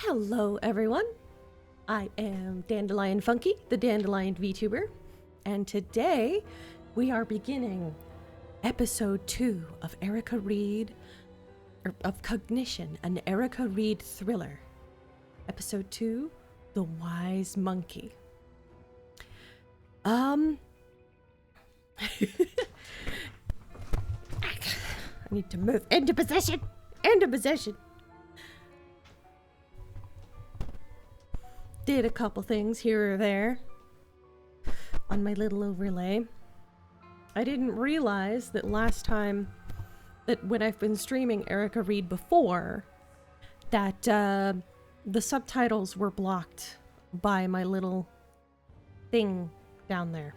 Hello everyone, I am DandelionFunky, the Dandelion Vtuber, and today we are beginning episode 2 of Cognition, an Erica Reed thriller. Episode 2, The Wise Monkey. I need to move into position. Did a couple things here or there on my little overlay. I didn't realize that last time, that when I've been streaming Erica Reed before, that the subtitles were blocked by my little thing down there.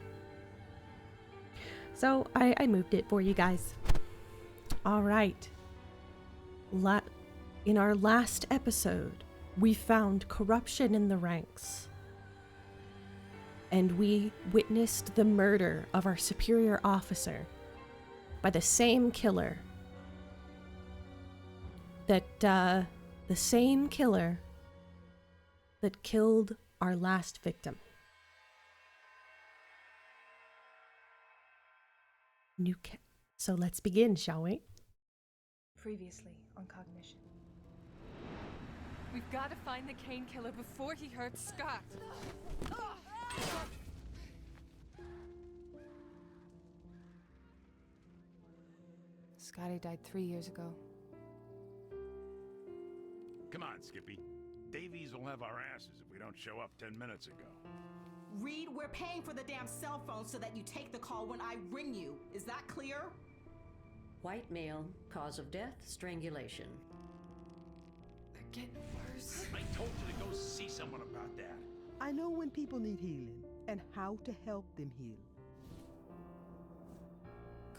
So I moved it for you guys. All right. In our last episode, we found corruption in the ranks. And we witnessed the murder of our superior officer by the same killer that killed our last victim. So let's begin, shall we? Previously on Cognition. We've got to find the Kane killer before he hurts Scott. Scotty died 3 years ago. Come on, Skippy. Davies will have our asses if we don't show up 10 minutes ago. Reed, we're paying for the damn cell phone so that you take the call when I ring you. Is that clear? White male, cause of death, strangulation. They're getting worse. I told you to go see someone about that. I know when people need healing and how to help them heal.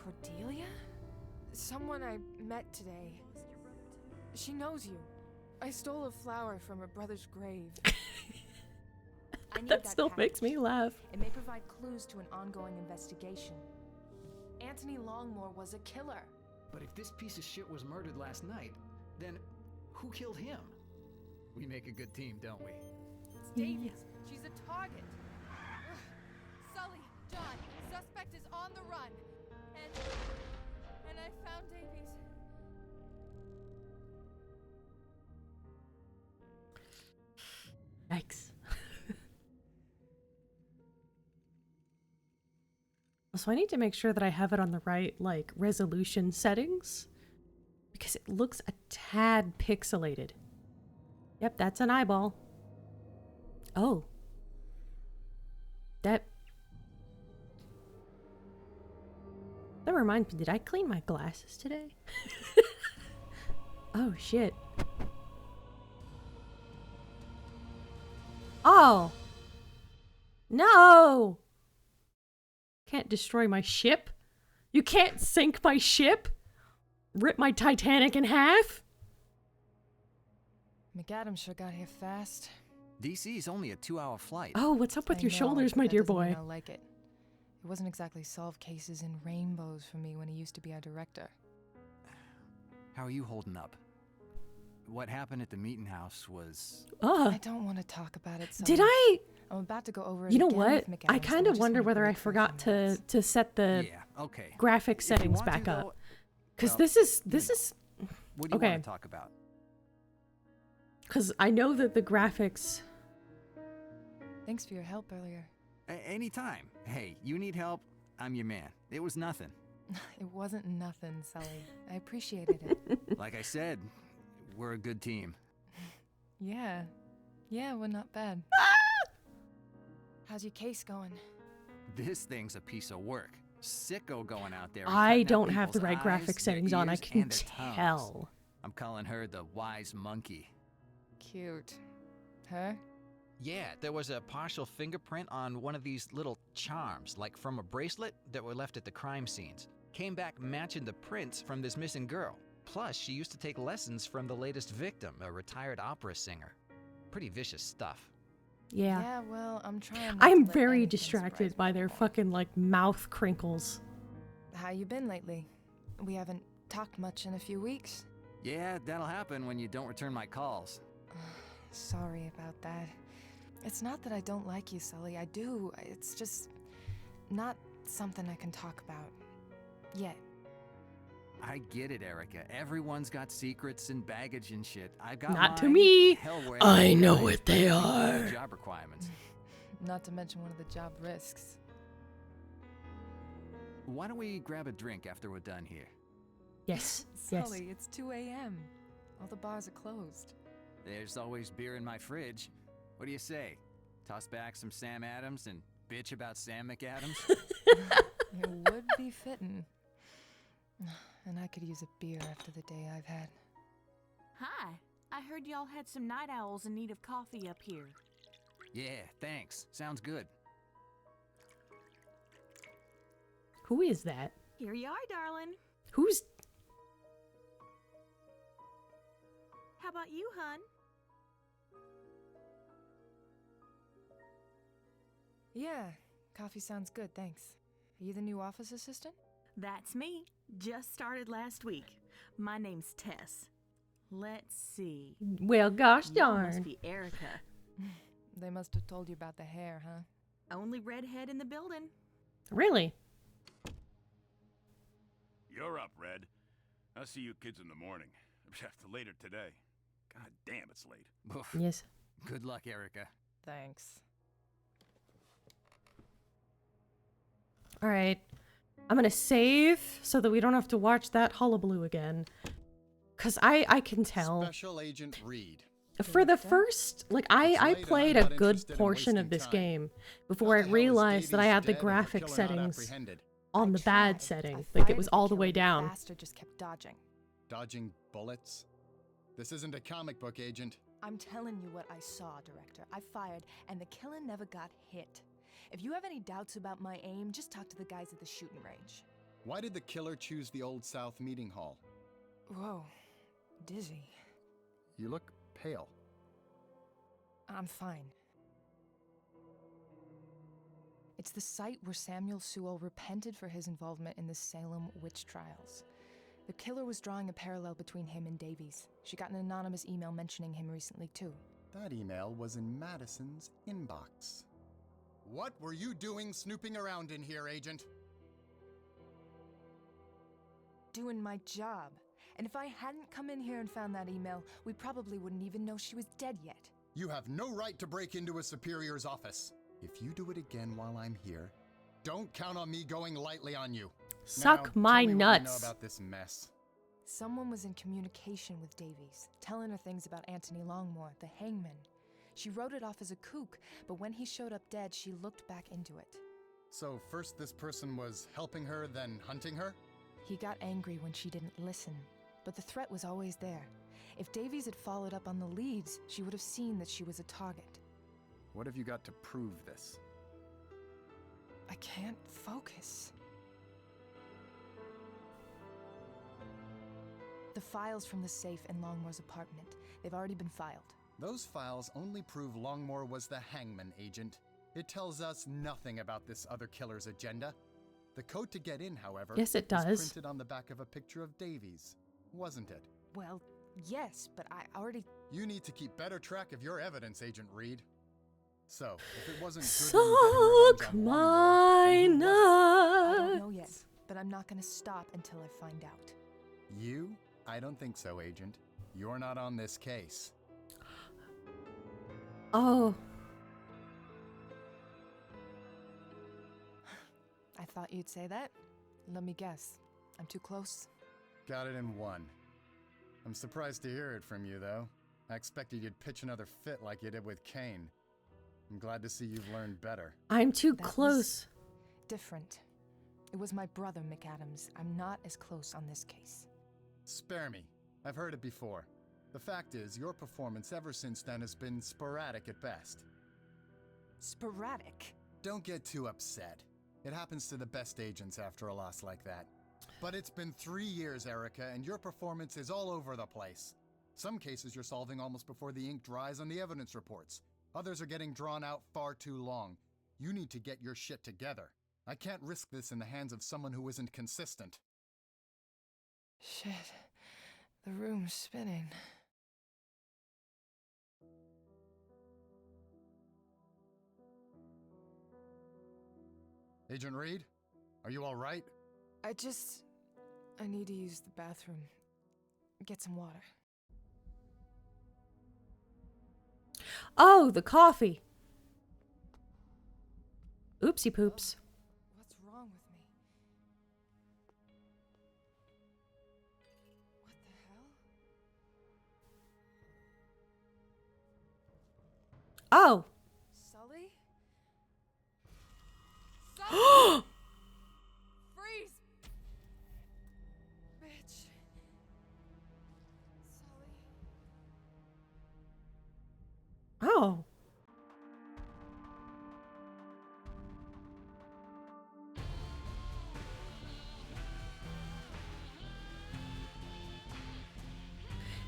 Cordelia? Someone I met today. She knows you. I stole a flower from her brother's grave. I need That still makes me laugh. It may provide clues to an ongoing investigation. Anthony Longmore was a killer. But if this piece of shit was murdered last night, then who killed him? We make a good team, don't we? It's Davies. She's a target. Ugh. Sully, John, suspect is on the run. And I found Davies. Yikes. So I need to make sure that I have it on the right, resolution settings, because it looks a tad pixelated. Yep, that's an eyeball. Oh. That reminds me, did I clean my glasses today? Oh, shit. Oh. No. Can't destroy my ship. You can't sink my ship. Rip my Titanic in half. McAdams sure got here fast. DC's only a 2-hour flight. Oh, what's up with I your know, shoulders, but my that dear doesn't mean boy? I like it. It wasn't exactly solved cases in rainbows for me when he used to be our director. How are you holding up? What happened at the meeting house was... I don't want to talk about it. Did I? I'm about to go over it You know again what? with I McAdams, kind and of just wonder need a whether I break for a forgot few minutes. to set the Yeah, okay. graphic If you settings want to, back up. though, Because well, this is What do you okay. want to talk about? Because I know that the graphics. Thanks for your help earlier. Anytime. Hey, you need help, I'm your man. It was nothing. It wasn't nothing, Sully. I appreciated it. Like I said, we're a good team. Yeah, we're not bad. How's your case going? This thing's a piece of work. Sicko going out there. and I cutting out don't have the people's right eyes, graphic their settings on. I ears, can and their tongues. tell. I'm calling her the wise monkey. Cute. Her? Yeah, there was a partial fingerprint on one of these little charms, like from a bracelet, that were left at the crime scenes. Came back matching the prints from this missing girl. Plus, she used to take lessons from the latest victim, a retired opera singer. Pretty vicious stuff. Yeah. Yeah, well, I'm trying not I'm to let very anything distracted surprise by their me. fucking, mouth crinkles. How you been lately? We haven't talked much in a few weeks. Yeah, that'll happen when you don't return my calls. Sorry about that. It's not that I don't like you, Sully. I do. It's just not something I can talk about yet. I get it, Erica. Everyone's got secrets and baggage and shit. I've got Not to mine. me. Hell, where I know I what they think of are. the job requirements. Not to mention one of the job risks. Why don't we grab a drink after we're done here? Yes. Yes. Sully, it's 2 a.m. All the bars are closed. There's always beer in my fridge. What do you say? Toss back some Sam Adams and bitch about Sam McAdams? It would be fitting. And I could use a beer after the day I've had. Hi, I heard y'all had some night owls in need of coffee up here. Yeah, thanks. Sounds good. Who is that? Here you are, darling. Who's... How about you, hun? Yeah, coffee sounds good, thanks. Are you the new office assistant? That's me. Just started last week. My name's Tess. Let's see. Well, gosh You darn. must be Erica. They must have told you about the hair, huh? Only redhead in the building. Really? You're up, Red. I'll see you kids in the morning. Later today. God damn, it's late. Oof. Yes. Good luck, Erica. Thanks. All right. I'm gonna save so that we don't have to watch that hullabaloo again. Cause I can tell. Special Agent Reed. For the first, like, I It's late and played I'm a not good interested in portion of wasting this time. game How before I the hell is realized that I Davies had the dead and the graphic killer not settings apprehended? on I the bad tried. setting. I Like, it fired was at the all the killer, way but the down. bastard just kept dodging. Dodging bullets? This isn't a comic book, Agent. I'm telling you what I saw, Director. I fired, and the killer never got hit. If you have any doubts about my aim, just talk to the guys at the shooting range. Why did the killer choose the Old South meeting hall? Whoa, dizzy. You look pale. I'm fine. It's the site where Samuel Sewell repented for his involvement in the Salem witch trials. The killer was drawing a parallel between him and Davies. She got an anonymous email mentioning him recently, too. That email was in Madison's inbox. What were you doing snooping around in here, Agent? Doing my job. And if I hadn't come in here and found that email, we probably wouldn't even know she was dead yet. You have no right to break into a superior's office. If you do it again while I'm here, don't count on me going lightly on you. Suck Now, my tell me what you know nuts. about this mess. Someone was in communication with Davies, telling her things about Anthony Longmore, the hangman. She wrote it off as a kook, but when he showed up dead, she looked back into it. So first this person was helping her, then hunting her? He got angry when she didn't listen, but the threat was always there. If Davies had followed up on the leads, she would have seen that she was a target. What have you got to prove this? I can't focus. The files from the safe in Longmore's apartment. They've already been filed. Those files only prove Longmore was the hangman, Agent. It tells us nothing about this other killer's agenda. The code to get in, however, Yes, it was does. printed on the back of a picture of Davies, wasn't it? Well, yes, but I already... You need to keep better track of your evidence, Agent Reed. So, if it wasn't Goodwin Suck getting revenge on my Longmore, then who was I don't know yet, nuts. but I'm not gonna stop until I find out. it? You? I don't think so, Agent. You're not on this case. Oh, I thought you'd say that. Let me guess. I'm too close. Got it in one. I'm surprised to hear it from you, though. I expected you'd pitch another fit like you did with Kane. I'm glad to see you've learned better. I'm too That was- close. Different. It was my brother, McAdams. I'm not as close on this case. Spare me. I've heard it before. The fact is, your performance ever since then has been sporadic at best. Sporadic? Don't get too upset. It happens to the best agents after a loss like that. But it's been 3 years, Erica, and your performance is all over the place. Some cases you're solving almost before the ink dries on the evidence reports. Others are getting drawn out far too long. You need to get your shit together. I can't risk this in the hands of someone who isn't consistent. Shit. The room's spinning. Agent Reed? Are you all right? I need to use the bathroom. Get some water. Oh, the coffee. Oopsie poops. What's wrong with me? What the hell? Oh. Sully? Sully! Freeze! Bitch. Sully. Oh.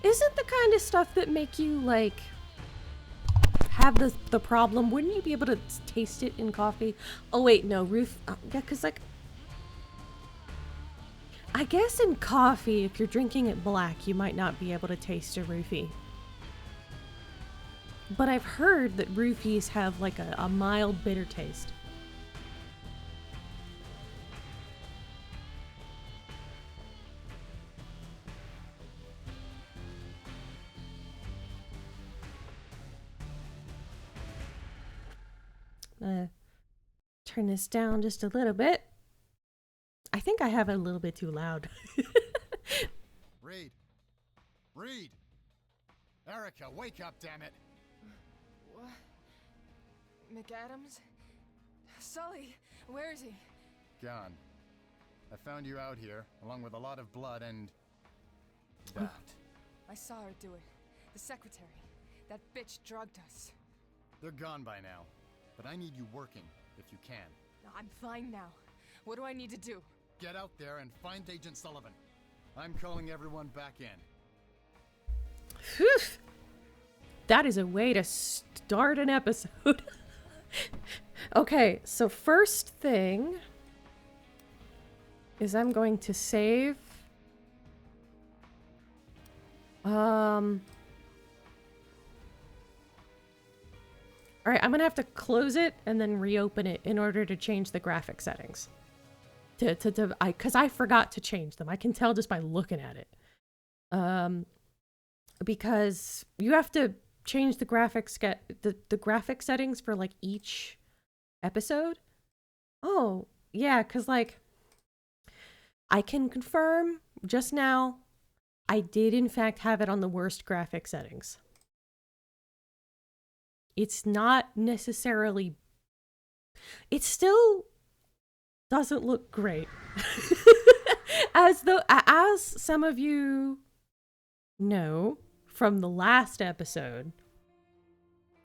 Isn't the kind of stuff that make you, like, have the problem? Wouldn't you be able to taste it in coffee? Oh, wait, no, yeah, because, like, I guess in coffee, if you're drinking it black, you might not be able to taste a roofie. But I've heard that roofies have, like, a mild bitter taste. Turn this down just a little bit. I think I have it a little bit too loud. Reed! Reed! Erica, wake up, damn it! What? McAdams? Sully, where is he? Gone. I found you out here, along with a lot of blood and... that. I saw her do it. The secretary. That bitch drugged us. They're gone by now. But I need you working, if you can. No, I'm fine now. What do I need to do? Get out there and find Agent Sullivan. I'm calling everyone back in. Whew. That is a way to start an episode. Okay, so first thing is I'm going to save. All right, I'm gonna have to close it and then reopen it in order to change the graphic settings. Because I forgot to change them. I can tell just by looking at it. Because you have to change the graphics the graphic settings for like each episode. Oh, yeah, because like I can confirm just now I did in fact have it on the worst graphic settings. It's not necessarily... It still doesn't look great. As some of you know from the last episode,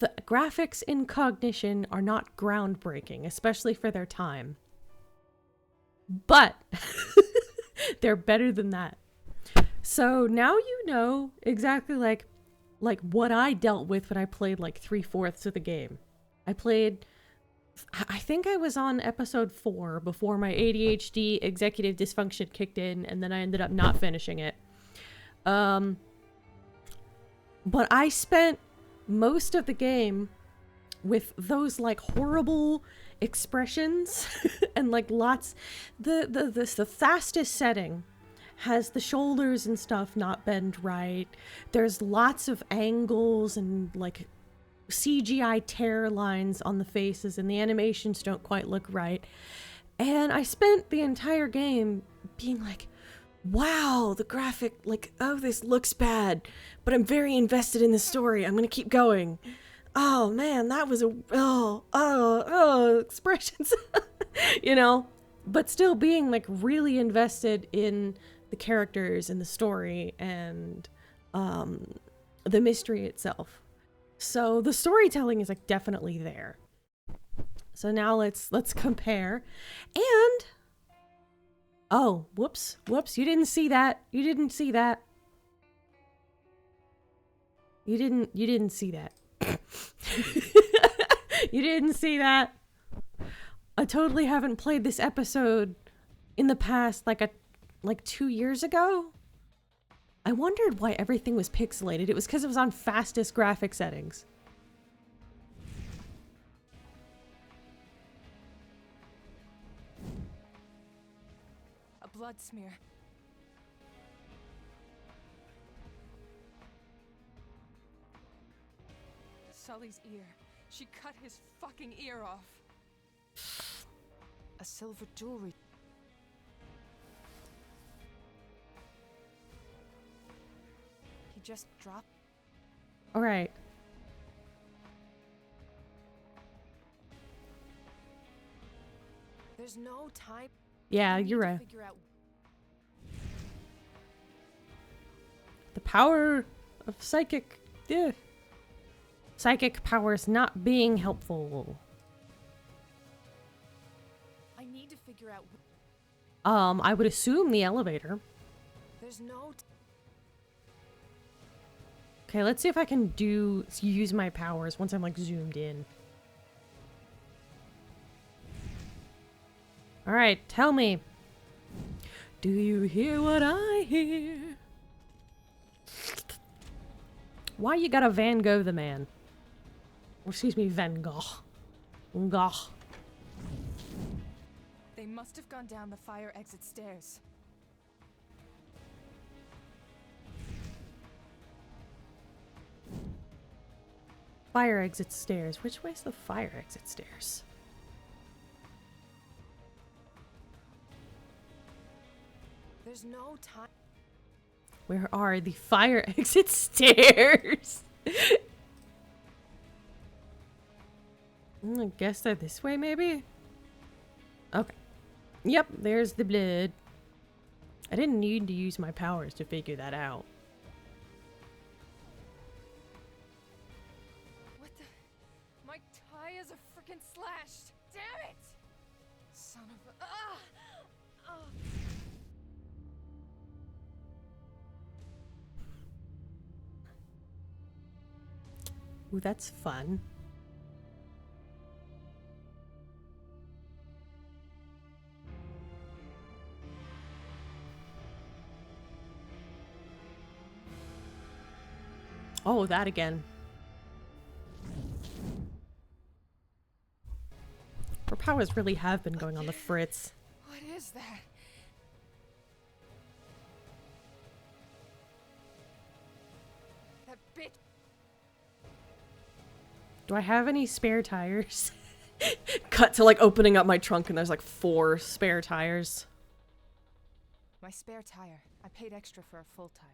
the graphics in Cognition are not groundbreaking, especially for their time. But they're better than that. So now you know exactly like what I dealt with when I played like 3/4 of the game. I think I was on episode 4 before my ADHD executive dysfunction kicked in, and then I ended up not finishing it. But I spent most of the game with those like horrible expressions and like lots. The fastest setting has the shoulders and stuff not bend right. There's lots of angles and like CGI tear lines on the faces, and the animations don't quite look right. And I spent the entire game being like, wow, the graphic, like, oh, this looks bad, but I'm very invested in the story. I'm gonna keep going. Oh man, that was expressions, you know, but still being like really invested in the characters and the story and the mystery itself. So the storytelling is like definitely there. So now let's compare. And oh, whoops, you didn't see that. You didn't see that. You didn't see that. You didn't see that. I totally haven't played this episode in the past like 2 years ago. I wondered why everything was pixelated. It was because it was on fastest graphic settings. blood smear. Sully's ear. She cut his fucking ear off. A silver jewelry. He just dropped. All right. There's no time. Yeah, We need you're to right. figure out. The power of psychic. Psychic powers not being helpful. I need to figure out. I would assume the elevator. There's no. Okay, let's see if I can use my powers once I'm like zoomed in. All right, tell me. Do you hear what I hear? Why you gotta Van Gogh the man? Or excuse me, Van Gogh. Gogh. They must have gone down the fire exit stairs. Fire exit stairs. Which way's the fire exit stairs? There's no time. Where are the fire exit stairs? I guess they're this way, maybe? Okay. Yep, there's the blood. I didn't need to use my powers to figure that out. What the? My tie is a freaking slashed. Damn it! Son of a. Ooh, that's fun. Oh, that again. Her powers really have been going on the fritz. What is that? That bitch. Do I have any spare tires? Cut to like opening up my trunk and there's like 4 spare tires. My spare tire. I paid extra for a full tire.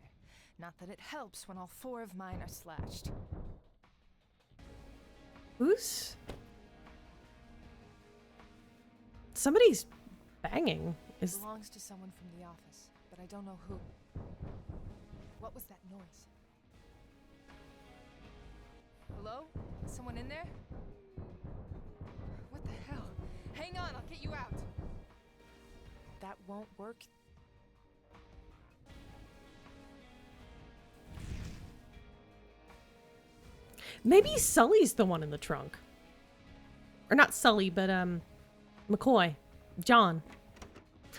Not that it helps when all 4 of mine are slashed. Who's? Somebody's banging. It belongs to someone from the office, but I don't know who. What was that noise? Hello? Someone in there? What the hell? Hang on, I'll get you out. That won't work. Maybe Sully's the one in the trunk. Or not Sully, but McCoy. John.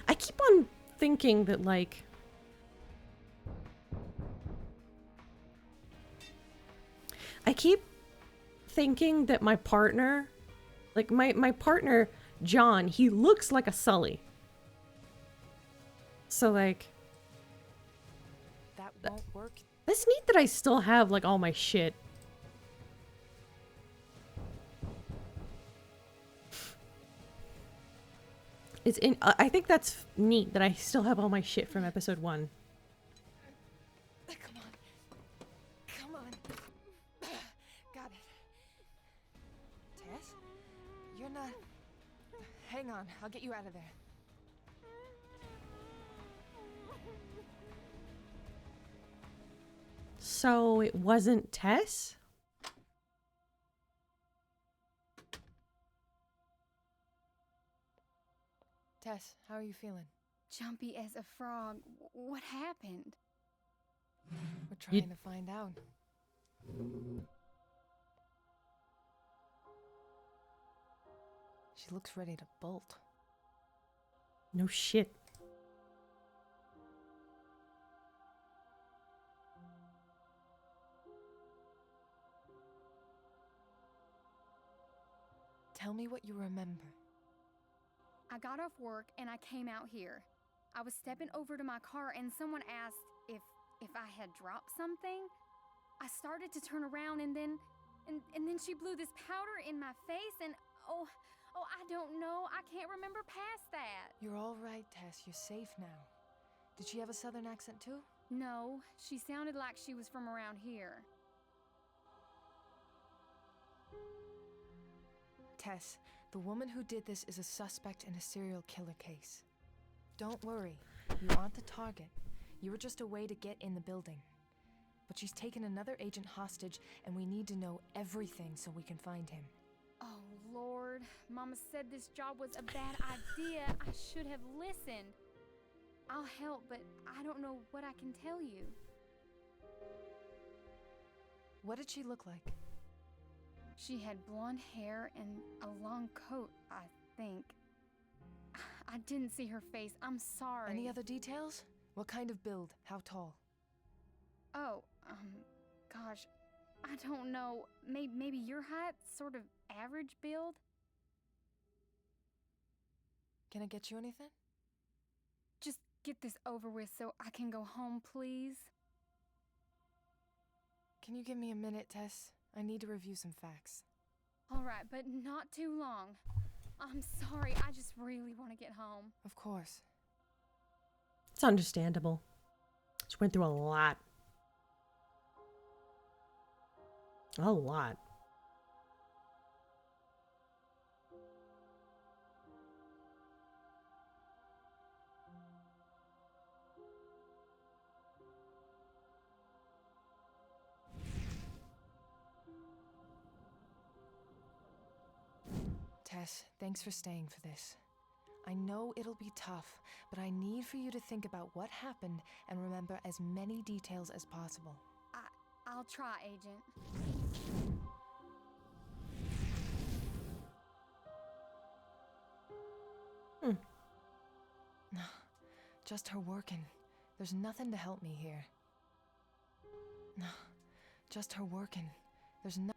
I keep on thinking that like my partner, like my partner John, he looks like a Sully. So like that won't work. It's neat that I still have like all my shit. I think that's neat that I still have all my shit from episode 1. Come on. Come on. Got it. Tess? You're not... Hang on, I'll get you out of there. So it wasn't Tess? Tess, how are you feeling? Jumpy as a frog. What happened? We're trying to find out. She looks ready to bolt. No shit. Tell me what you remember. I got off work and I came out here. I was stepping over to my car and someone asked if I had dropped something. I started to turn around and then she blew this powder in my face and oh, I don't know. I can't remember past that. You're all right, Tess. You're safe now. Did she have a southern accent too? No, she sounded like she was from around here. Tess, the woman who did this is a suspect in a serial killer case. Don't worry, you aren't the target. You were just a way to get in the building. But she's taken another agent hostage, and we need to know everything so we can find him. Oh, Lord. Mama said this job was a bad idea. I should have listened. I'll help, but I don't know what I can tell you. What did she look like? She had blonde hair and a long coat, I think. I didn't see her face. I'm sorry. Any other details? What kind of build? How tall? Oh, gosh, I don't know. Maybe your height, sort of average build? Can I get you anything? Just get this over with so I can go home, please. Can you give me a minute, Tess? I need to review some facts. All right, but not too long. I'm sorry, I just really want to get home. Of course. It's understandable. She went through a lot. A lot. Tess, thanks for staying for this. I know it'll be tough, but I need for you to think about what happened and remember as many details as possible. I'll try, Agent. Just her working. There's nothing to help me here. Just her working. There's no...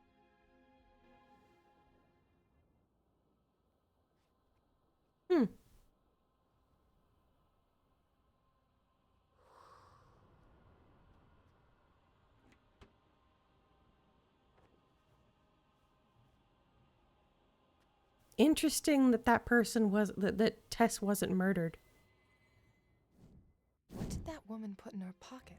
Interesting that person was that Tess wasn't murdered. What did that woman put in her pocket?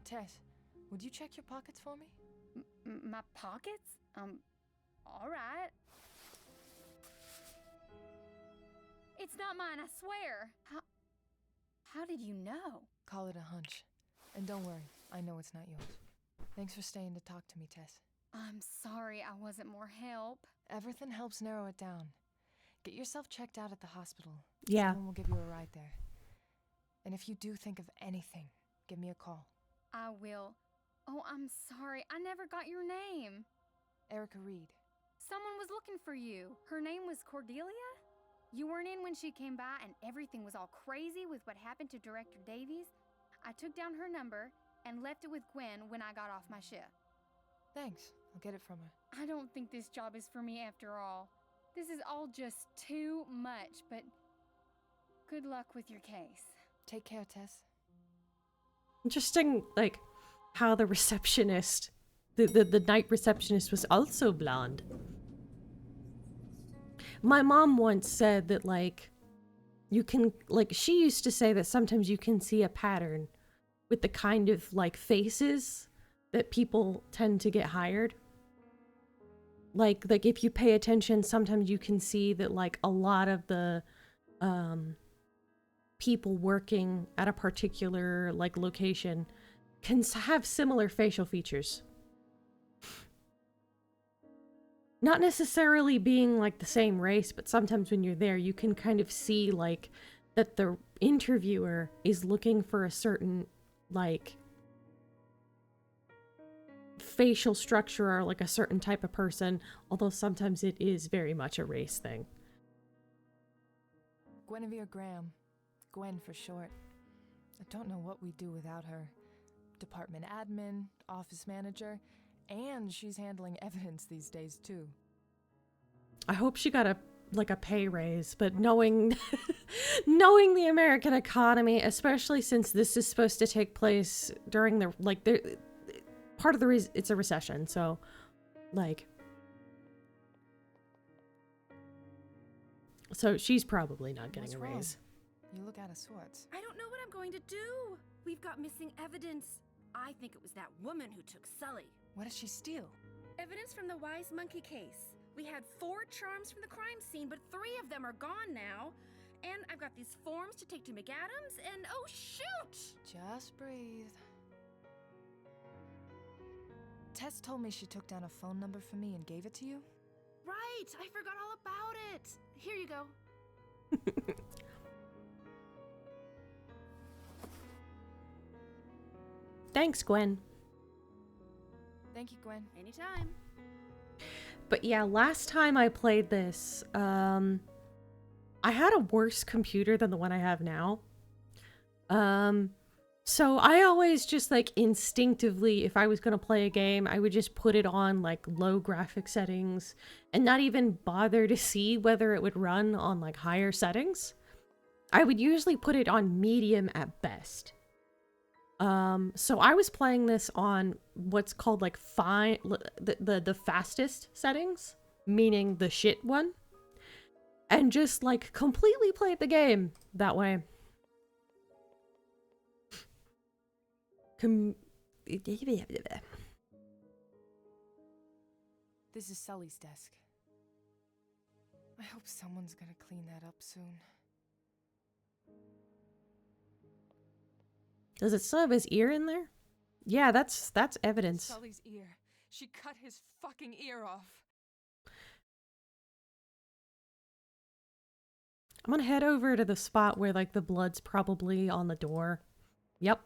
Tess, would you check your pockets for me? My pockets? All right. It's not mine, I swear. How did you know? Call it a hunch. And don't worry, I know it's not yours. Thanks for staying to talk to me, Tess. I'm sorry I wasn't more help. Everything helps narrow it down. Get yourself checked out at the hospital. Yeah. Someone will give you a ride there. And if you do think of anything, give me a call. I will. Oh, I'm sorry. I never got your name. Erica Reed. Someone was looking for you. Her name was Cordelia? You weren't in when she came by and everything was all crazy with what happened to Director Davies. I took down her number and left it with Gwen when I got off my shift. Thanks. I'll get it from her. I don't think this job is for me after all. This is all just too much, but good luck with your case. Take care, Tess. Interesting, like, how the receptionist, the night receptionist was also blonde. My mom once said that, like, you can, like, she used to say that sometimes you can see a pattern with the kind of, like, faces that people tend to get hired. Like if you pay attention, sometimes you can see that, like, a lot of the people working at a particular, like, location can have similar facial features. Not necessarily being, like, the same race, but sometimes when you're there, you can kind of see, like, that the interviewer is looking for a certain, like, facial structure or, like, a certain type of person, although sometimes it is very much a race thing. Guinevere Graham. Gwen for short. I don't know what we'd do without her. Department admin, office manager, and she's handling evidence these days too. I hope she got a pay raise, but knowing knowing the American economy, especially since this is supposed to take place during the part of the it's a recession, so like so she's probably not getting What's a wrong? raise. You look out of sorts. I don't know what I'm going to do. We've got missing evidence. I think it was that woman who took Sully. What did she steal? Evidence from the Wise Monkey case. We had 4 charms from the crime scene, but 3 of them are gone now. And I've got these forms to take to McAdams, and oh shoot! Just breathe. Tess told me she took down a phone number for me and gave it to you. Right, I forgot all about it. Here you go. Thanks, Gwen. Thank you, Gwen. Anytime. But yeah, last time I played this, I had a worse computer than the one I have now. So I always just like instinctively, if I was going to play a game, I would just put it on like low graphic settings and not even bother to see whether it would run on like higher settings. I would usually put it on medium at best. So I was playing this on what's called like the fastest settings, meaning the shit one, and just like completely played the game that way. This is Sully's desk. I hope someone's gonna clean that up soon. Does it still have his ear in there? Yeah, that's evidence. Sully's ear. She cut his fucking ear off. I'm gonna head over to the spot where like the blood's probably on the door. Yep.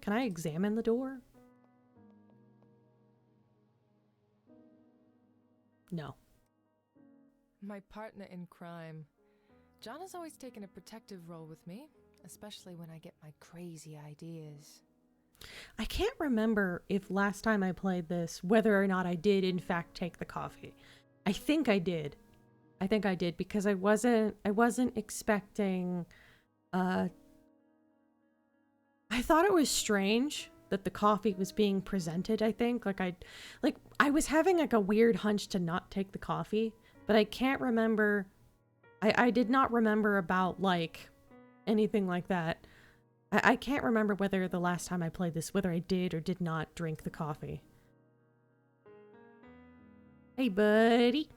Can I examine the door? No. My partner in crime. John has always taken a protective role with me, especially when I get my crazy ideas. I can't remember if last time I played this, whether or not I did in fact take the coffee. I think I did. I think I did because I wasn't expecting, I thought it was strange that the coffee was being presented, I think. I was having like a weird hunch to not take the coffee, but I can't remember. I did not remember about like anything like that. I can't remember whether the last time I played this, whether I did or did not drink the coffee. Hey, buddy.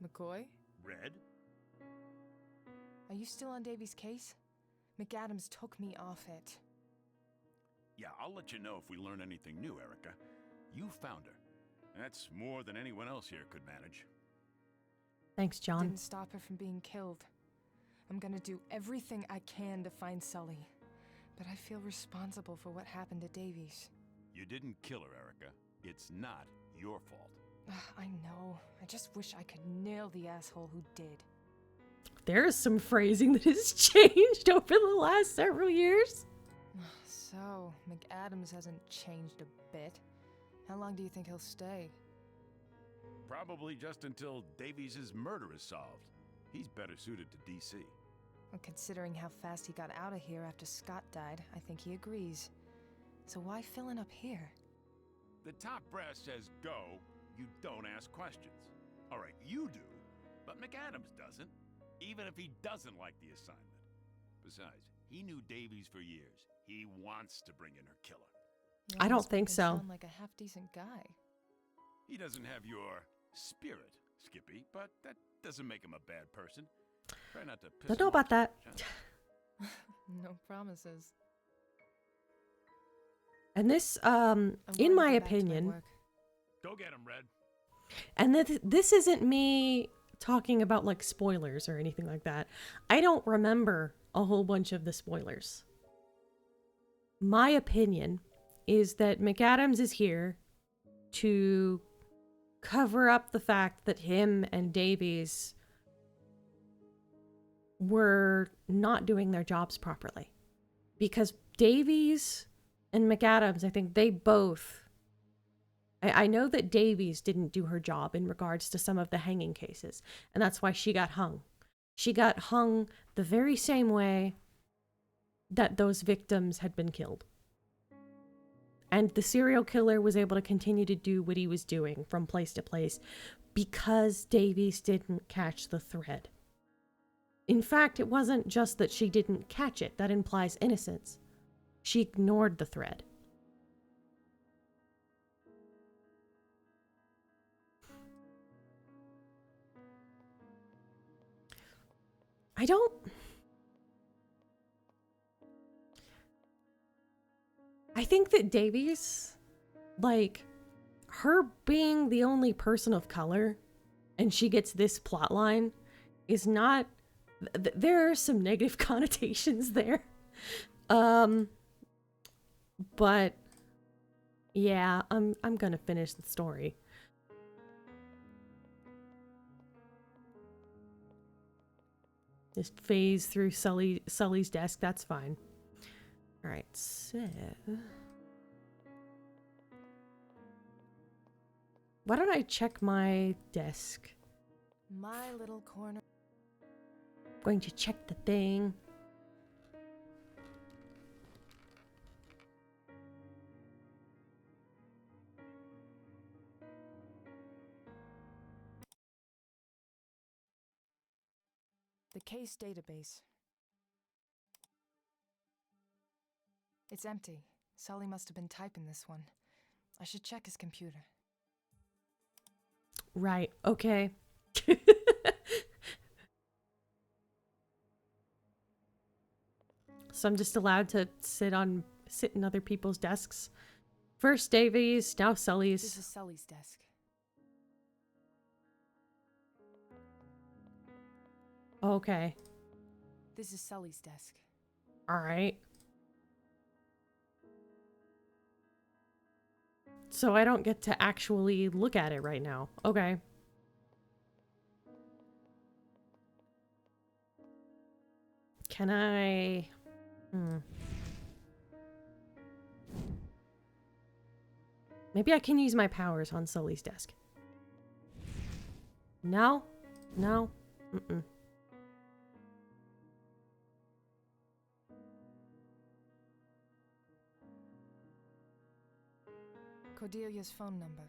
McCoy? Red? Are you still on Davy's case? McAdams took me off it. Yeah, I'll let you know if we learn anything new, Erica. You found her. That's more than anyone else here could manage. Thanks, John. Didn't stop her from being killed. I'm gonna do everything I can to find Sully. But I feel responsible for what happened to Davies. You didn't kill her, Erica. It's not your fault. I know. I just wish I could nail the asshole who did. There's some phrasing that has changed over the last several years. So, McAdams hasn't changed a bit. How long do you think he'll stay? Probably just until Davies' murder is solved. He's better suited to D.C. Well, considering how fast he got out of here after Scott died, I think he agrees. So why filling up here? The top brass says go, you don't ask questions. All right, you do, but McAdams doesn't, even if he doesn't like the assignment. Besides, he knew Davies for years. He wants to bring in her killer. I don't think so. Sound like a half-decent guy. He doesn't have your spirit, Skippy, but that doesn't make him a bad person. Try not to piss Don't know him about off that. too much, huh? No promises. And this, I'm in going my to go back to opinion, work. Go get him, Red. and this isn't me talking about like spoilers or anything like that. I don't remember a whole bunch of the spoilers. My opinion is that McAdams is here to cover up the fact that him and Davies were not doing their jobs properly. Because Davies and McAdams, I think they both... I know that Davies didn't do her job in regards to some of the hanging cases, and that's why she got hung. She got hung the very same way that those victims had been killed. And the serial killer was able to continue to do what he was doing from place to place because Davies didn't catch the thread. In fact, it wasn't just that she didn't catch it. That implies innocence. She ignored the thread. I think that Davies, like, her being the only person of color and she gets this plot line is not... there are some negative connotations there. But yeah, I'm gonna finish the story. Just phase through Sully's desk, that's fine. Alright, so... why don't I check my desk? My little corner. Going to check the thing. The case database. It's empty. Sully must have been typing this one. I should check his computer. Right, okay. So I'm just allowed to sit in other people's desks. First Davies, now Sully's. This is Sully's desk. Okay. This is Sully's desk. Alright. So I don't get to actually look at it right now. Okay. Can I... Maybe I can use my powers on Sully's desk. No? No? Mm-mm. Cordelia's phone number.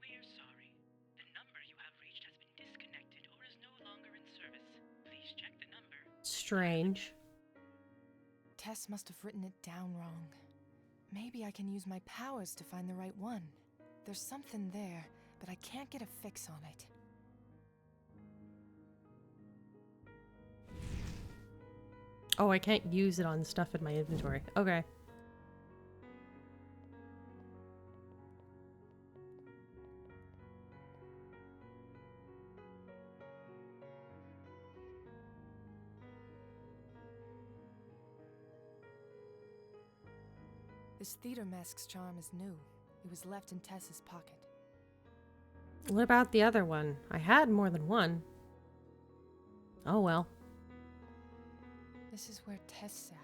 We're sorry. The number you have reached has been disconnected or is no longer in service. Please check the number. Strange. Tess must have written it down wrong. Maybe I can use my powers to find the right one. There's something there, but I can't get a fix on it. Oh, I can't use it on stuff in my inventory. Okay. This theater mask's charm is new. It was left in Tess's pocket. What about the other one? I had more than one. Oh well. This is where Tess sat.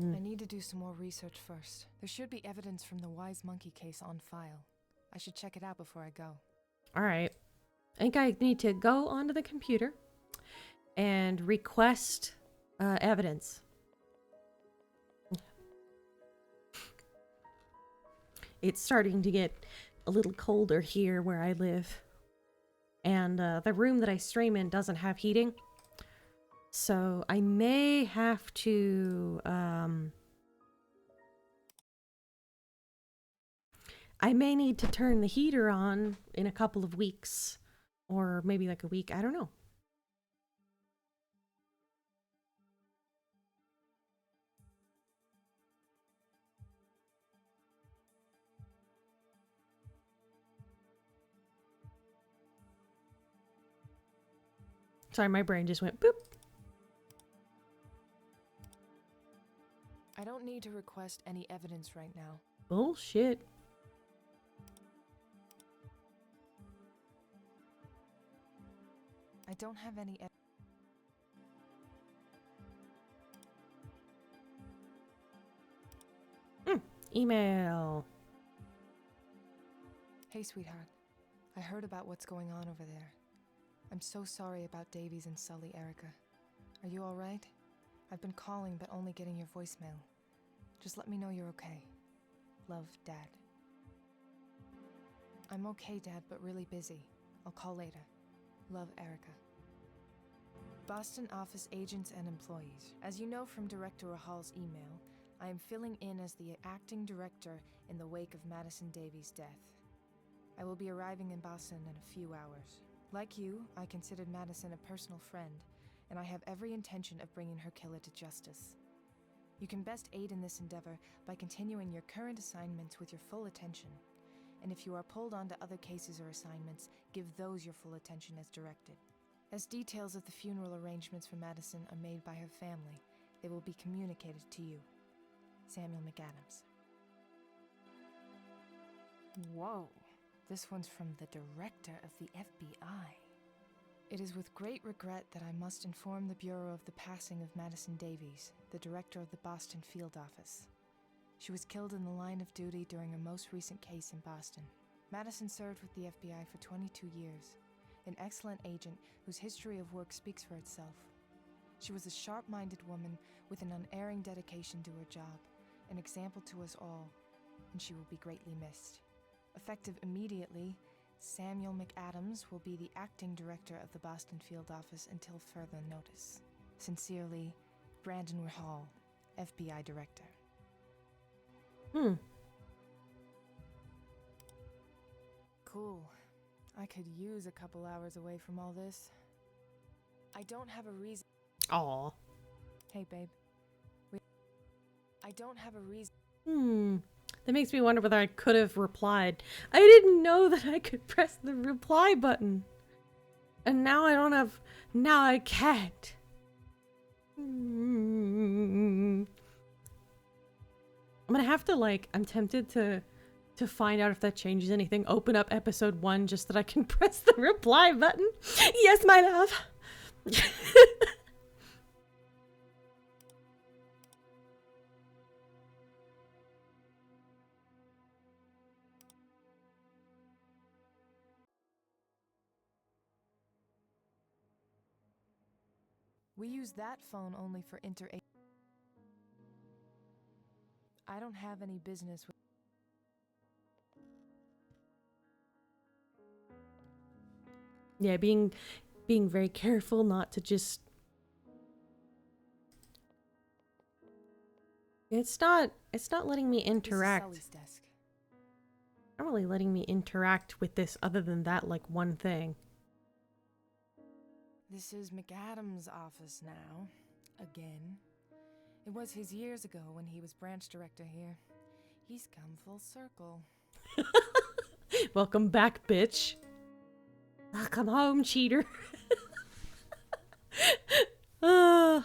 Mm. I need to do some more research first. There should be evidence from the Wise Monkey case on file. I should check it out before I go. Alright. I think I need to go onto the computer and request evidence. It's starting to get a little colder here where I live. And the room that I stream in doesn't have heating. So I may have to... I may need to turn the heater on in a couple of weeks. Or maybe like a week. I don't know. Sorry, my brain just went boop. I don't don't need to request any evidence right now. Bullshit. I don't have any Email. Hey, sweetheart. I heard about what's going on over there. I'm so sorry about Davies and Sully, Erica. Are you alright? I've been calling but only getting your voicemail. Just let me know you're okay. Love, Dad. I'm okay, Dad, but really busy. I'll call later. Love, Erica. Boston office agents and employees. As you know from Director Rahal's email, I am filling in as the acting director in the wake of Madison Davies' death. I will be arriving in Boston in a few hours. Like you, I considered Madison a personal friend, and I have every intention of bringing her killer to justice. You can best aid in this endeavor by continuing your current assignments with your full attention, and if you are pulled onto other cases or assignments, give those your full attention as directed. As details of the funeral arrangements for Madison are made by her family, they will be communicated to you. Samuel McAdams. Whoa, this one's from the director of the FBI. It is with great regret that I must inform the Bureau of the passing of Madison Davies, the director of the Boston field office. She was killed in the line of duty during her most recent case in Boston. Madison served with the FBI for 22 years, an excellent agent whose history of work speaks for itself. She was a sharp-minded woman with an unerring dedication to her job, an example to us all, and she will be greatly missed. Effective immediately, Samuel McAdams will be the acting director of the Boston field office until further notice. Sincerely, Brandon Rahal, FBI Director. Cool. I could use a couple hours away from all this. I don't have a reason. Aw. Hey, babe. I don't have a reason. That makes me wonder whether I could have replied. I didn't know that I could press the reply button. And now I don't have... Now I can't. I'm gonna have to, like... I'm tempted to find out if that changes anything. Open up episode 1 just that I can press the reply button. Yes, my love. We use that phone only for I don't have any business with... Yeah, being very careful not to just... It's not letting me interact. This is Sully's desk. Not really letting me interact with this other than that, like, one thing. This is McAdams' office now. Again. It was his years ago when he was branch director here. He's come full circle. Welcome back, bitch. Welcome home, cheater. I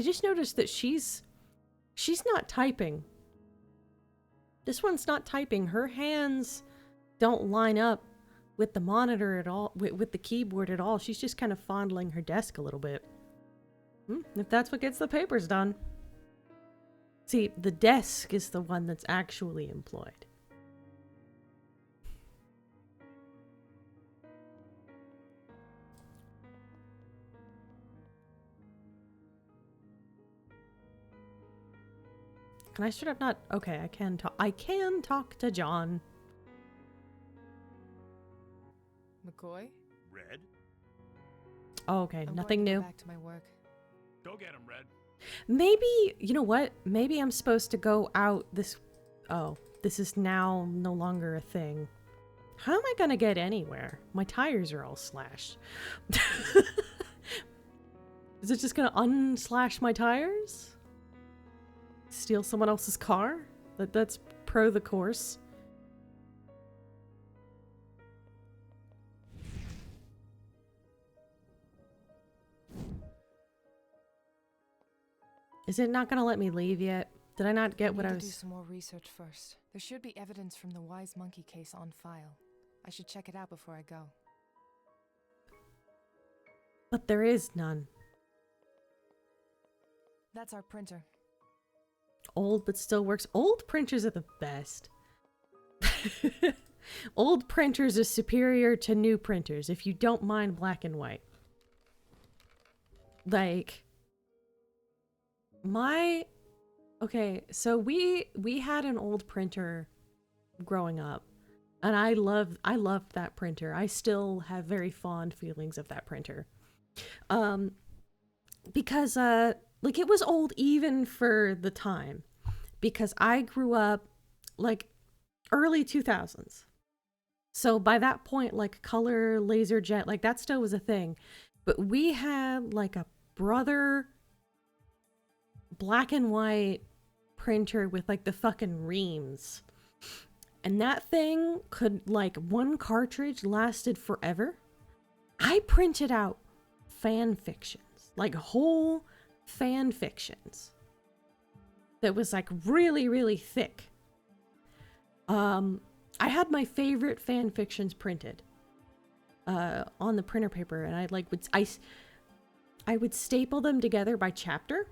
just noticed that she's not typing. This one's not typing. Her hands don't line up with the monitor at all, with the keyboard at all. She's just kind of fondling her desk a little bit. If that's what gets the papers done. See, the desk is the one that's actually employed. Can I straight up not? Okay, I can talk. I can talk to John. McCoy? Red? Oh, okay, I'm nothing going to new. go back to my work. Go get him, Red. Maybe, you know what? Maybe I'm supposed to go out this... Oh, this is now no longer a thing. How am I gonna get anywhere? My tires are all slashed. Is it just gonna unslash my tires? Steal someone else's car? That's pro the course. Is it not gonna let me leave yet? Did I not get what I need to do was... some more research first. There should be evidence from the Wise Monkey case on file. I should check it out before I go. But there is none. That's our printer. Old but still works. Old printers are the best. Old printers are superior to new printers if you don't mind black and white. Like, okay, so we had an old printer growing up, and I loved that printer. I still have very fond feelings of that printer. Because like, it was old even for the time, because I grew up like early 2000s. So by that point, like, color laser jet, like, that still was a thing. But we had like a brother black and white printer with like the fucking reams. And that thing could, like, one cartridge lasted forever. I printed out fan fictions, like whole fan fictions that was like really, really thick. I had my favorite fan fictions printed on the printer paper, and I would staple them together by chapter.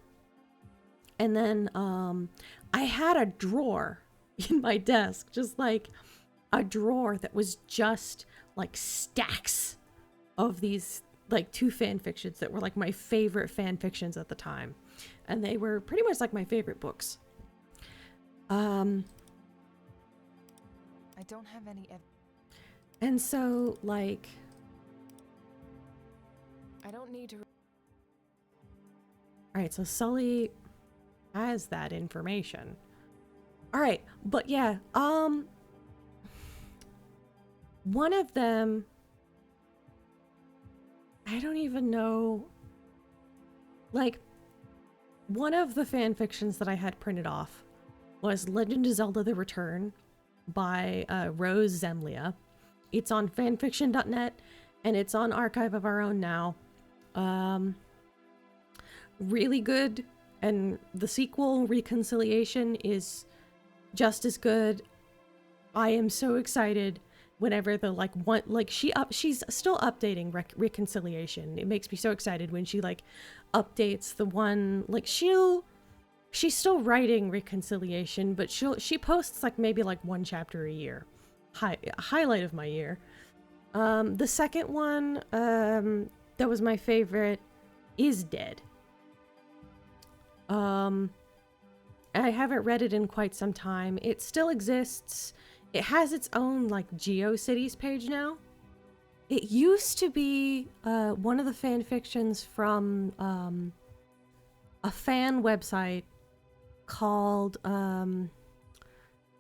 And then I had a drawer in my desk, just like a drawer that was just like stacks of these like 2 fan fictions that were like my favorite fan fictions at the time. And they were pretty much like my favorite books. I don't have any and so, like, I don't need to... Alright, so Sully has that information. Alright, but yeah, one of them, I don't even know, like, one of the fan fictions that I had printed off was Legend of Zelda: The Return by Rose Zemlia. It's on fanfiction.net, and it's on Archive of Our Own now. Really good, and the sequel, Reconciliation, is just as good. I am so excited whenever the she's still updating Reconciliation. It makes me so excited when she like updates the one, like, she's still writing Reconciliation, but she posts like maybe like 1 chapter a year. Highlight of my year. The second one that was my favorite is dead. I haven't read it in quite some time. It still exists. It has its own like GeoCities page now. It used to be one of the fan fictions from a fan website called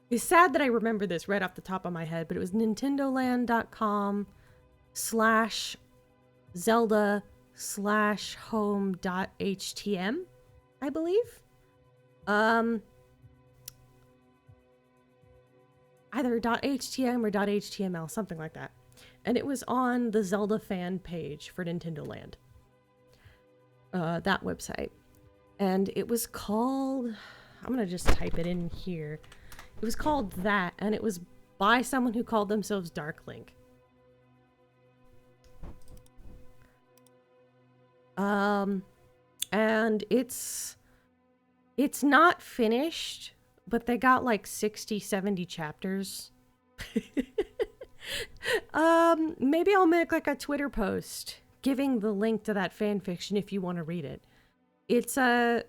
it's sad that I remember this right off the top of my head, but it was nintendoland.com/zelda/home.htm, I believe. Either .htm or .html, something like that. And it was on the Zelda fan page for Nintendo Land. That website. And it was called, I'm gonna just type it in here. It was called that, and it was by someone who called themselves Darklink. And it's not finished, but they got like 60, 70 chapters. Maybe I'll make like a Twitter post giving the link to that fan fiction if you want to read it. It's a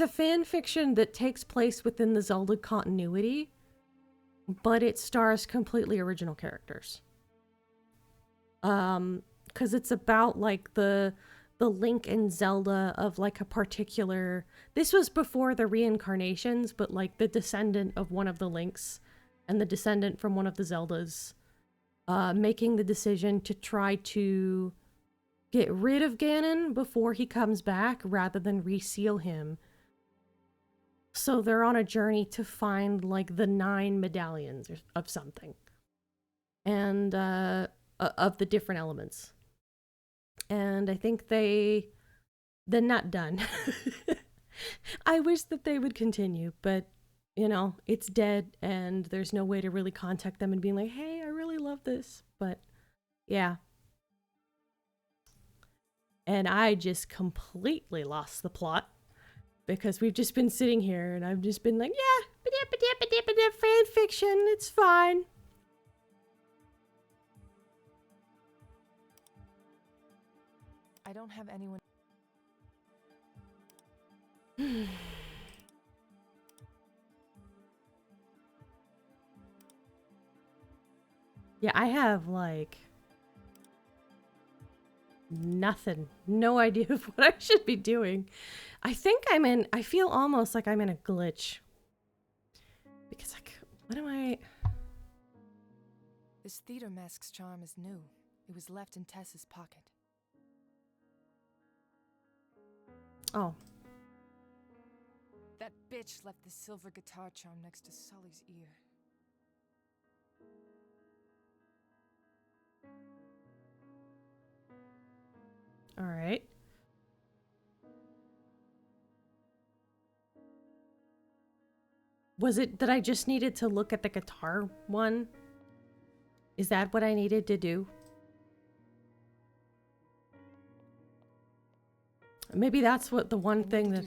fan fiction that takes place within the Zelda continuity, but it stars completely original characters. Because it's about like the Link and Zelda of like a particular... This was before the reincarnations, but like the descendant of one of the Links and the descendant from one of the Zeldas making the decision to try to get rid of Ganon before he comes back rather than reseal him. So they're on a journey to find like the 9 medallions of something. And of the different elements. And I think they're not done. I wish that they would continue, but you know, it's dead and there's no way to really contact them and be like, hey, I really love this. But yeah. And I just completely lost the plot because we've just been sitting here and I've just been like, yeah, fan fiction, it's fine. I don't have anyone. Yeah, I have like nothing. No idea of what I should be doing. I think I feel almost like I'm in a glitch. Because like, what am I? This theater mask's charm is new. It was left in Tess's pocket. Oh. That bitch left the silver guitar charm next to Sully's ear. All right. Was it that I just needed to look at the guitar one? Is that what I needed to do? Maybe that's what the one thing that...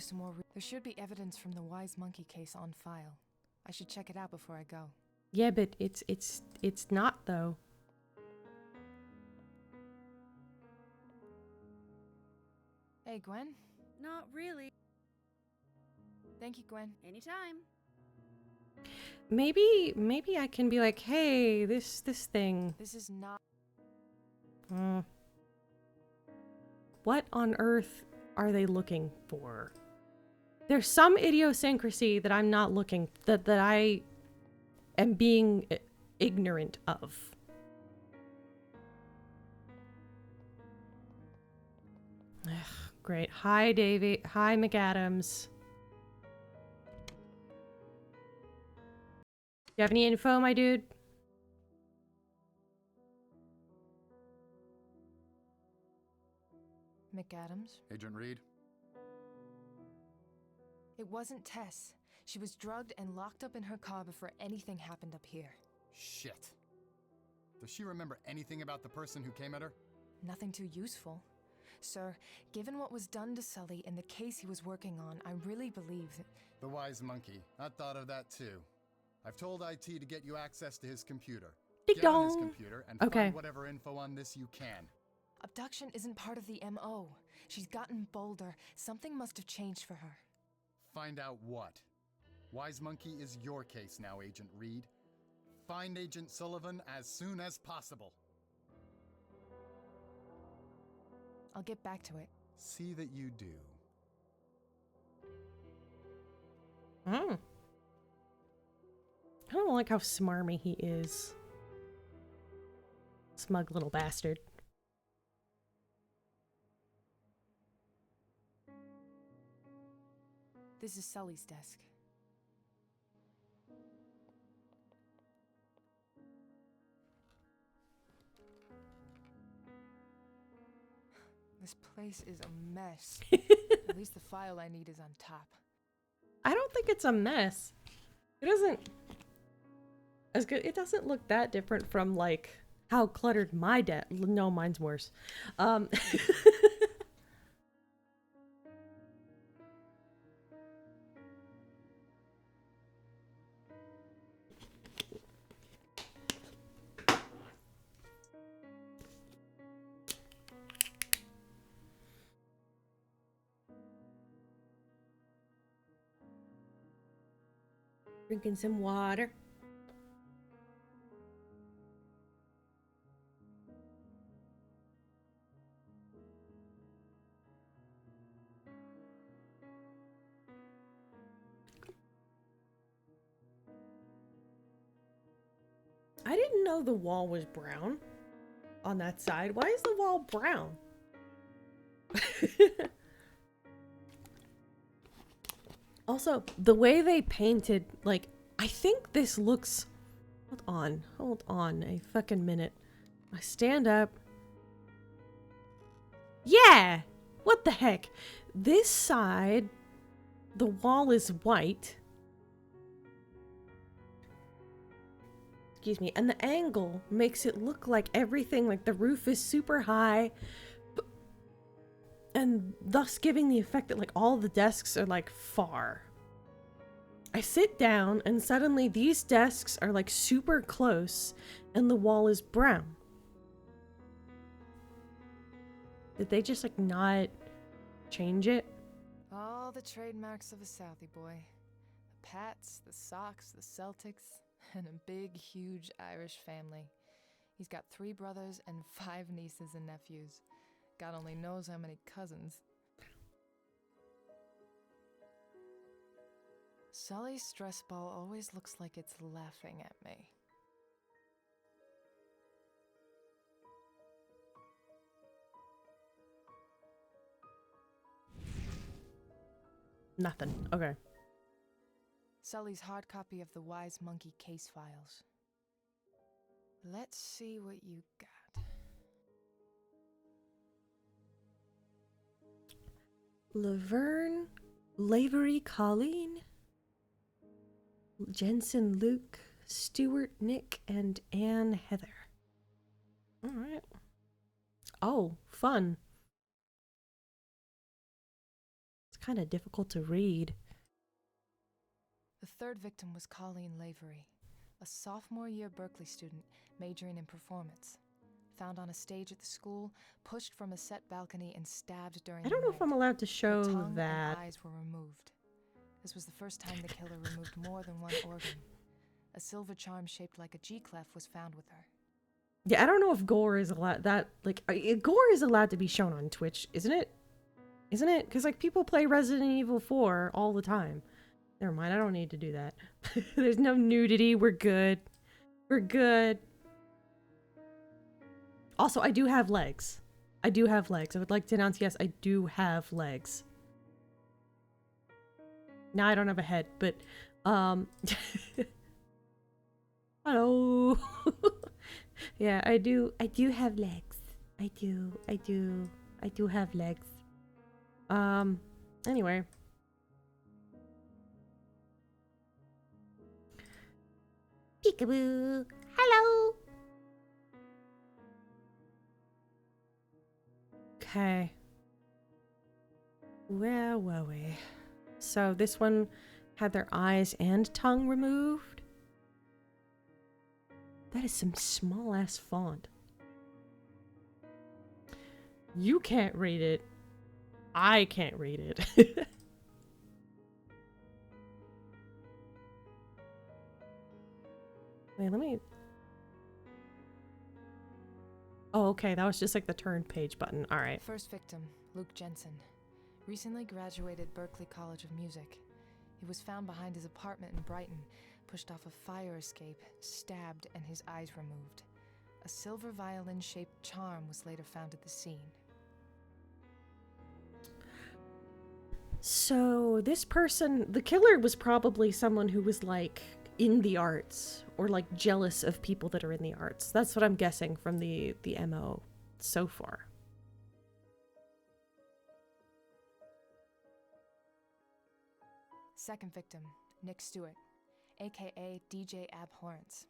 There should be evidence from the Wise Monkey case on file. I should check it out before I go. Yeah, but it's not though. Hey, Gwen? Not really. Thank you, Gwen. Anytime. Maybe I can be like, hey, this thing. This is not... What on earth are they looking for? There's some idiosyncrasy that I'm not looking, that I am being ignorant of. Ugh, great. Hi, Davey. Hi, McAdams. You have any info, my dude? McAdams? Agent Reed? It wasn't Tess. She was drugged and locked up in her car before anything happened up here. Shit. Does she remember anything about the person who came at her? Nothing too useful. Sir, given what was done to Sully and the case he was working on, I really believe that... The Wise Monkey. I thought of that too. I've told IT to get you access to his computer. Ding Get on his dong. computer and Okay. find whatever info on this you can. Abduction isn't part of the MO. She's gotten bolder. Something must have changed for her. Find out what. Wise Monkey is your case now, Agent Reed. Find Agent Sullivan as soon as possible. I'll get back to it. See that you do. I don't like how smarmy he is. Smug little bastard. This is Sully's desk. This place is a mess. At least the file I need is on top. I don't think it's a mess. It doesn't... As good. It doesn't look that different from, like, how cluttered my desk... No, mine's worse. Drinking some water. I didn't know the wall was brown on that side. Why is the wall brown? Also, the way they painted, like, I think this looks... Hold on a fucking minute. I stand up. Yeah! What the heck? This side the wall is white. Excuse me. And the angle makes it look like everything, like the roof is super high. And thus giving the effect that like all the desks are like far. I sit down and suddenly these desks are like super close and the wall is brown. Did they just like not change it? All the trademarks of a Southie boy. The Pats, the Sox, the Celtics, and a big, huge Irish family. He's got 3 brothers and 5 nieces and nephews. God only knows how many cousins. Sully's stress ball always looks like it's laughing at me. Nothing. Okay. Sully's hard copy of the Wise Monkey case files. Let's see what you got. Laverne, Lavery Colleen, Jensen Luke, Stuart Nick, and Anne Heather. Alright. Oh, fun. It's kind of difficult to read. The third victim was Colleen Lavery, a sophomore year Berkeley student majoring in performance. Found on a stage at the school, pushed from a set balcony, and stabbed during I don't know if I'm allowed to show Her tongue that. and eyes were removed. This was the first time the killer removed more than one organ. A silver charm shaped like a G-clef was found with her. Yeah, I don't know if gore is allowed. Gore is allowed to be shown on Twitch, isn't it? Isn't it? Because like people play Resident Evil 4 all the time. Never mind, I don't need to do that. There's no nudity. We're good. We're good. Also, I do have legs. I do have legs. I would like to announce, yes, I do have legs. Now I don't have a head, but, hello. Yeah, I do have legs. I do have legs. Anyway. Peekaboo. Hello. Okay. Where were we? So this one had their eyes and tongue removed. That is some small ass font. You can't read it. I can't read it. Wait, let me... Oh, okay, that was just like the turn page button. Alright. First victim, Luke Jensen. Recently graduated Berkeley College of Music. He was found behind his apartment in Brighton, pushed off a fire escape, stabbed, and his eyes removed. A silver violin-shaped charm was later found at the scene. So, this person, the killer was probably someone who was like in the arts or like jealous of people that are in the arts. That's what I'm guessing from the MO so far. Second victim, Nick Stewart, aka DJ Abhorrence.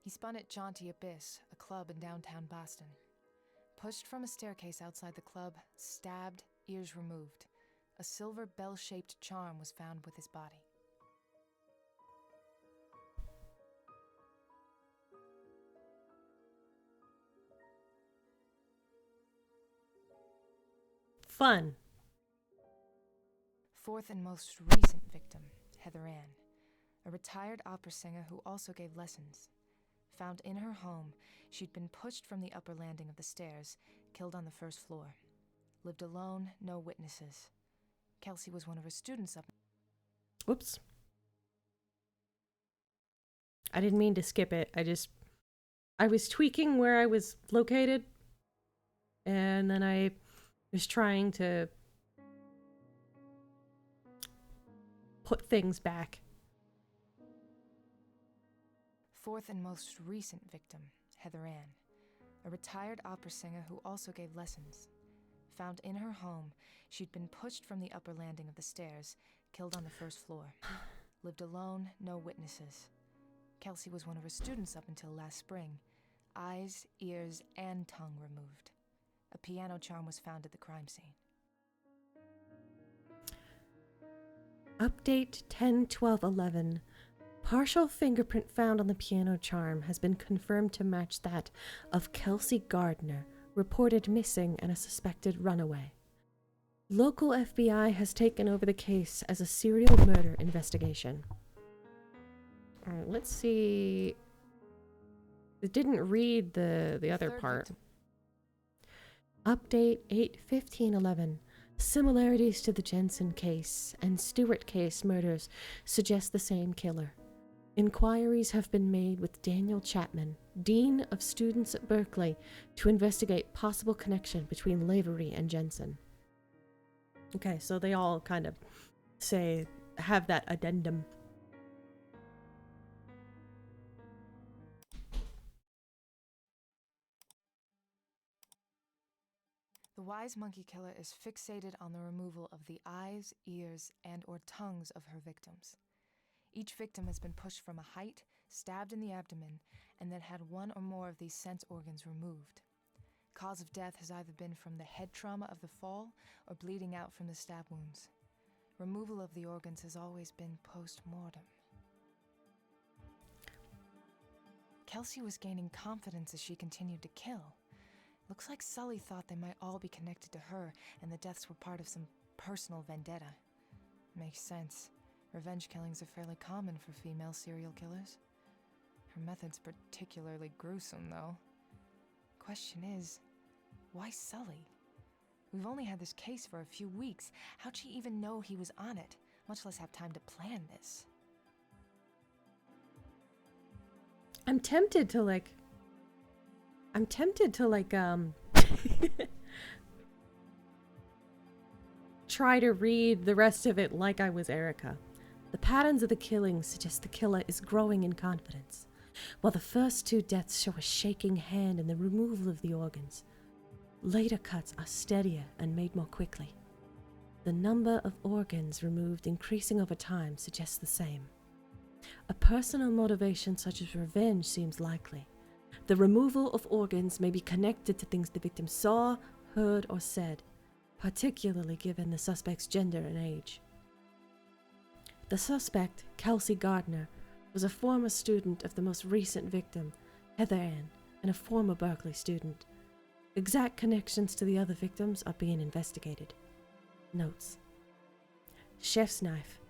He spun at Jaunty Abyss, a club in downtown Boston. Pushed from a staircase outside the club, stabbed, ears removed. A silver bell-shaped charm was found with his body. Fun. Fourth and most recent victim, Heather Ann, a retired opera singer who also gave lessons. Found in her home, she'd been pushed from the upper landing of the stairs, killed on the first floor. Lived alone, no witnesses. Kelsey was one of her students up. Whoops. I didn't mean to skip it. I was tweaking where I was located. And then I was trying to put things back. Fourth and most recent victim, Heather Ann, a retired opera singer who also gave lessons. Found in her home, she'd been pushed from the upper landing of the stairs, killed on the first floor. Lived alone, no witnesses. Kelsey was one of her students up until last spring. Eyes, ears, and tongue removed. A piano charm was found at the crime scene. Update 10/12/11. Partial fingerprint found on the piano charm has been confirmed to match that of Kelsey Gardner, reported missing and a suspected runaway. Local FBI has taken over the case as a serial murder investigation. Alright, let's see. It didn't read the other part. Update 8/15/11. Similarities to the Jensen case and Stewart case murders suggest the same killer. Inquiries have been made with Daniel Chapman, Dean of Students at Berkeley, to investigate possible connection between Lavery and Jensen. Okay, so they all kind of have that addendum. The wise monkey killer is fixated on the removal of the eyes, ears, and/or tongues of her victims. Each victim has been pushed from a height, stabbed in the abdomen, and then had one or more of these sense organs removed. Cause of death has either been from the head trauma of the fall or bleeding out from the stab wounds. Removal of the organs has always been post-mortem. Kelsey was gaining confidence as she continued to kill. Looks like Sully thought they might all be connected to her, and the deaths were part of some personal vendetta. Makes sense. Revenge killings are fairly common for female serial killers. Her method's particularly gruesome, though. Question is, why Sully? We've only had this case for a few weeks. How'd she even know he was on it, much less have time to plan this? I'm tempted to try to read the rest of it like I was Erica. The patterns of the killings suggest the killer is growing in confidence. While the first two deaths show a shaking hand in the removal of the organs, later cuts are steadier and made more quickly. The number of organs removed increasing over time suggests the same. A personal motivation such as revenge seems likely. The removal of organs may be connected to things the victim saw, heard, or said, particularly given the suspect's gender and age. The suspect, Kelsey Gardner, was a former student of the most recent victim, Heather Ann, and a former Berkeley student. Exact connections to the other victims are being investigated. Notes. Chef's knife.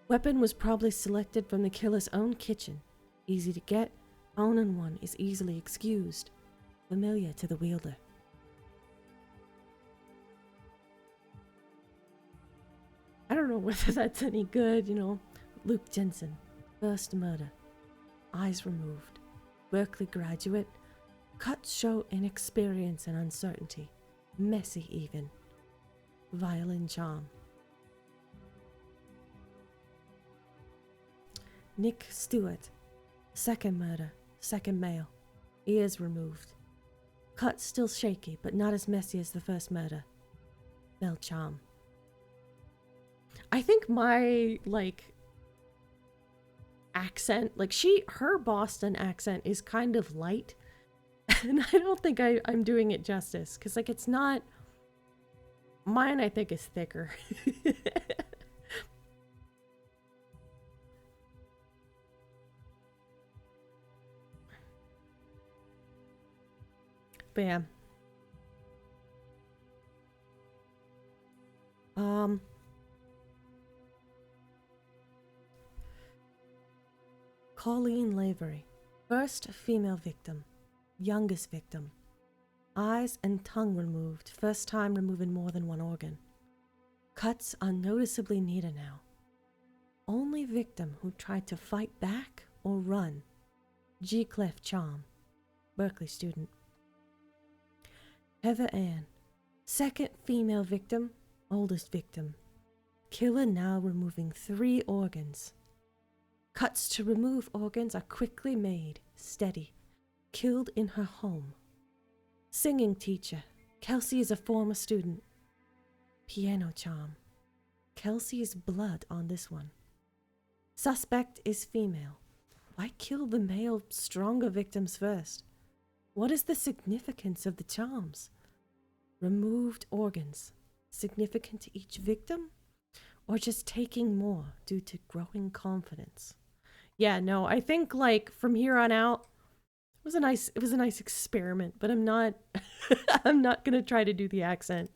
Weapon was probably selected from the killer's own kitchen. Easy to get, owning one is easily excused. Familiar to the wielder. I don't know whether that's any good, Luke Jensen. First murder. Eyes removed. Berkeley graduate. Cuts show inexperience and uncertainty. Messy even. Violin charm. Nick Stewart. Second murder. Second male. Ears removed. Cut still shaky, but not as messy as the first murder. Bell charm. I think my, accent, her Boston accent is kind of light. And I don't think I'm doing it justice. Because, it's not... Mine, I think, is thicker. But yeah. Colleen Lavery. First female victim. Youngest victim. Eyes and tongue removed. First time removing more than one organ. Cuts are noticeably neater now. Only victim who tried to fight back or run. G. Clef Charm. Berkeley student. Heather Ann. Second female victim. Oldest victim. Killer now removing 3 organs. Cuts to remove organs are quickly made, steady. Killed in her home. Singing teacher. Kelsey is a former student. Piano charm. Kelsey's blood on this one. Suspect is female. Why kill the male, stronger victims first? What is the significance of the charms? Removed organs. Significant to each victim? Or just taking more due to growing confidence? Yeah, no, I think like from here on out, it was a nice experiment, but I'm not I'm not gonna try to do the accent.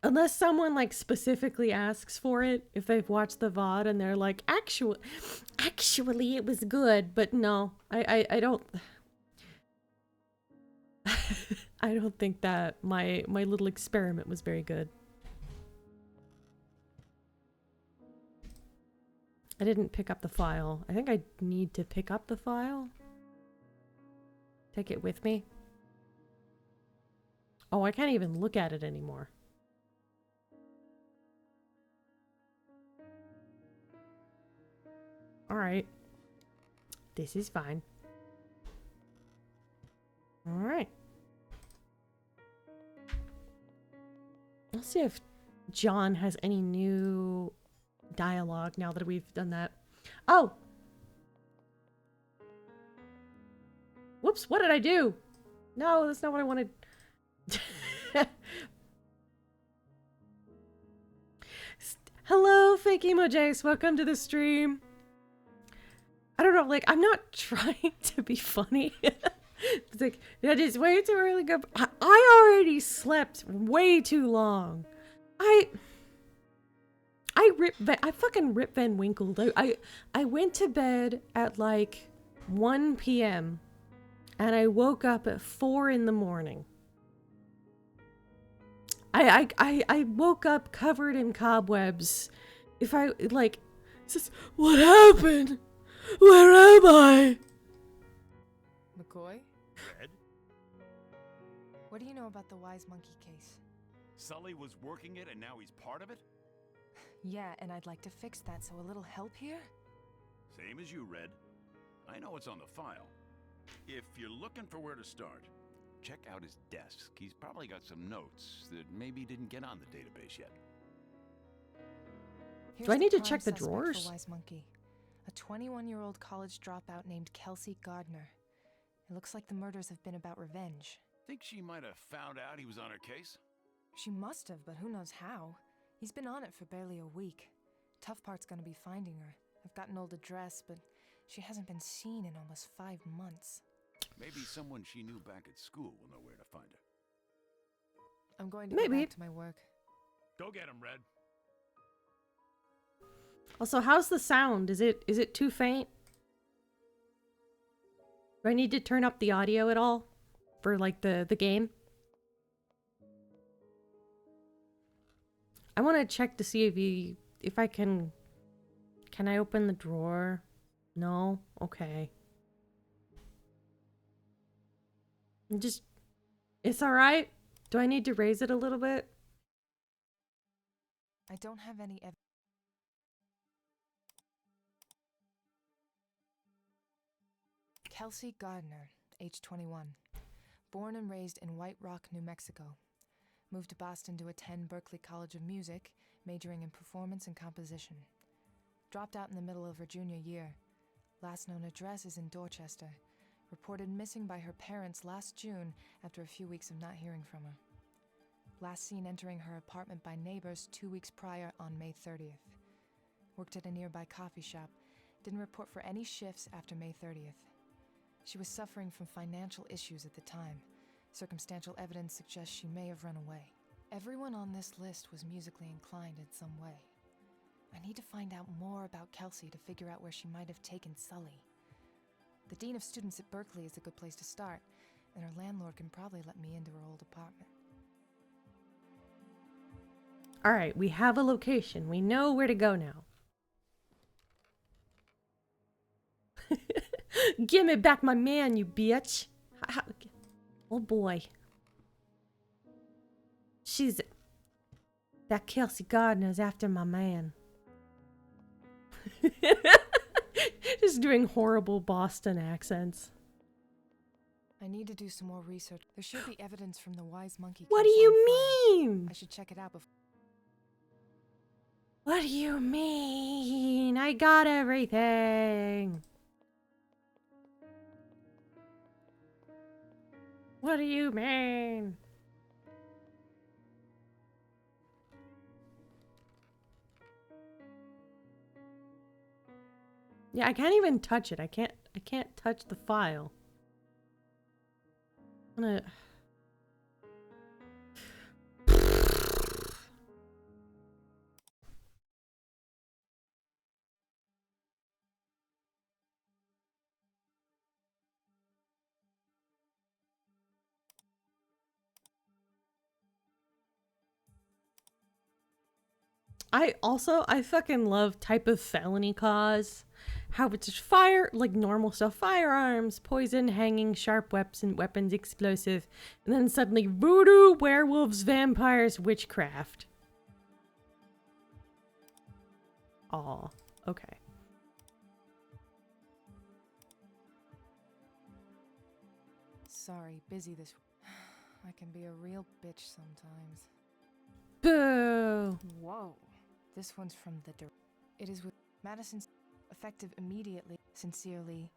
Unless someone like specifically asks for it, if they've watched the VOD and they're like, actually it was good, but no, I don't I don't think that my little experiment was very good. I didn't pick up the file. I think I need to pick up the file. Take it with me. Oh, I can't even look at it anymore. Alright. This is fine. Alright. Let's see if John has any new dialogue now that we've done that. Oh! Whoops, what did I do? No, that's not what I wanted. Hello, Fake Emo Jace. Welcome to the stream. I don't know, like, I'm not trying to be funny. It's like, that is way too early. I already slept way too long. I fucking Rip Van Winkle. I went to bed at like 1 p.m. and I woke up at 4 in the morning. I woke up covered in cobwebs. If I like, it's just, what happened? Where am I? McCoy? Red? What do you know about the Wise Monkey case? Sully was working it and now he's part of it? Yeah, and I'd like to fix that, so a little help here? Same as you, Red. I know it's on the file. If you're looking for where to start, check out his desk. He's probably got some notes that maybe didn't get on the database yet. Do I need to check the drawers? For Wise Monkey. A 21-year-old college dropout named Kelsey Gardner. It looks like the murders have been about revenge. Think she might have found out he was on her case? She must have, but who knows how. He's been on it for barely a week. Tough part's gonna be finding her. I've got an old address, but she hasn't been seen in almost 5 months. Maybe someone she knew back at school will know where to find her. I'm going to go back to my work. Go get him, Red. Also, how's the sound? Is it too faint? Do I need to turn up the audio at all for like the game? I want to check to see if I can I open the drawer? No? Okay. It's all right. Do I need to raise it a little bit? I don't have any evidence. Kelsey Gardner, age 21. Born and raised in White Rock, New Mexico. Moved to Boston to attend Berklee College of Music, majoring in performance and composition. Dropped out in the middle of her junior year. Last known address is in Dorchester. Reported missing by her parents last June after a few weeks of not hearing from her. Last seen entering her apartment by neighbors 2 weeks prior on May 30th. Worked at a nearby coffee shop. Didn't report for any shifts after May 30th. She was suffering from financial issues at the time. Circumstantial evidence suggests she may have run away. Everyone on this list was musically inclined in some way. I need to find out more about Kelsey to figure out where she might have taken Sully. The dean of students at Berklee is a good place to start, and her landlord can probably let me into her old apartment. All right, we have a location. We know where to go now. Give me back my man, you bitch. Oh boy. That Kelsey Gardner's after my man. Just doing horrible Boston accents. I I need to do some more research. There should be evidence from the Wise Monkey case. What do you on file. mean? I should check it out before. What do you mean? I got everything. What do you mean? Yeah, I can't even touch it. I can't touch the file. I'm gonna... I fucking love type of felony cause. How it's just fire, like normal stuff, firearms, poison, hanging, sharp weapons, explosive, and then suddenly voodoo, werewolves, vampires, witchcraft. Aw, okay. Sorry, busy this. I can be a real bitch sometimes. Boo! Whoa. This one's from the It is with Madison's effective immediately. Sincerely,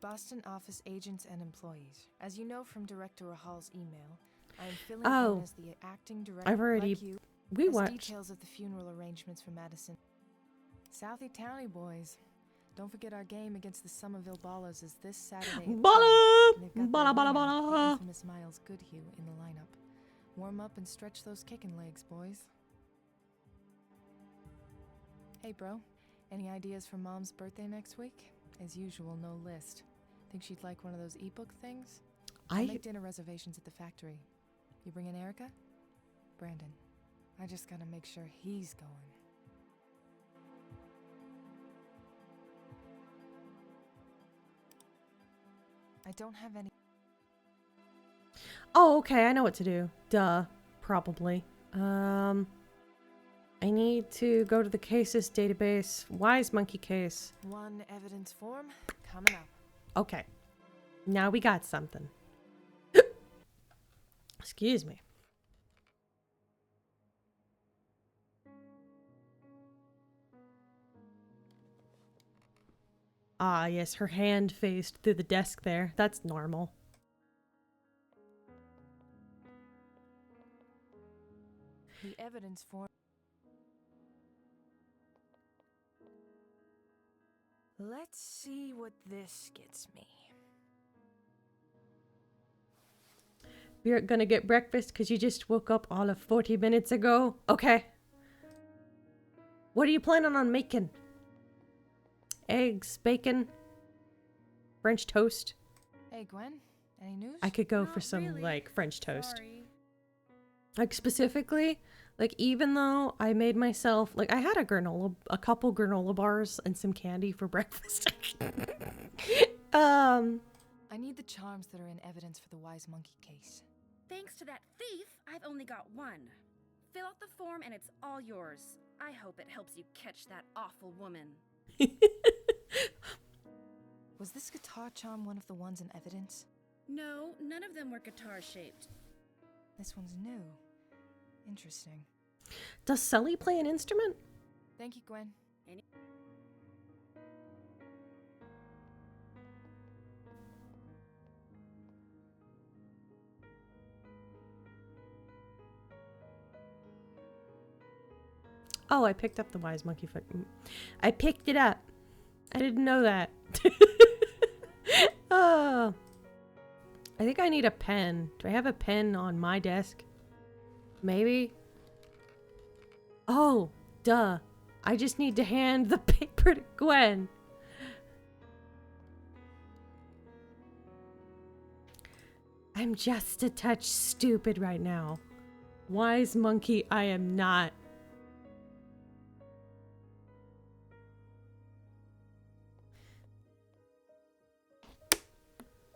Boston office agents and employees. As you know from Director Rahal's email, I am filling in as the acting director. I've already... like you, we as watched. Details of the funeral arrangements for Madison. Southie Townie boys. Don't forget our game against the Somerville Ballers is this Saturday. Balla! Balla, balla, balla. The infamous Miles Goodhue in the lineup. Warm up and stretch those kicking legs, boys. Hey, bro. Any ideas for Mom's birthday next week? As usual, no list. Think she'd like one of those ebook things? I'll make dinner reservations at the factory. You bringing Erica? Brandon. I just gotta make sure he's going. I don't have any... Oh, okay, I know what to do. Duh. Probably. I need to go to the cases database. Wise Monkey case. One evidence form coming up. Okay. Now we got something. Excuse me. Ah, yes, her hand phased through the desk there. That's normal. The evidence form. Let's see what this gets me. You're gonna get breakfast because you just woke up all of 40 minutes ago? Okay. What are you planning on making? Eggs, bacon, French toast? Hey, Gwen, any news? I could go for some, like, French toast. Like, specifically, like, even though I made myself, like, I had a couple granola bars and some candy for breakfast. I need the charms that are in evidence for the Wise Monkey case. Thanks to that thief, I've only got one. Fill out the form and it's all yours. I hope it helps you catch that awful woman. Was this guitar charm one of the ones in evidence? No, none of them were guitar-shaped. This one's new. Interesting. Does Sully play an instrument? Thank you, Gwen. Oh, I picked up the Wise Monkey foot. I picked it up. I didn't know that. Oh. I think I need a pen. Do I have a pen on my desk? Maybe? Oh, duh. I just need to hand the paper to Gwen. I'm just a touch stupid right now. Wise Monkey, I am not.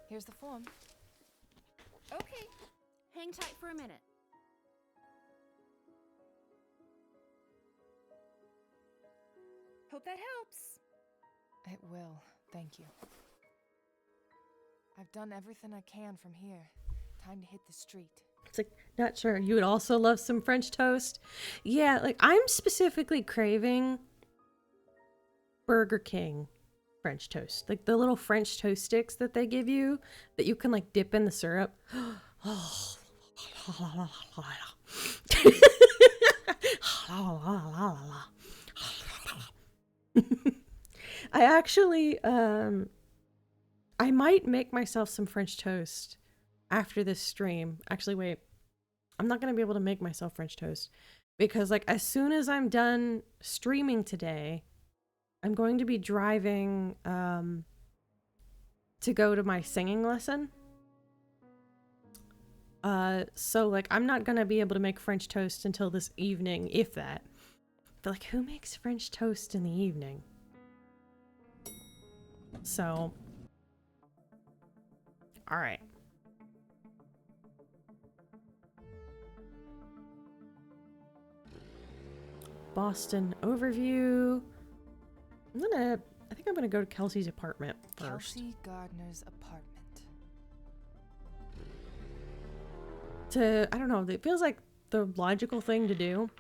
Here's the form. Okay, hang tight for a minute. Hope that helps. It will, thank you. I've done everything I can from here. Time to hit the street. It's like, not sure. You would also love some French toast? Yeah, like I'm specifically craving Burger King French toast. Like the little French toast sticks that they give you that you can like dip in the syrup. I actually, I might make myself some French toast after this stream. Actually, wait. I'm not going to be able to make myself French toast because like as soon as I'm done streaming today, I'm going to be driving to go to my singing lesson. So like I'm not going to be able to make French toast until this evening, if that. But like who makes French toast in the evening? So all right. Boston overview. I think I'm gonna go to Kelsey's apartment first. Kelsey Gardner's apartment. I don't know, it feels like the logical thing to do.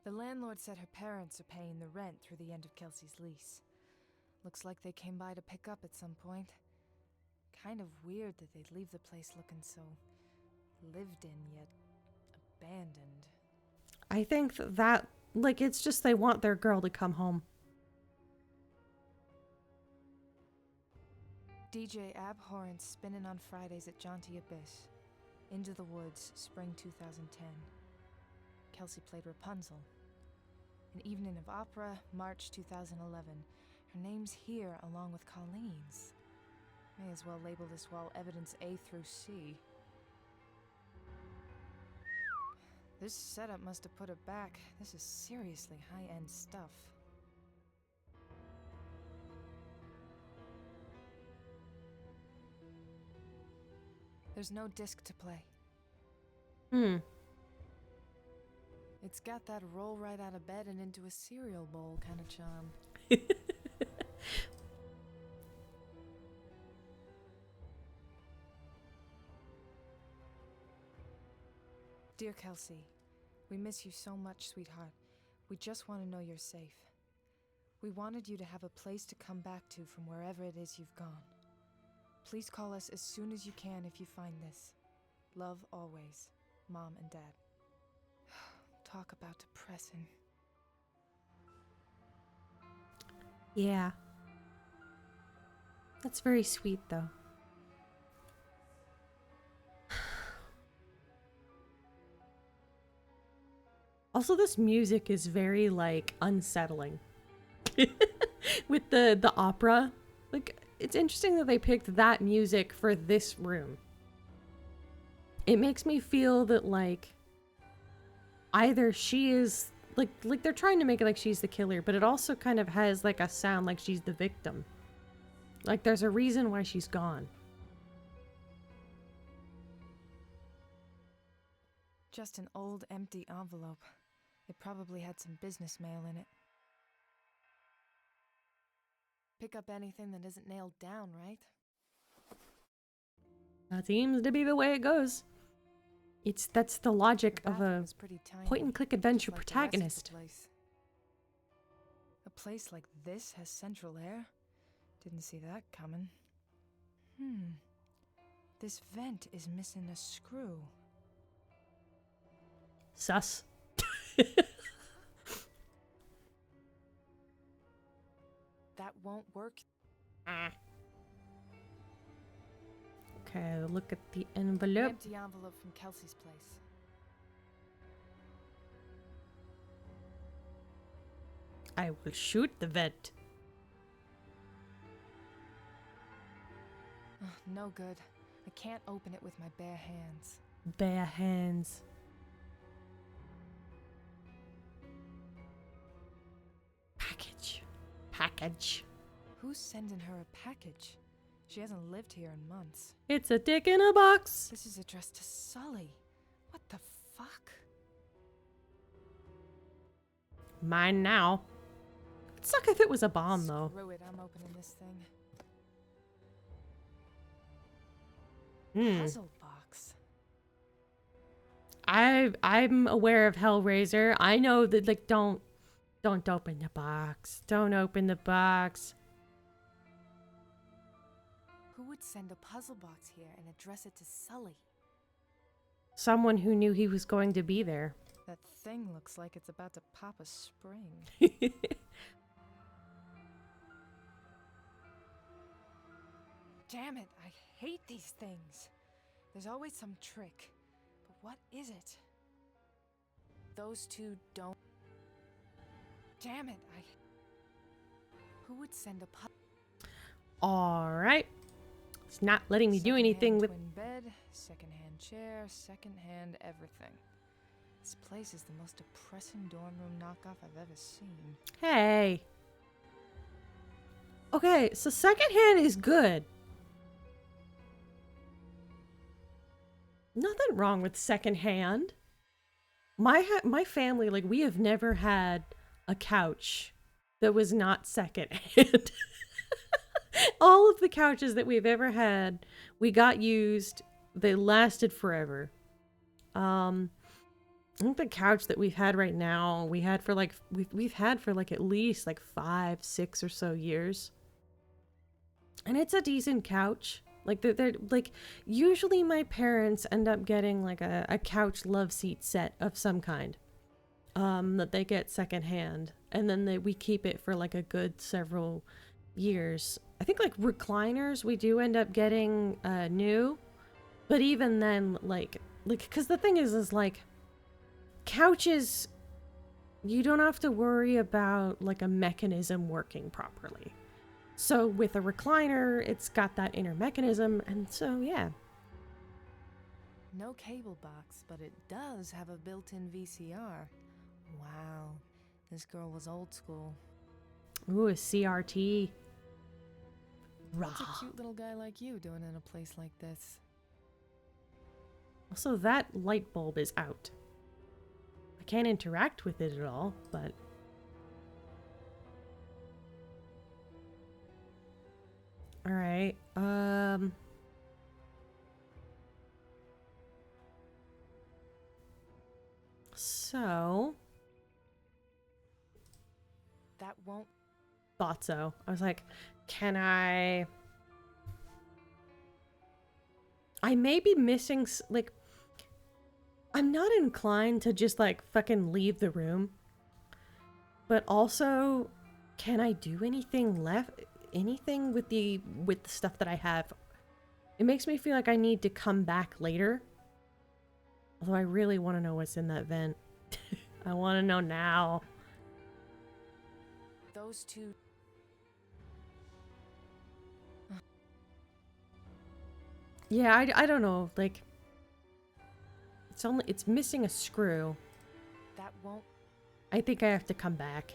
The landlord said her parents are paying the rent through the end of Kelsey's lease. Looks like they came by to pick up at some point. Kind of weird that they'd leave the place looking so lived in yet abandoned. I think that, like, it's just they want their girl to come home. DJ Abhorrent spinning on Fridays at Jaunty Abyss. Into the Woods, spring 2010. Kelsey played Rapunzel. An Evening of Opera, March 2011. Her name's here along with Colleen's. May as well label this wall evidence A through C. This setup must have put her back. This is seriously high-end stuff. There's no disc to play. It's got that roll right out of bed and into a cereal bowl kind of charm. Dear Kelsey, we miss you so much, sweetheart. We just want to know you're safe. We wanted you to have a place to come back to from wherever it is you've gone. Please call us as soon as you can if you find this. Love always, Mom and Dad. Talk about depressing. Yeah. That's very sweet, though. Also, this music is very, like, unsettling. With the opera. Like, it's interesting that they picked that music for this room. It makes me feel that, like, either she is, like they're trying to make it like she's the killer, but it also kind of has, like, a sound like she's the victim. Like, there's a reason why she's gone. Just an old, empty envelope. It probably had some business mail in it. Pick up anything that isn't nailed down, right? That seems to be the way it goes. That's the logic of a point-and-click adventure protagonist. A place like this has central air? Didn't see that coming. This vent is missing a screw. Sus. That won't work. Okay, look at the envelope. Empty envelope from Kelsey's place. I will shoot the vent. No good. I can't open it with my bare hands. Bare hands. Package. Who's sending her a package? She hasn't lived here in months. It's a dick in a box. This is addressed to Sully. What the fuck? Mine now. It'd suck if it was a bomb, though. Screw it, I'm opening this thing. Puzzle box. I'm aware of Hellraiser. I know that, like, don't open the box. Don't open the box. Who would send a puzzle box here and address it to Sully? Someone who knew he was going to be there. That thing looks like it's about to pop a spring. Damn it, I hate these things. There's always some trick. But what is it? Those two don't... Damn it, Who would send a Alright. It's not letting me do anything with... Twin bed, secondhand chair, secondhand everything. This place is the most depressing dorm room knockoff I've ever seen. Hey. Okay, so secondhand is good. Nothing wrong with secondhand. My family, like, we have never had a couch that was not secondhand. All of the couches that we've ever had, we got used. They lasted forever. I think the couch that we've had right now, we've had for like at least like 5, 6 or so years. And it's a decent couch. Like they're like, usually my parents end up getting like a couch love seat set of some kind. That they get secondhand, and then we keep it for like a good several years. I think like recliners we do end up getting new, but even then, like because the thing is like couches, you don't have to worry about like a mechanism working properly. So with a recliner, it's got that inner mechanism, and so yeah. No cable box, but it does have a built-in VCR. Wow, this girl was old school. Ooh, a CRT. What's a cute little guy like you doing in a place like this? Also, that light bulb is out. I can't interact with it at all, but... Alright, So... That won't... Thought so. I was like, can I may be missing, like... I'm not inclined to just, like, fucking leave the room. But also, can I do anything with the stuff that I have? It makes me feel like I need to come back later. Although I really want to know what's in that vent. I want to know now. Those two... Yeah, I don't know, like... It's missing a screw. That won't... I think I have to come back.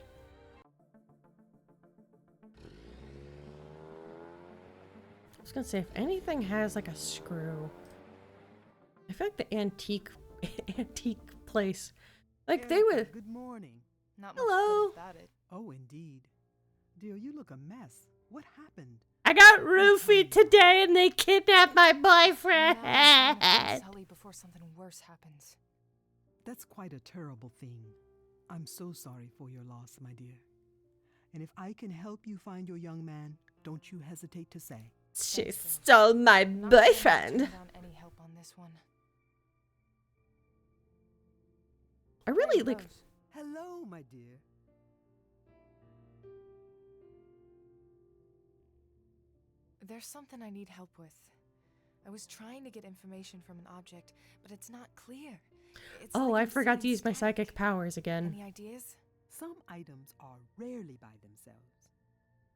I was gonna say, if anything has like a screw... I feel like the antique place, like they would... Good morning. Not Hello. much good about it. Oh, indeed. Dear, you look a mess. What happened? I got roofied today and they kidnapped my boyfriend. Sully before something worse happens. That's quite a terrible thing. I'm so sorry for your loss, my dear. And if I can help you find your young man, don't you hesitate to say. She stole my boyfriend. Down any help on this one. I really like... Hello, my dear. There's something I need help with. I was trying to get information from an object, but it's not clear. It's Oh, like I I'm forgot to seeing use my static. psychic powers again. Any ideas? Some items are rarely by themselves.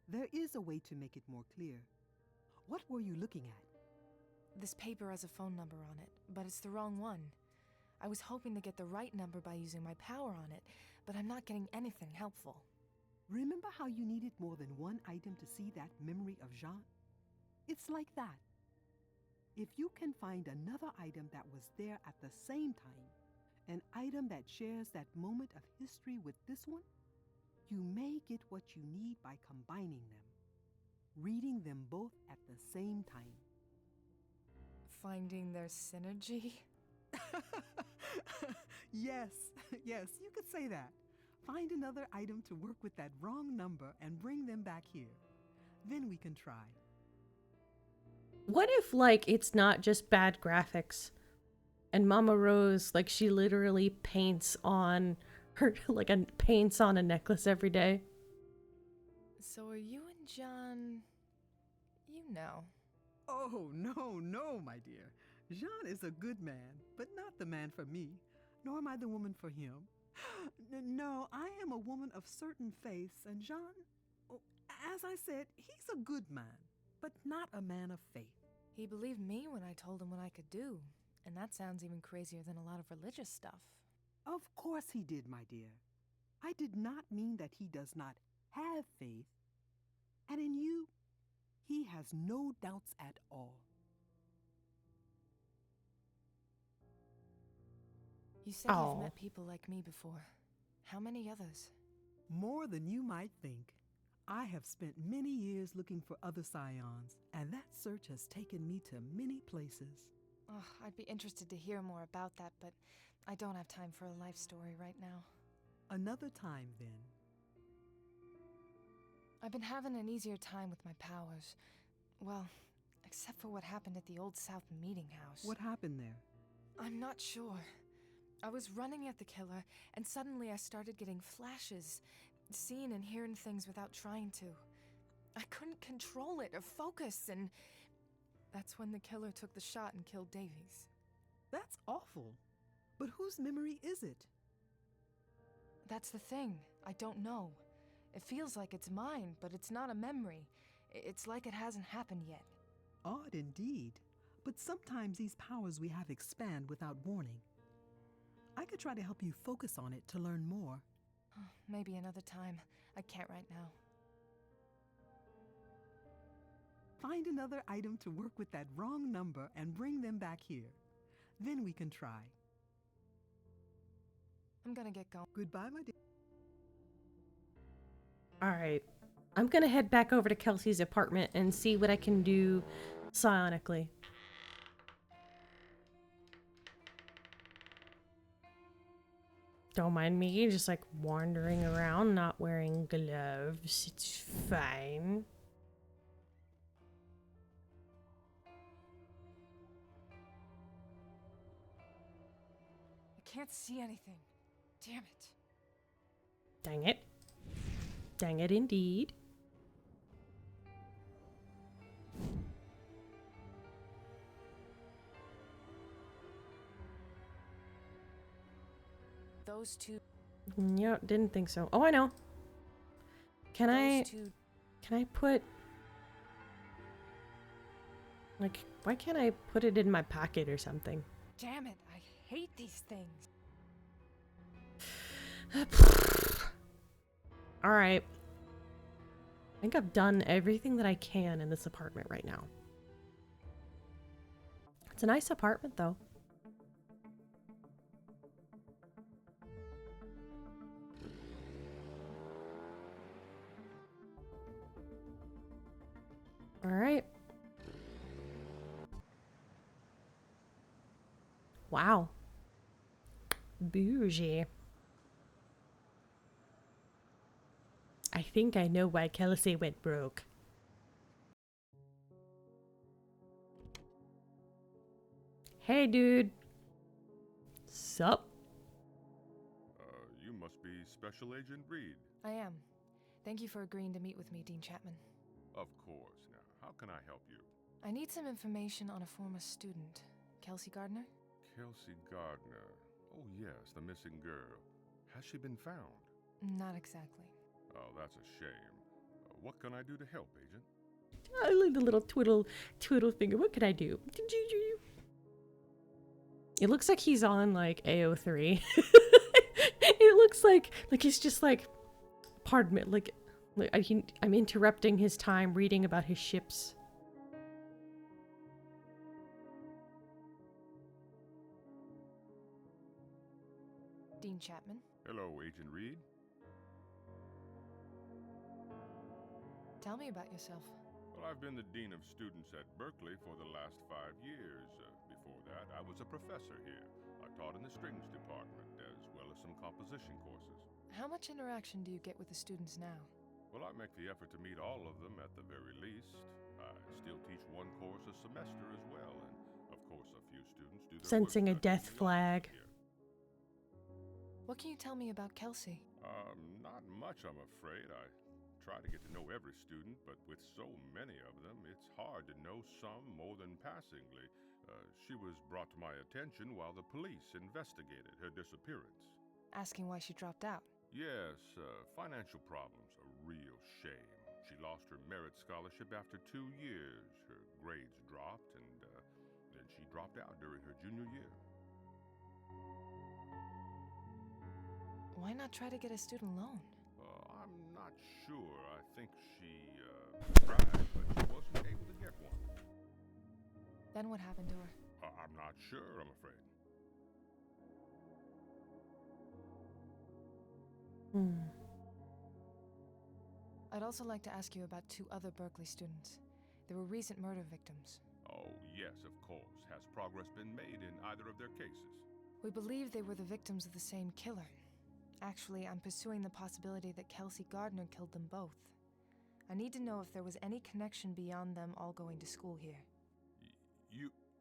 There is a way to make it more clear. What were you looking at? This paper has a phone number on it, but it's the wrong one. I was hoping to get the right number by using my power on it, but I'm not getting anything helpful. Remember how you needed more than one item to see that memory of Jean? It's like that. If you can find another item that was there at the same time, an item that shares that moment of history with this one, you may get what you need by combining them, reading them both at the same time. finding their synergy? Yes, yes, you could say that. Find another item to work with that wrong number and bring them back here. Then we can try. What if, like, it's not just bad graphics and Mama Rose, like, she literally paints on her, like, paints on a necklace every day? So are you and John... you know. Oh, no, my dear. Jean is a good man, but not the man for me, nor am I the woman for him. No, I am a woman of certain faiths, and Jean, oh, as I said, he's a good man, but not a man of faith. He believed me when I told him what I could do, and that sounds even crazier than a lot of religious stuff. Of course he did, my dear. I did not mean that he does not have faith, and in you, he has no doubts at all. You said you've met people like me before. How many others? More than you might think. I have spent many years looking for other scions, and that search has taken me to many places. Oh, I'd be interested to hear more about that, but I don't have time for a life story right now. Another time, then. I've been having an easier time with my powers. Well, except for what happened at the Old South meeting house. What happened there? I'm not sure. I was running at the killer, and suddenly I started getting flashes, seeing and hearing things without trying to. I couldn't control it or focus, and that's when the killer took the shot and killed Davies. That's awful. But whose memory is it? That's the thing. I don't know. It feels like it's mine, but it's not a memory. It's like it hasn't happened yet. Odd indeed. But sometimes these powers we have expand without warning. I could try to help you focus on it to learn more. Maybe another time. I can't right now. Find another item to work with that wrong number and bring them back here. Then we can try. I'm gonna get going. Goodbye, my dear. Alright. I'm gonna head back over to Kelsey's apartment and see what I can do psionically. Don't mind me, just like wandering around, not wearing gloves. It's fine. I can't see anything. Damn it. Dang it. Dang it indeed. Those two... Yeah, didn't think so. Oh, I know. Can I put... Like, why can't I put it in my pocket or something? Damn it, I hate these things. Alright. I think I've done everything that I can in this apartment right now. It's a nice apartment, though. Alright. Wow. Bougie. I think I know why Kelsey went broke. Hey, dude. Sup? You must be Special Agent Reed. I am. Thank you for agreeing to meet with me, Dean Chapman. Of course. Now, how can I help you? I need some information on a former student. Kelsey Gardner? Kelsey Gardner. Oh, yes, the missing girl. Has she been found? Not exactly. Oh, that's a shame. What can I do to help, Agent? I like the little twiddle finger. What can I do? It looks like he's on like AO3. It looks like he's just like, pardon me, like I'm interrupting his time reading about his ships. Dean Chapman? Hello, Agent Reed. Tell me about yourself. Well, I've been the Dean of Students at Berkeley for the last 5 years. that. I was a professor here. I taught in the strings department, as well as some composition courses. How much interaction do you get with the students now? Well, I make the effort to meet all of them at the very least. I still teach one course a semester as well, and of course a few students do their Sensing a work death flag. here. What can you tell me about Kelsey? Not much, I'm afraid. I try to get to know every student, but with so many of them, it's hard to know some more than passingly. She was brought to my attention while the police investigated her disappearance. Asking why she dropped out. Yes, financial problems, a real shame. She lost her merit scholarship after 2 years. Her grades dropped, and then she dropped out during her junior year. Why not try to get a student loan? I'm not sure. I think she tried, but she wasn't able to get one. Then what happened to her? I'm not sure, I'm afraid. I'd also like to ask you about 2 other Berkeley students. They were recent murder victims. Oh, yes, of course. Has progress been made in either of their cases? We believe they were the victims of the same killer. Actually, I'm pursuing the possibility that Kelsey Gardner killed them both. I need to know if there was any connection beyond them all going to school here.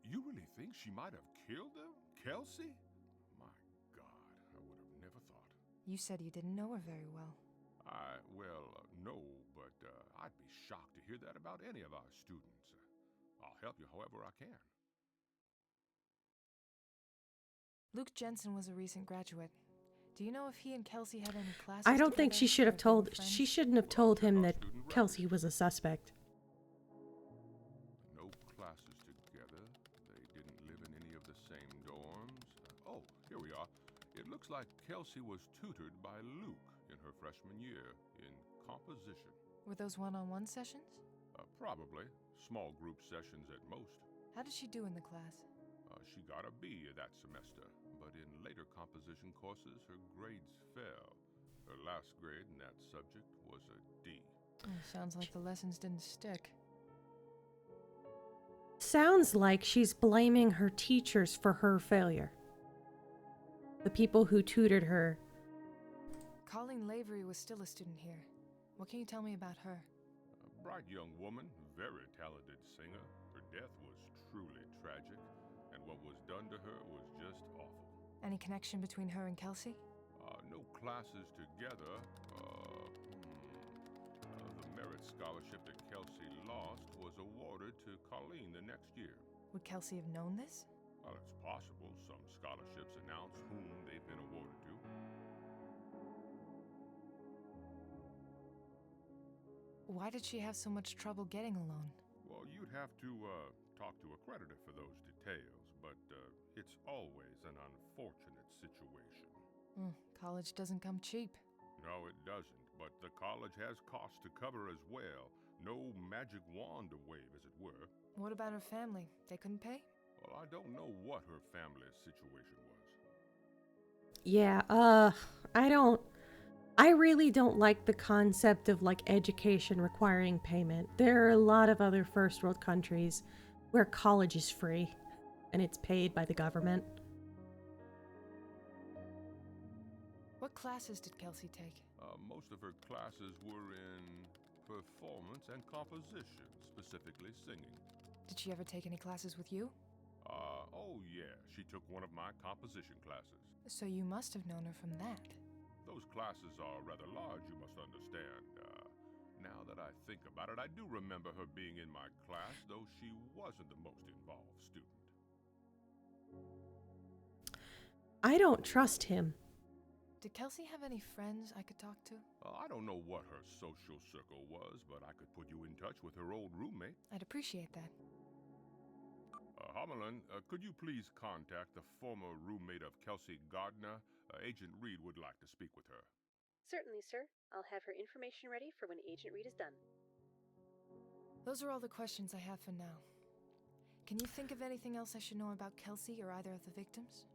You really think she might have killed them? Kelsey? My God, I would have never thought. You said you didn't know her very well. No, but I'd be shocked to hear that about any of our students. I'll help you however I can. Luke Jensen was a recent graduate. Do you know if he and Kelsey had any classes I don't think together, she should or have if they were told. friends? She shouldn't have told him that Kelsey was a suspect. No classes together. They didn't live in any of the same dorms. Oh, here we are. It looks like Kelsey was tutored by Luke in her freshman year in composition. Were those one-on-one sessions? Probably. Small group sessions at most. How did she do in the class? She got a B that semester, but in later composition courses, her grades fell. Her last grade in that subject was a D. Sounds like the lessons didn't stick. Sounds like she's blaming her teachers for her failure. The people who tutored her. Colleen Lavery was still a student here. What can you tell me about her? A bright young woman, very talented singer. Her death was truly tragic, and what was done to her was just awful. Any connection between her and Kelsey? No classes together. The merit scholarship that Kelsey lost was awarded to Colleen the next year. Would Kelsey have known this? Well, it's possible. Some scholarships announce whom they've been awarded to. Why did she have so much trouble getting a loan? Well, you'd have to talk to a creditor for those details, but it's always an unfortunate situation. College doesn't come cheap. No, it doesn't, but the college has costs to cover as well. No magic wand to wave, as it were. What about her family? They couldn't pay? Well, I don't know what her family's situation was. Yeah, I really don't like the concept of like education requiring payment. There are a lot of other first world countries where college is free and it's paid by the government. What classes did Kelsey take? Most of her classes were in performance and composition, specifically singing. Did she ever take any classes with you? Oh yeah, she took one of my composition classes. So you must have known her from that. Those classes are rather large, you must understand. Now that I think about it, I do remember her being in my class, though she wasn't the most involved student. I don't trust him. Did Kelsey have any friends I could talk to? I don't know what her social circle was, but I could put you in touch with her old roommate. I'd appreciate that. Homelin, could you please contact the former roommate of Kelsey Gardner? Agent Reed would like to speak with her. Certainly, sir. I'll have her information ready for when Agent Reed is done. Those are all the questions I have for now. Can you think of anything else I should know about Kelsey or either of the victims?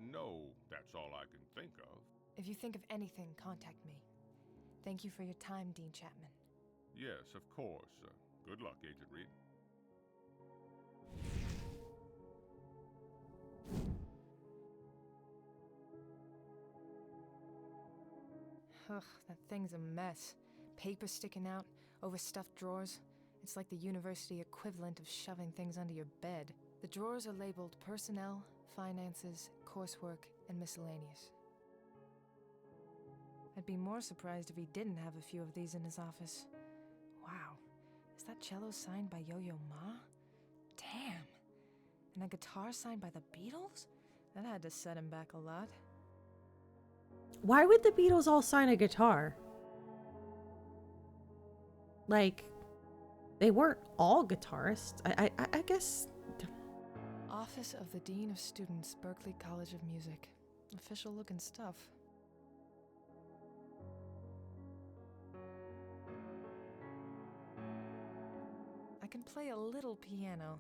No, that's all I can think of. If you think of anything, contact me. Thank you for your time, Dean Chapman. Yes, of course. Good luck, Agent Reed. Ugh, that thing's a mess. Paper sticking out, overstuffed drawers. It's like the university equivalent of shoving things under your bed. The drawers are labeled personnel, finances, coursework, and miscellaneous. I'd be more surprised if he didn't have a few of these in his office. Wow, is that cello signed by Yo-Yo Ma? Damn! And a guitar signed by the Beatles? That had to set him back a lot. Why would the Beatles all sign a guitar? Like, they weren't all guitarists. I guess... Office of the Dean of Students, Berklee College of Music. Official looking stuff. I can play a little piano.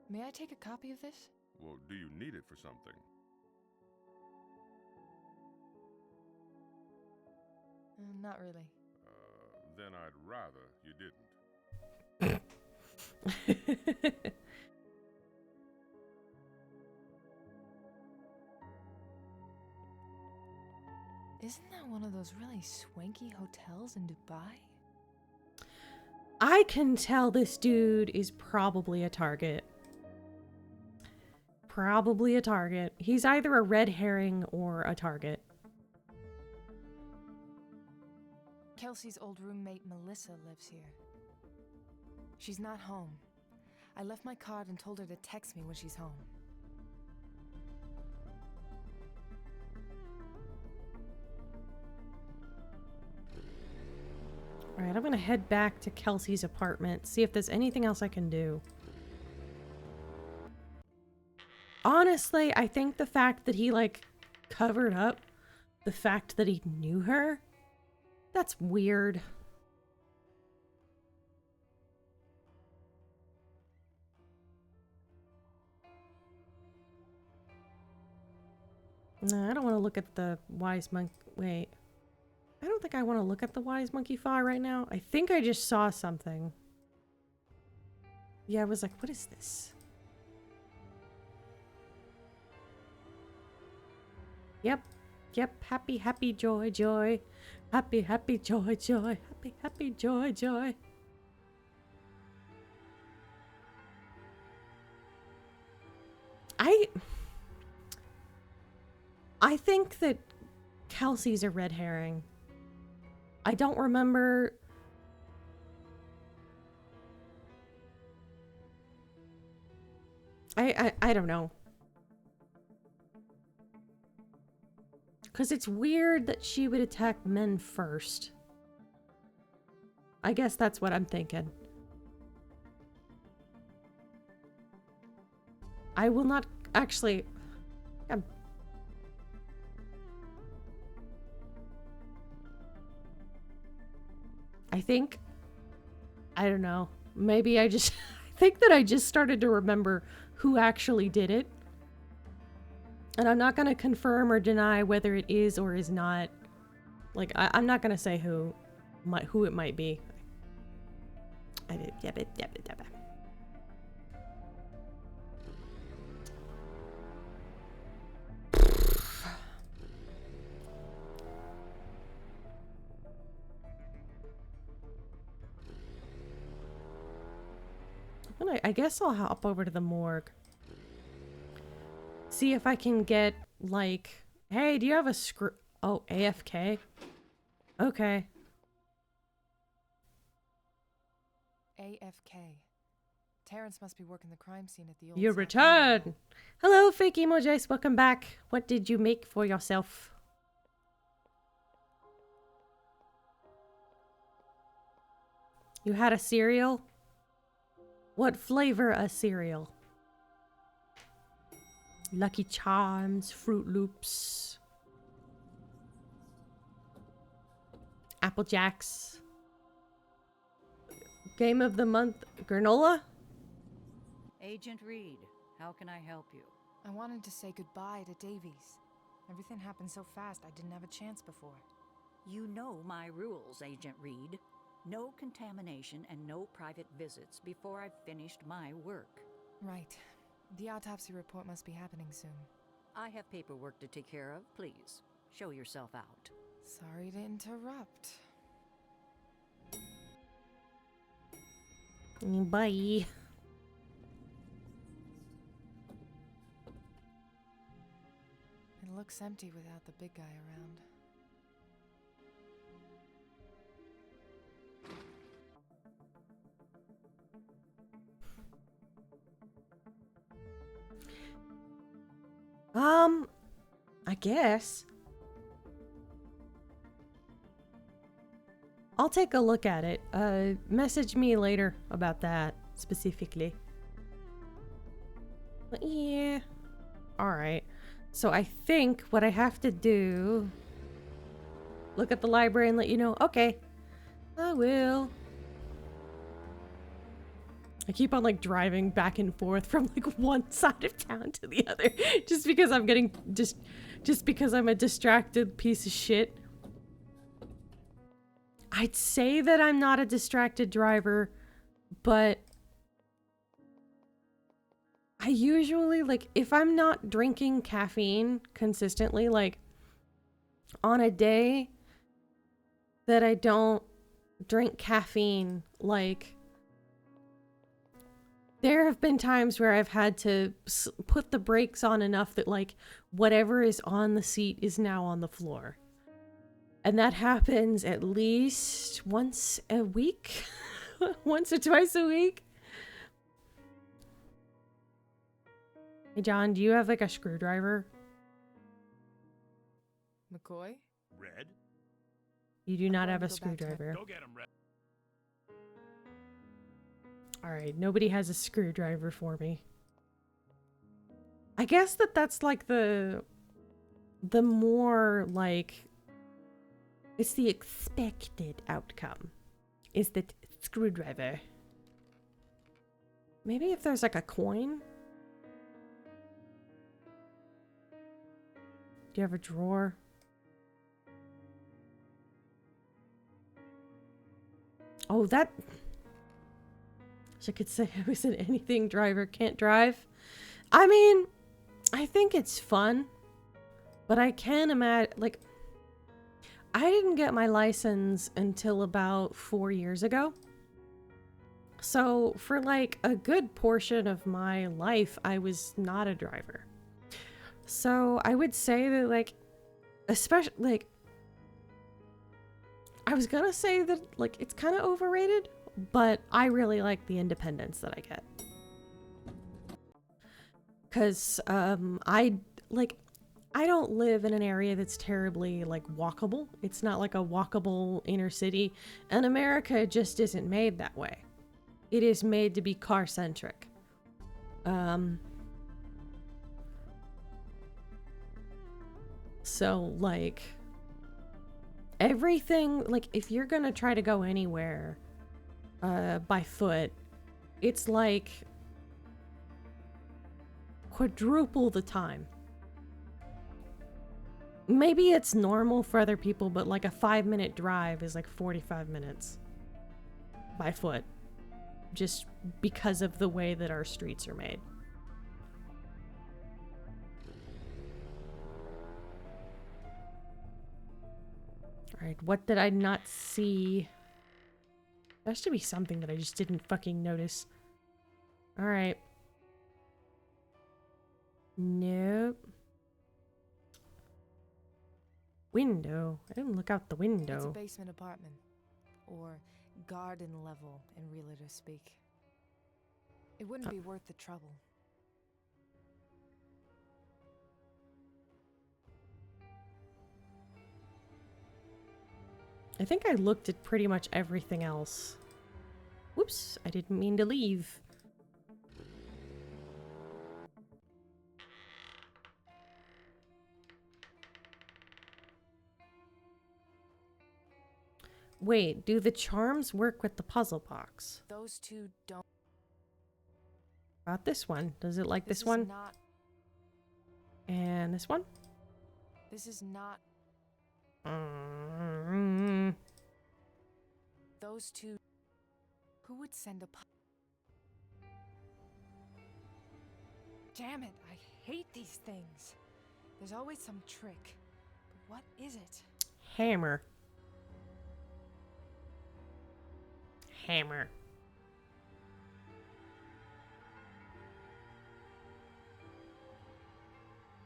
May I take a copy of this? Well, do you need it for something? Not really. Then I'd rather you didn't. Isn't that one of those really swanky hotels in Dubai? I can tell this dude is probably a target. Probably a target. He's either a red herring or a target. Kelsey's old roommate Melissa lives here. She's not home. I left my card and told her to text me when she's home. Alright, I'm gonna head back to Kelsey's apartment, see if there's anything else I can do. Honestly, I think the fact that he, like, covered up the fact that he knew her, that's weird. No, I don't want to look at the wise monkey. Wait. I don't think I want to look at the wise monkey file right now. I think I just saw something. Yeah, I was like, what is this? Yep. Yep. Happy, happy, joy, joy. Happy, happy, joy, joy. Happy, happy, joy, joy. I think that Kelsey's a red herring. I don't remember. I don't know. Because it's weird that she would attack men first. I guess that's what I'm thinking. I will not actually... I think... I don't know. Maybe I just... I think that I just started to remember who actually did it. And I'm not going to confirm or deny whether it is or is not. Like, I'm not going to say who it might be. I did. I guess I'll hop over to the morgue. See if I can get, like... Hey, do you have a screw... Oh, AFK? Okay. AFK. Terrence must be working the crime scene at the old... You return! Hello, fake emo Jace. Welcome back. What did you make for yourself? You had a cereal? What flavor a cereal? Lucky Charms, Fruit Loops, Apple Jacks. Game of the month, granola? Agent Reed, how can I help you? I wanted to say goodbye to Davies. Everything happened so fast I didn't have a chance before. You know my rules, Agent Reed. No contamination and no private visits before I've finished my work. Right. The autopsy report must be happening soon. I have paperwork to take care of. Please, show yourself out. Sorry to interrupt. Bye. It looks empty without the big guy around. I guess. I'll take a look at it. Message me later about that specifically. But yeah. Alright. So I think what I have to do... Look at the library and let you know. Okay. I will. I keep on like driving back and forth from like one side of town to the other. Just because I'm getting... Just because I'm a distracted piece of shit. I'd say that I'm not a distracted driver, but I usually, like, if I'm not drinking caffeine consistently, like, on a day that I don't drink caffeine, like, there have been times where I've had to put the brakes on enough that, like, whatever is on the seat is now on the floor. And that happens at least once a week. Once or twice a week. Hey John, do you have like a screwdriver? McCoy? Red? You do not have a screwdriver. Go get him, Red. Alright, nobody has a screwdriver for me. I guess that's like the more like... It's the expected outcome. Is the screwdriver. Maybe if there's like a coin? Do you have a drawer? Oh, that... So I could say I was an anything driver, can't drive. I mean, I think it's fun. But I can imagine, like... I didn't get my license until about 4 years ago. So for like a good portion of my life, I was not a driver. So I would say that like, especially like, I was gonna say that like it's kind of overrated, but I really like the independence that I get. Cause I don't live in an area that's terribly, like, walkable. It's not like a walkable inner city. And America just isn't made that way. It is made to be car-centric. So, like, everything, like, if you're gonna try to go anywhere by foot, it's, like, quadruple the time. Maybe it's normal for other people, but like a 5-minute drive is like 45 minutes by foot. Just because of the way that our streets are made. Alright, what did I not see? That should be something that I just didn't fucking notice. Alright. Nope. Window. I didn't look out the window. It's a basement apartment. Or garden level, in realtor speak. It wouldn't be worth the trouble. I think I looked at pretty much everything else. Whoops, I didn't mean to leave. Wait, do the charms work with the puzzle box? Those two don't. About this one. Does it like this one? Not... And this one? This is not... those two... Who would send a... Damn it, I hate these things. There's always some trick. But what is it? Hammer. Hammer.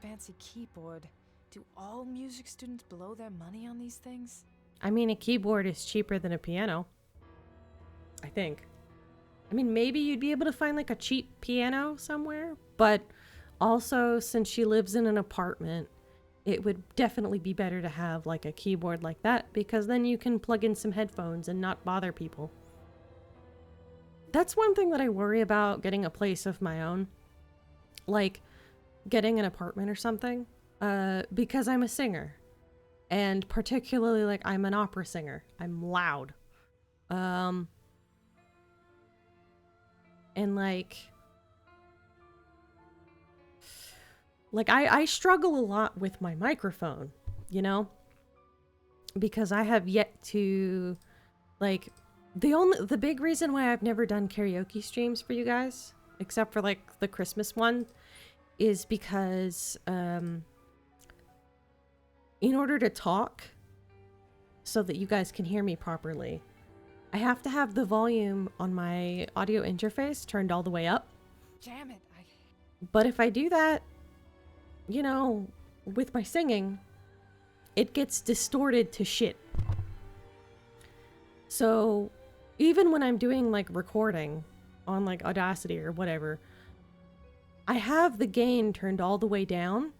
Fancy keyboard. Do all music students blow their money on these things? I mean, a keyboard is cheaper than a piano. I think. I mean, maybe you'd be able to find like a cheap piano somewhere, but also since she lives in an apartment, it would definitely be better to have like a keyboard like that, because then you can plug in some headphones and not bother people. That's one thing that I worry about getting a place of my own. Like getting an apartment or something, because I'm a singer. And particularly, like, I'm an opera singer. I'm loud. And like I struggle a lot with my microphone, you know? Because I have yet to, like, the big reason why I've never done karaoke streams for you guys, except for, like, the Christmas one, is because, in order to talk so that you guys can hear me properly, I have to have the volume on my audio interface turned all the way up. Damn it, But if I do that, you know, with my singing, it gets distorted to shit. So even when I'm doing like recording on like Audacity or whatever, I have the gain turned all the way down,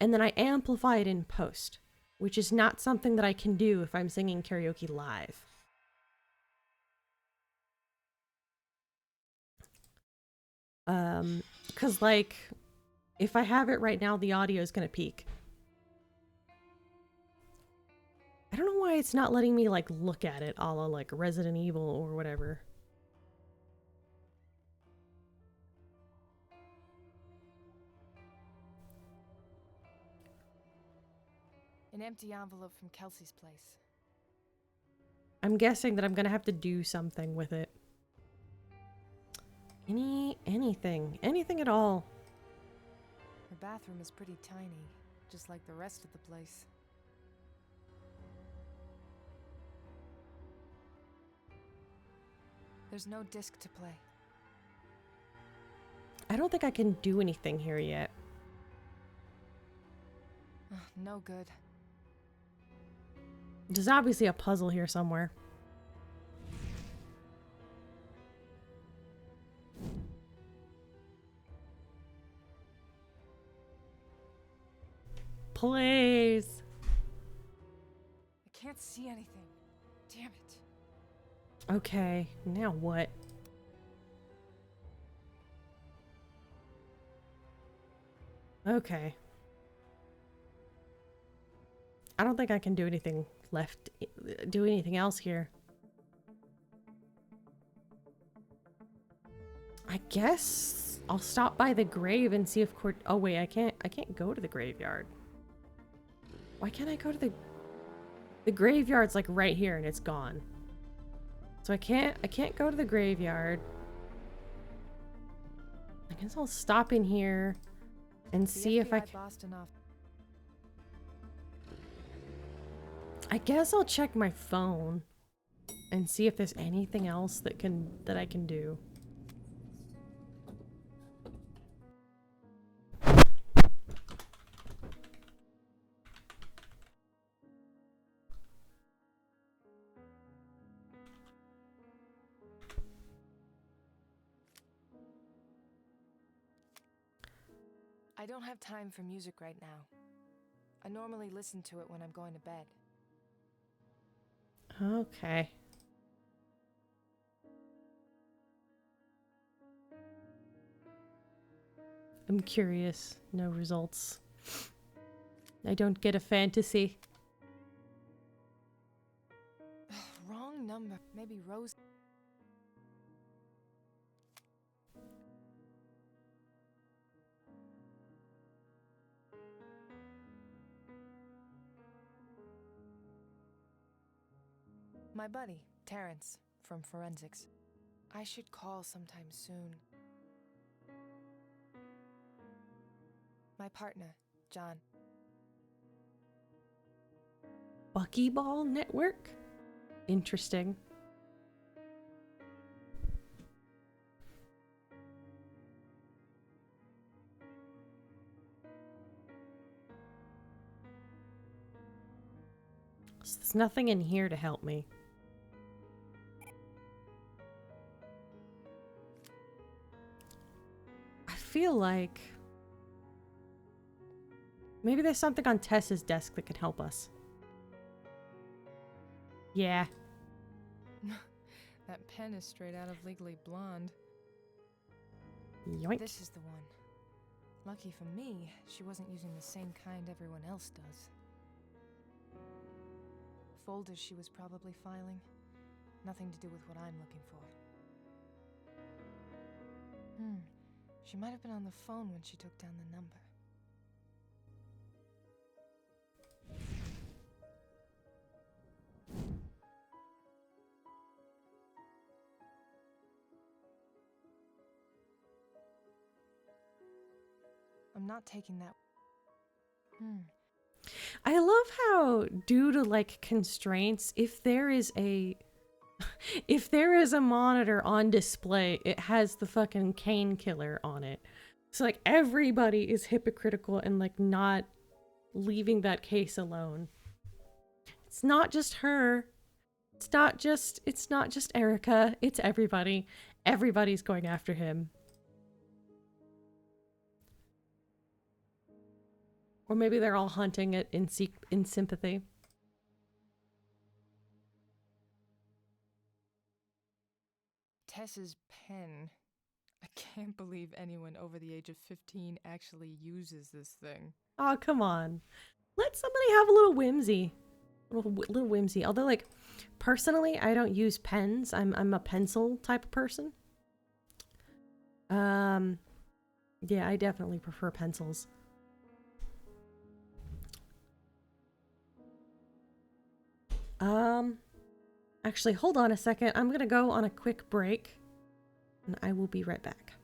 and then I amplify it in post, which is not something that I can do if I'm singing karaoke live. Cause like, if I have it right now, the audio is gonna peak. I don't know why it's not letting me like look at it a la like Resident Evil or whatever. An empty envelope from Kelsey's place. I'm guessing that I'm gonna have to do something with it. Anything at all. Her bathroom is pretty tiny, just like the rest of the place. There's no disc to play. I don't think I can do anything here yet. No good. There's obviously a puzzle here somewhere. Please. I can't see anything. Damn it. Okay, now what? Okay. I don't think I can do anything else here. I guess I'll stop by the grave and see if oh wait, I can't go to the graveyard. Why can't I go to the graveyard's like right here and it's gone. So I can't go to the graveyard. I guess I'll stop in here and see if I can. I guess I'll check my phone and see if there's anything else that I can do. I don't have time for music right now. I normally listen to it when I'm going to bed. Okay. I'm curious. No results. I don't get a fantasy. Wrong number. Maybe Rose. My buddy, Terrence, from forensics. I should call sometime soon. My partner, John. Buckyball Network? Interesting. So there's nothing in here to help me. I feel like maybe there's something on Tess's desk that could help us. Yeah. That pen is straight out of Legally Blonde. Yoink. This is the one. Lucky for me, she wasn't using the same kind everyone else does. Folders she was probably filing. Nothing to do with what I'm looking for. She might have been on the phone when she took down the number. I'm not taking that. I love how, due to like constraints, if there is a monitor on display, it has the fucking Cane Killer on it. So like everybody is hypocritical and like not leaving that case alone. It's not just her. It's not just Erica. It's everybody. Everybody's going after him. Or maybe they're all hunting it in sympathy. Tess's pen. I can't believe anyone over the age of 15 actually uses this thing. Oh, come on. Let somebody have a little whimsy. Little whimsy. Although, like, personally, I don't use pens. I'm a pencil type of person. Yeah, I definitely prefer pencils. Actually, hold on a second. I'm gonna go on a quick break, and I will be right back.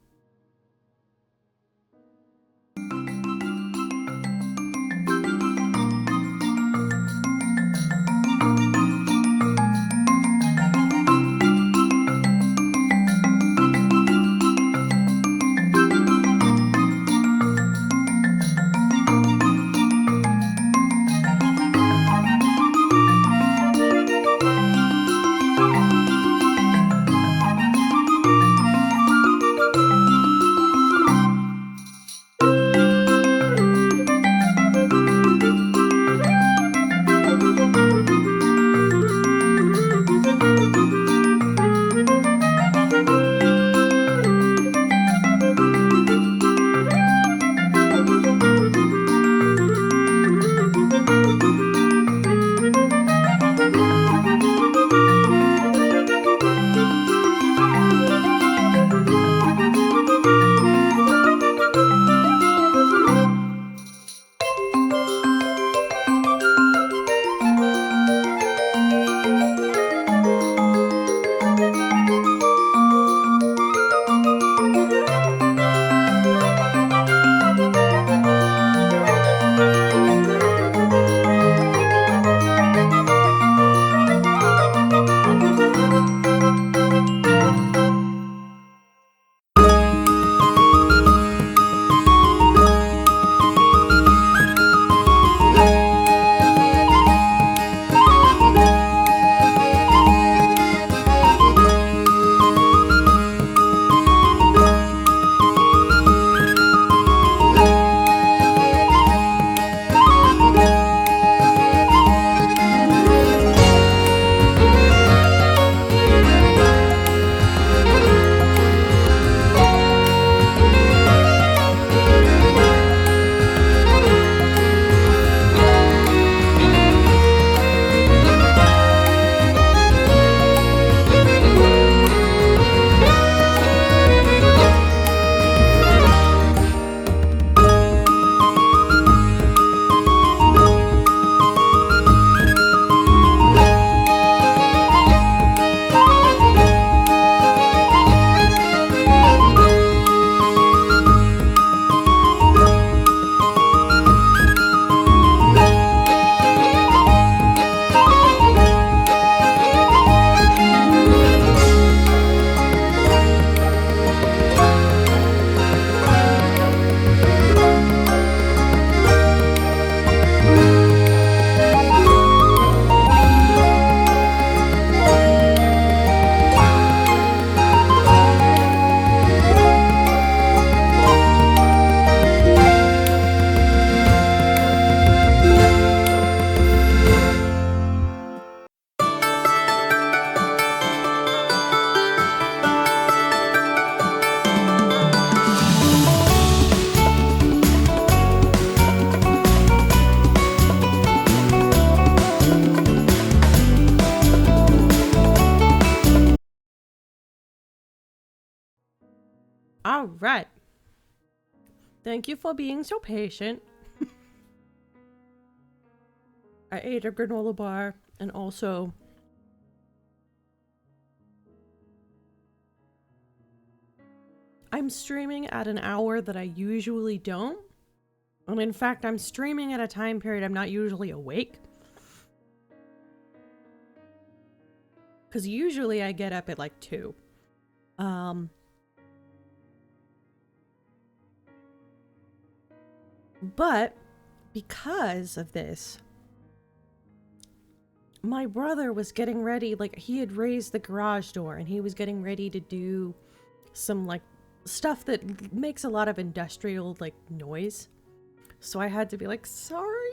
All right. Thank you for being so patient. I ate a granola bar and also I'm streaming at an hour that I usually don't. And in fact, I'm streaming at a time period I'm not usually awake. Because usually I get up at like 2. But because of this, my brother was getting ready, like he had raised the garage door and he was getting ready to do some like stuff that makes a lot of industrial like noise. So I had to be like, sorry.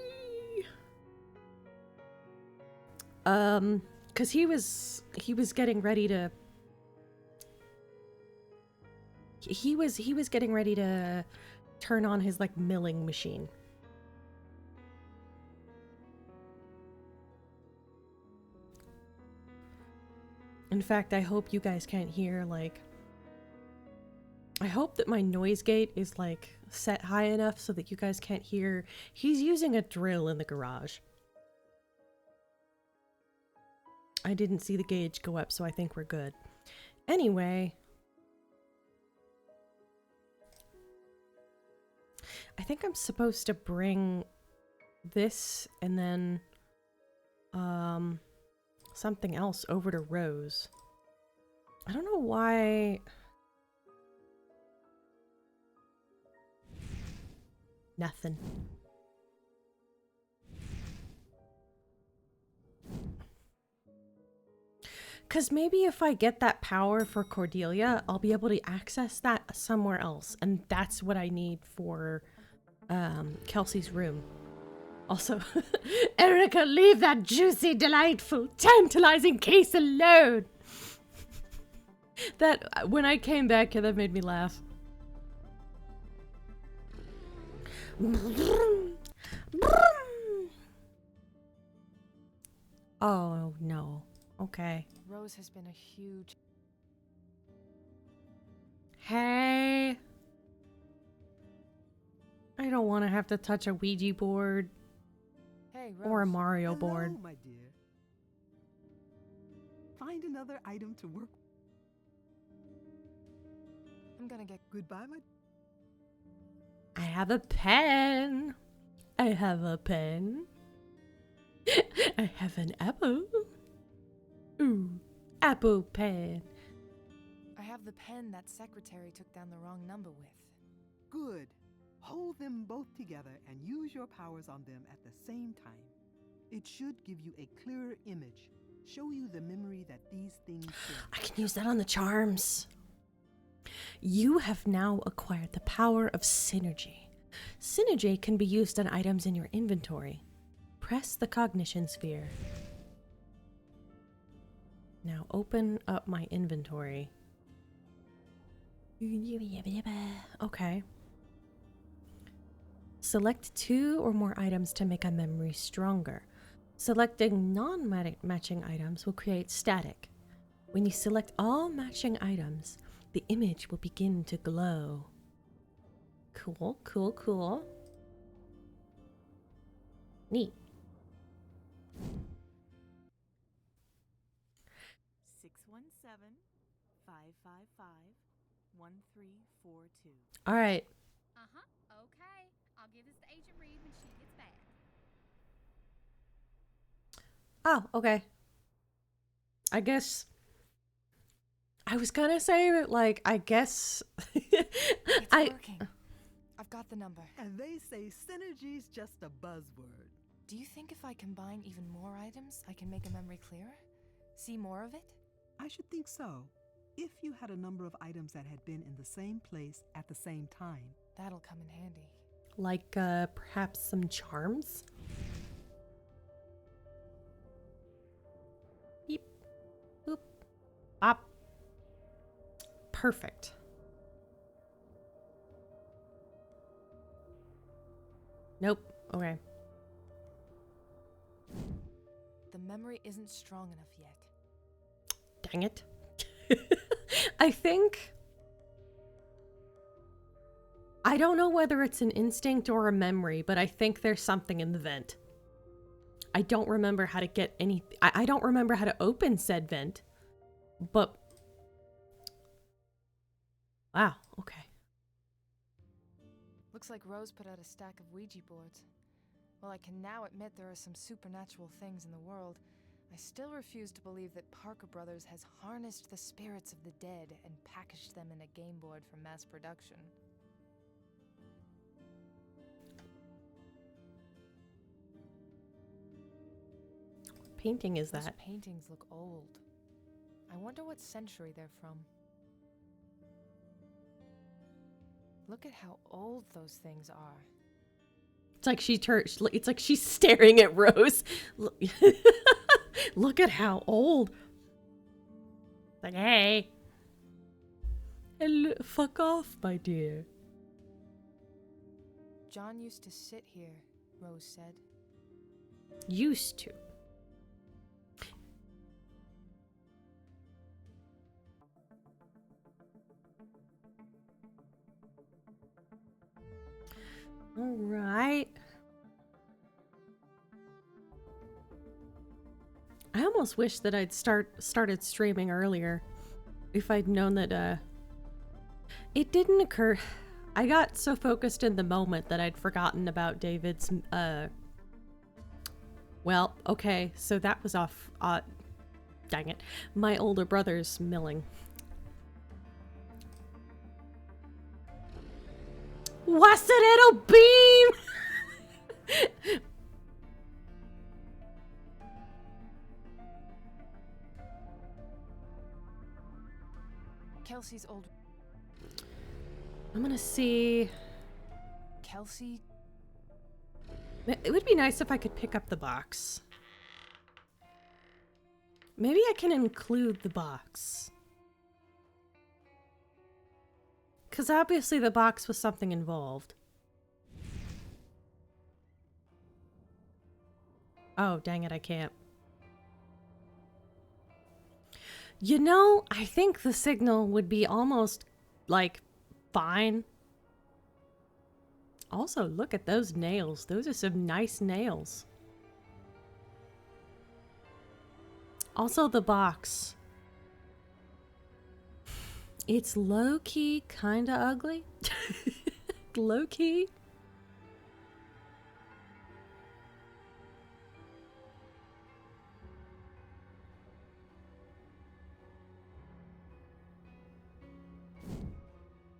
Cause he was getting ready to he was getting ready to turn on his like milling machine. In fact, I hope you guys can't hear like I hope that my noise gate is like set high enough so that you guys can't hear. He's using a drill in the garage. I didn't see the gauge go up, so I think we're good. Anyway, I think I'm supposed to bring this and then something else over to Rose. I don't know why. Nothing. Because maybe if I get that power for Cordelia, I'll be able to access that somewhere else. And that's what I need for Kelsey's room. Also, Erica, leave that juicy, delightful, tantalizing case alone. That, when I came back here, that made me laugh. Oh, no. Okay. Rose has been a huge... Hey. I don't want to have to touch a Ouija board. Hey, Rose. Or a Mario Hello, board. my dear. Find another item to work. I'm gonna get... Goodbye, my... I have a pen. I have a pen. I have an apple. Ooh, apple pen. I have the pen that secretary took down the wrong number with. Good. Hold them both together and use your powers on them at the same time. It should give you a clearer image. Show you the memory that these things share. I can use that on the charms. You have now acquired the power of synergy. Synergy can be used on items in your inventory. Press the Cognition sphere. Now open up my inventory. Okay. Select 2 or more items to make a memory stronger. Selecting non-matching items will create static. When you select all matching items, the image will begin to glow. Cool, cool, cool. Neat. 617-555-1342. All right. Okay. I'll give this to Agent Reed when she gets back. Oh, okay. I guess I was gonna say that, like, I guess It's working. I've got the number. And they say synergy's just a buzzword. Do you think if I combine even more items, I can make a memory clearer? See more of it? I should think so. If you had a number of items that had been in the same place at the same time. That'll come in handy. like perhaps some charms. Beep, boop, bop. Perfect. Nope. Okay. The memory isn't strong enough yet. Dang it. I think I don't know whether it's an instinct or a memory, but I think there's something in the vent. I don't remember how to get any... I don't remember how to open said vent, but... Wow, okay. Looks like Rose put out a stack of Ouija boards. While I can now admit there are some supernatural things in the world, I still refuse to believe that Parker Brothers has harnessed the spirits of the dead and packaged them in a game board for mass production. What painting is Those that? paintings look old. I wonder what century they're from. Look at how old those things are. It's like it's like she's staring at Rose. Look at how old. Like, hey. Hello, fuck off, my dear. John used to sit here, Rose said. Used to. All right. I almost wish that I'd started streaming earlier. If I'd known that it didn't occur. I got so focused in the moment that I'd forgotten about David's well, okay, so that was off dang it. My older brother's milling. What's it, it'll beam? Kelsey's old... I'm gonna see... Kelsey? It would be nice if I could pick up the box. Maybe I can include the box. Because obviously the box was something involved. Oh, dang it, I can't. You know, I think the signal would be almost, like, fine. Also, look at those nails. Those are some nice nails. Also, the box. It's low-key kinda ugly. Low-key.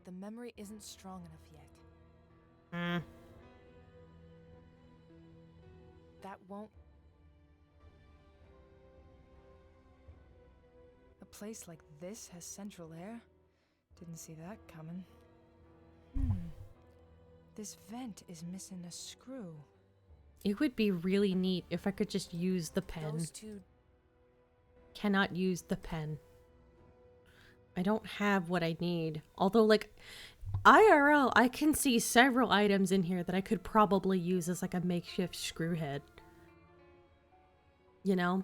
The memory isn't strong enough yet. That won't... A place like this has central air? Didn't see that coming. This vent is missing a screw. It would be really neat if I could just use the pen. Those two... Cannot use the pen. I don't have what I need. Although, like, IRL, I can see several items in here that I could probably use as, like, a makeshift screw head. You know?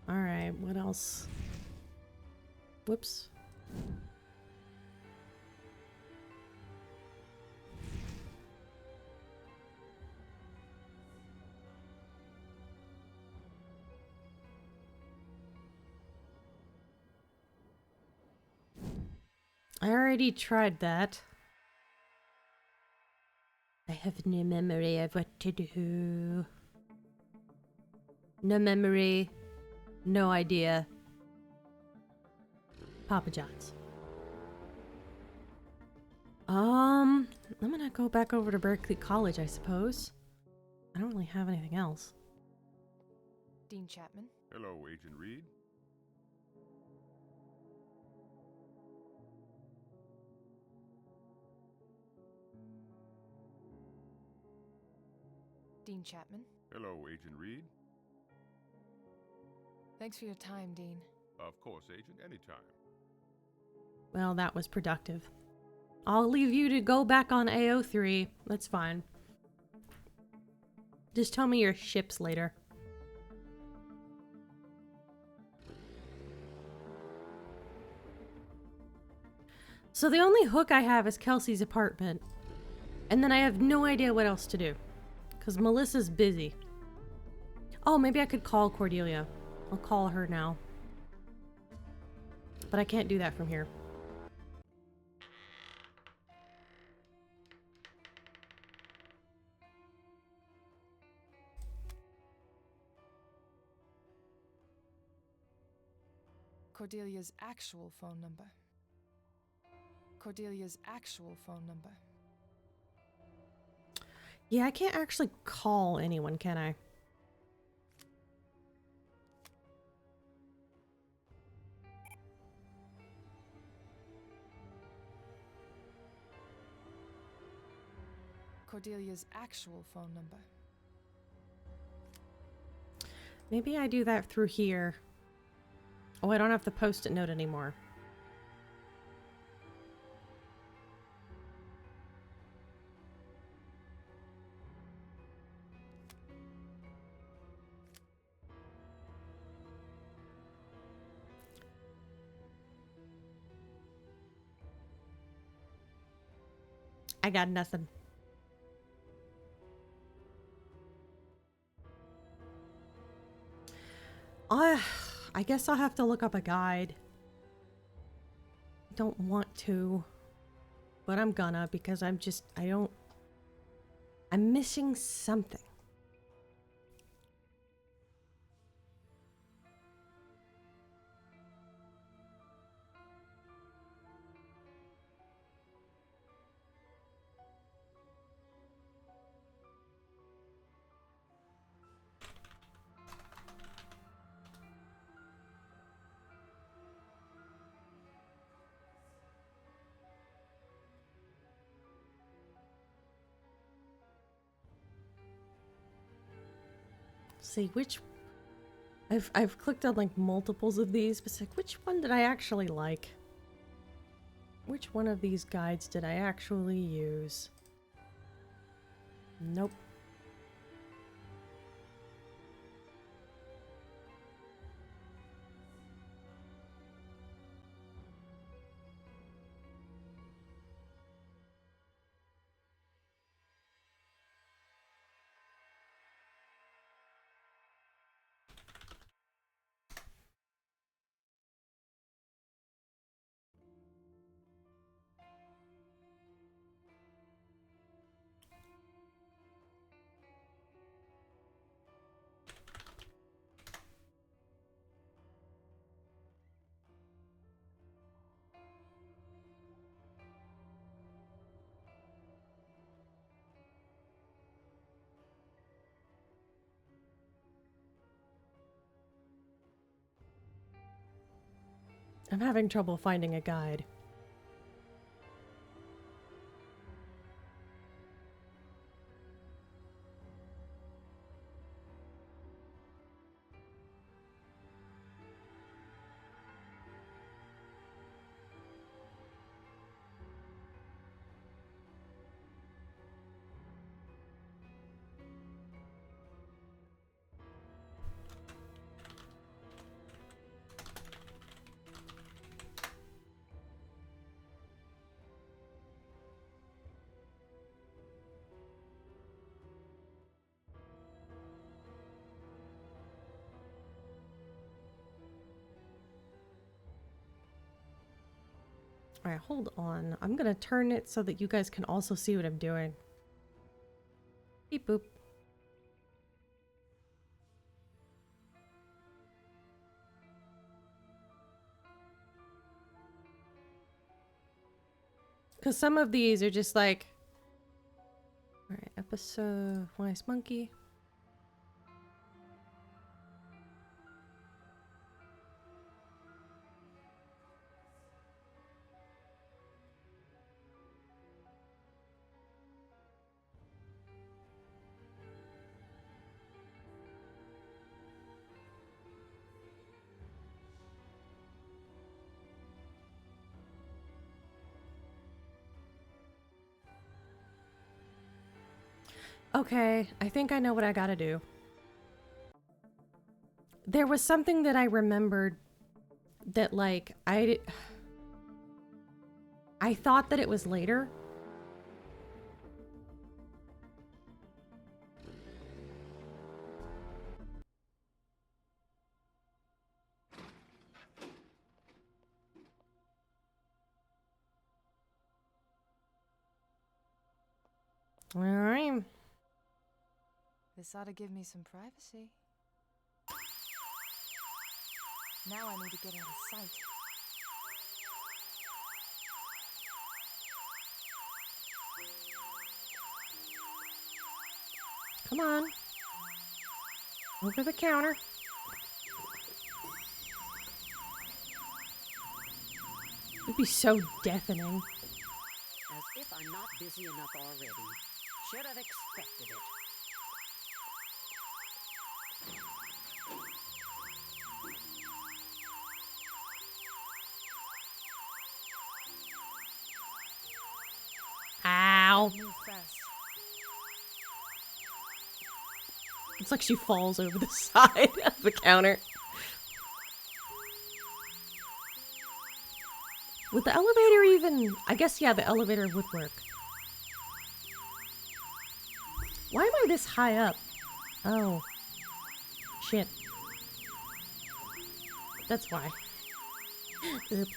Alright, what else? Whoops. I already tried that. I have no memory of what to do. No memory. No idea. Papa John's. I'm gonna go back over to Berkeley College, I suppose. I don't really have anything else. Dean Chapman? Hello, Agent Reed. Dean Chapman. Hello, Agent Reed. Thanks for your time, Dean. Of course, Agent, anytime. Well, that was productive. I'll leave you to go back on AO3. That's fine. Just tell me your ships later. So the only hook I have is Kelsey's apartment. And then I have no idea what else to do. Because Melissa's busy. Oh, maybe I could call Cordelia. I'll call her now. But I can't do that from here. Cordelia's actual phone number. Cordelia's actual phone number. Yeah, I can't actually call anyone, can I? Cordelia's actual phone number. Maybe I do that through here. Oh, I don't have the post-it note anymore. I got nothing. I guess I'll have to look up a guide. I don't want to, but I'm gonna because I'm missing something. See which I've clicked on like multiples of these, but it's like which one did I actually like? Which one of these guides did I actually use? Nope. I'm having trouble finding a guide. Alright, hold on. I'm gonna turn it so that you guys can also see what I'm doing. Beep boop. Because some of these are just like... Alright, episode... Wise Monkey. Okay, I think I know what I gotta do. There was something that I remembered that, like, I thought that it was later. All right. This ought to give me some privacy. Now I need to get out of sight. Come on. Over the counter. It'd be so deafening. As if I'm not busy enough already. Should have expected it. Ow. Move fast. Looks like she falls over the side of the counter. Would the elevator even... I guess, yeah, the elevator would work. Why am I this high up? Oh. Shit. That's why. Oops.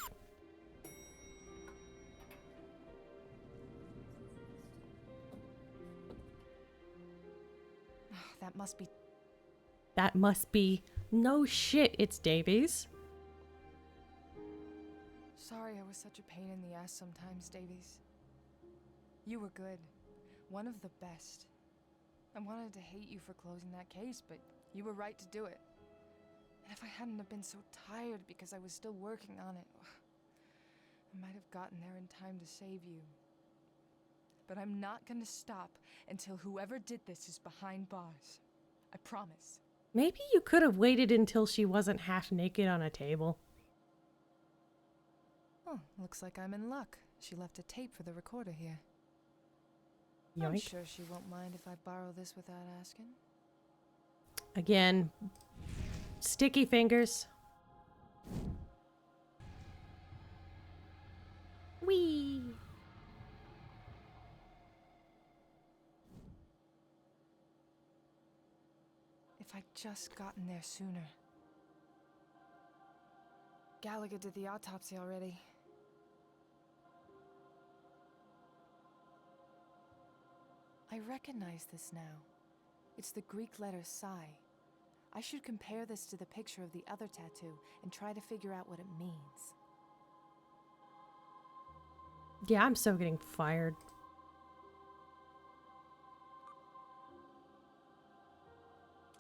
That must be... That must be... No shit, it's Davies. Sorry I was such a pain in the ass sometimes, Davies. You were good. One of the best. I wanted to hate you for closing that case, but you were right to do it. And if I hadn't have been so tired because I was still working on it, I might have gotten there in time to save you. But I'm not gonna stop until whoever did this is behind bars. I promise. Maybe you could have waited until she wasn't half naked on a table. Oh, looks like I'm in luck. She left a tape for the recorder here. Yoink. I'm sure she won't mind if I borrow this without asking. Again. Sticky fingers. Whee! If I'd just gotten there sooner. Gallagher did the autopsy already. I recognize this now. It's the Greek letter psi. I should compare this to the picture of the other tattoo and try to figure out what it means. Yeah, I'm so getting fired.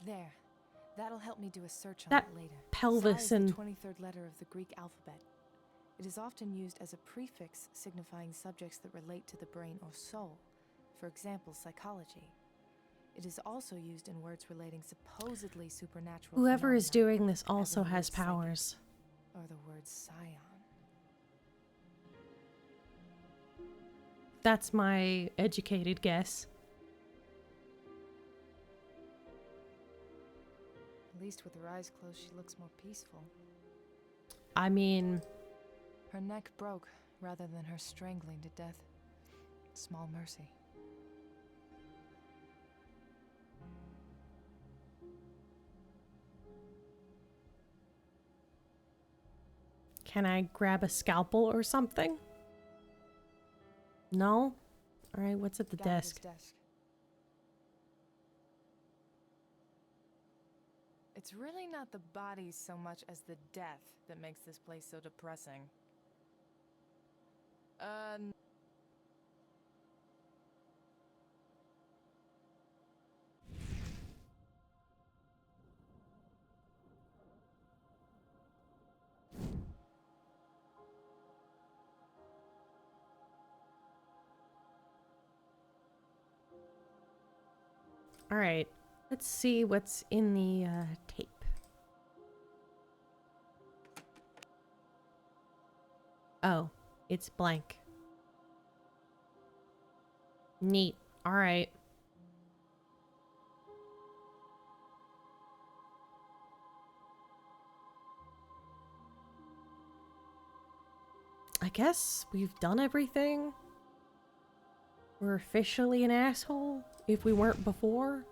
There. That'll help me do a search on That it later. pelvis Psi is the and... 23rd letter of the Greek alphabet. It is often used as a prefix signifying subjects that relate to the brain or soul. For example, psychology. It is also used in words relating supposedly supernatural Whoever is phenomena, doing this as in also the has word psychic powers. or the word scion. That's my educated guess. At least with her eyes closed, she looks more peaceful. I mean... Her neck broke rather than her strangling to death. Small mercy. Can I grab a scalpel or something? No? Alright, what's at the Gallagher's desk? It's really not the bodies so much as the death that makes this place so depressing. Alright, let's see what's in the tape. Oh, it's blank. Neat. Alright. guess we've done everything. We're officially an asshole if we weren't before.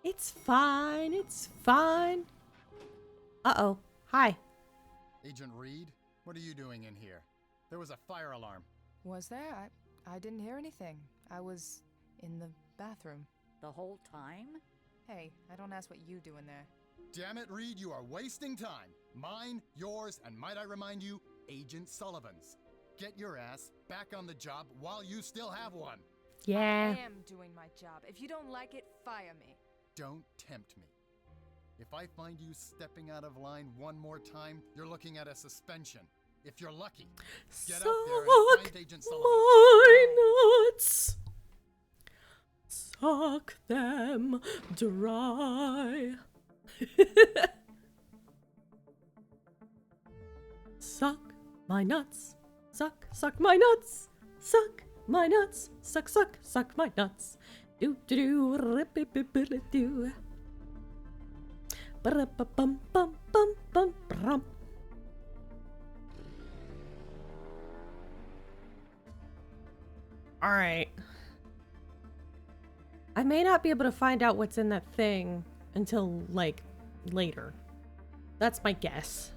It's fine, it's fine. Uh-oh. Hi. Agent Reed, what are you doing in here? There was a fire alarm. Was there? I didn't hear anything. I was in the bathroom. The whole time? Hey, I don't ask what you do in there. Damn it, Reed, you are wasting time. Mine, yours, and might I remind you, Agent Sullivan's. Get your ass back on the job while you still have one. Yeah. I am doing my job. If you don't like it, fire me. Don't tempt me. If I find you stepping out of line one more time, you're looking at a suspension. If you're lucky, get up there and find Agent Sullivan. My nuts. Suck them dry. Suck my nuts. Suck my nuts. Suck my nuts. Suck my nuts. Do do do rip it do. Bum bum bum bum bum. All right. I may not be able to find out what's in that thing until like later. That's my guess.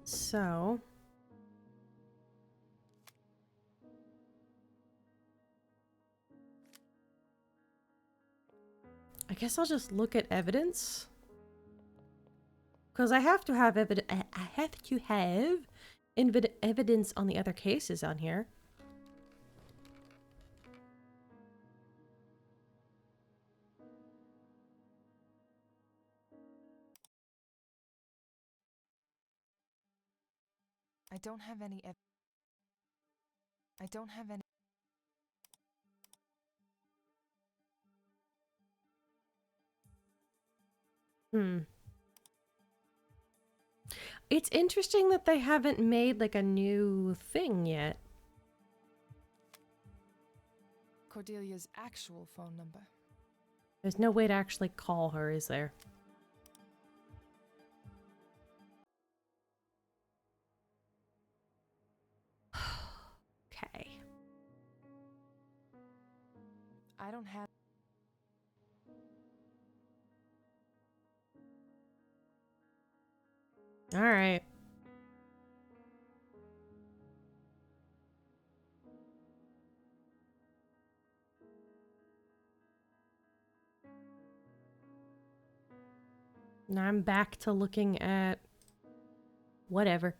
So, I guess I'll just look at evidence, because I have to have evidence. I have to have evidence on the other cases on here. I don't have any. It's interesting that they haven't made like a new thing yet. Cordelia's actual phone number. There's no way to actually call her, is there? Okay. I don't have. All right. Now I'm back to looking at whatever.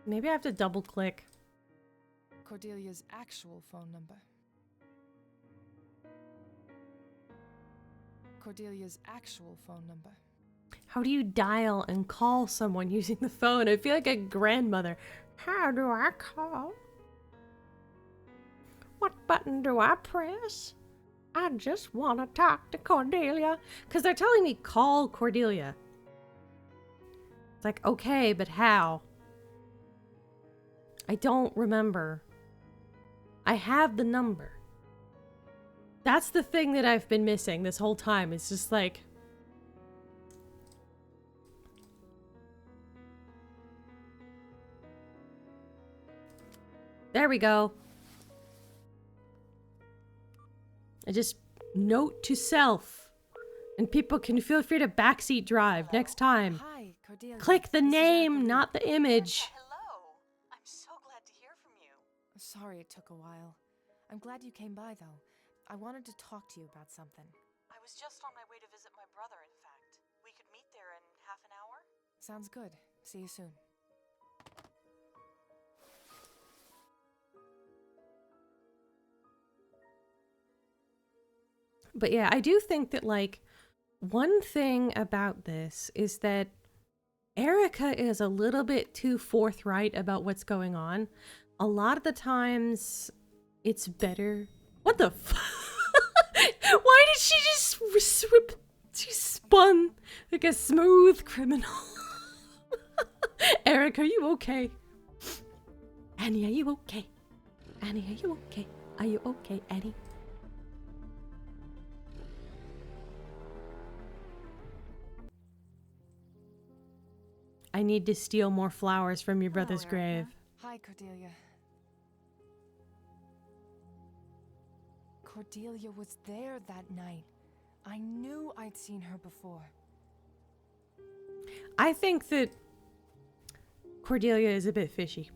Maybe I have to double click. Cordelia's actual phone number. Cordelia's actual phone number. How do you dial and call someone using the phone? I feel like a grandmother. How do I call? What button do I press? I just want to talk to Cordelia. Because they're telling me call Cordelia. It's like, okay, but how? I don't remember. I have the number. That's the thing that I've been missing this whole time. It's just like... There we go. I just note to self. And people can feel free to backseat drive next time. Hi, Cordelia. Click the name, not the image. Hello. sorry it took a while. I'm glad you came by, though. I wanted to talk to you about something. I was just on my way to visit my brother, in fact. We could meet there in half an hour? Sounds good. See you soon. But yeah, I do think that, like, one thing about this is that Erica is a little bit too forthright about what's going on. A lot of the times, it's better. What the Why did she just she spun like a smooth criminal? Eric, are you okay? Annie, are you okay? Annie, are you okay? Are you okay, Annie? I need to steal more flowers from your brother's grave. Hi, Cordelia. Cordelia was there that night. I knew I'd seen her before. I think that Cordelia is a bit fishy.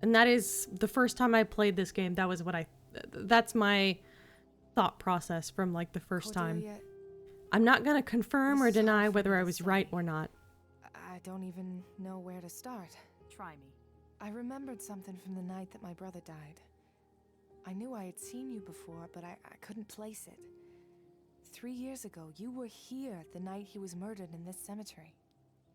And that is the first time I played this game. That was what that's my thought process from like the first time. I'm not going to confirm or deny whether I was right or not. I don't even know where to start. Try me. I remembered something from the night that my brother died. I knew I had seen you before, but I couldn't place it. 3 years ago, you were here the night he was murdered in this cemetery.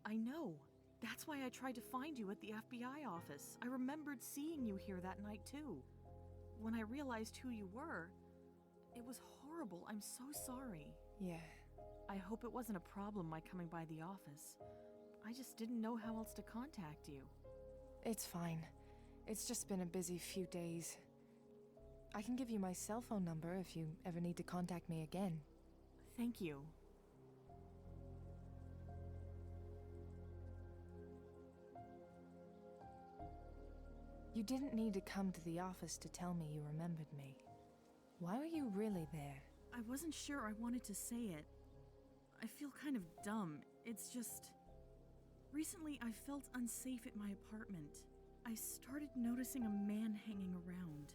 I know. That's why I tried to find you at the FBI office. I remembered seeing you here that night, too. When I realized who you were, it was horrible. I'm so sorry. Yeah. I hope it wasn't a problem my coming by the office. I just didn't know how else to contact you. It's fine. It's just been a busy few days. I can give you my cell phone number if you ever need to contact me again. Thank you. You didn't need to come to the office to tell me you remembered me. Why were you really there? I wasn't sure I wanted to say it. I feel kind of dumb. It's just... Recently, I felt unsafe at my apartment. I started noticing a man hanging around.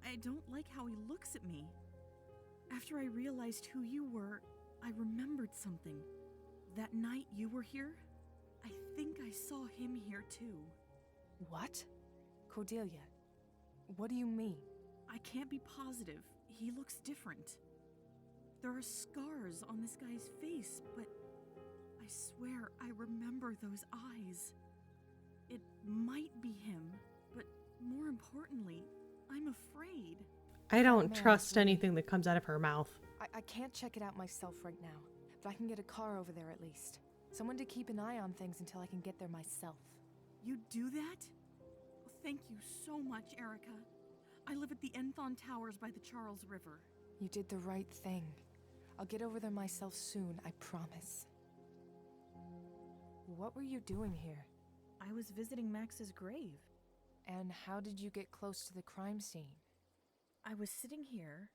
I don't like how he looks at me. After I realized who you were, I remembered something. That night you were here, I think I saw him here too. What? Cordelia, what do you mean? I can't be positive. He looks different. There are scars on this guy's face, but I swear I remember those eyes. It might be him, but more importantly, I'm afraid. I don't trust anything that comes out of her mouth. I can't check it out myself right now, but I can get a car over there at least. Someone to keep an eye on things until I can get there myself. You do that? Thank you so much, Erica. I live at the Enthon Towers by the Charles River. You did the right thing. I'll get over there myself soon, I promise. What were you doing here? I was visiting Max's grave. And how did you get close to the crime scene? I was sitting here,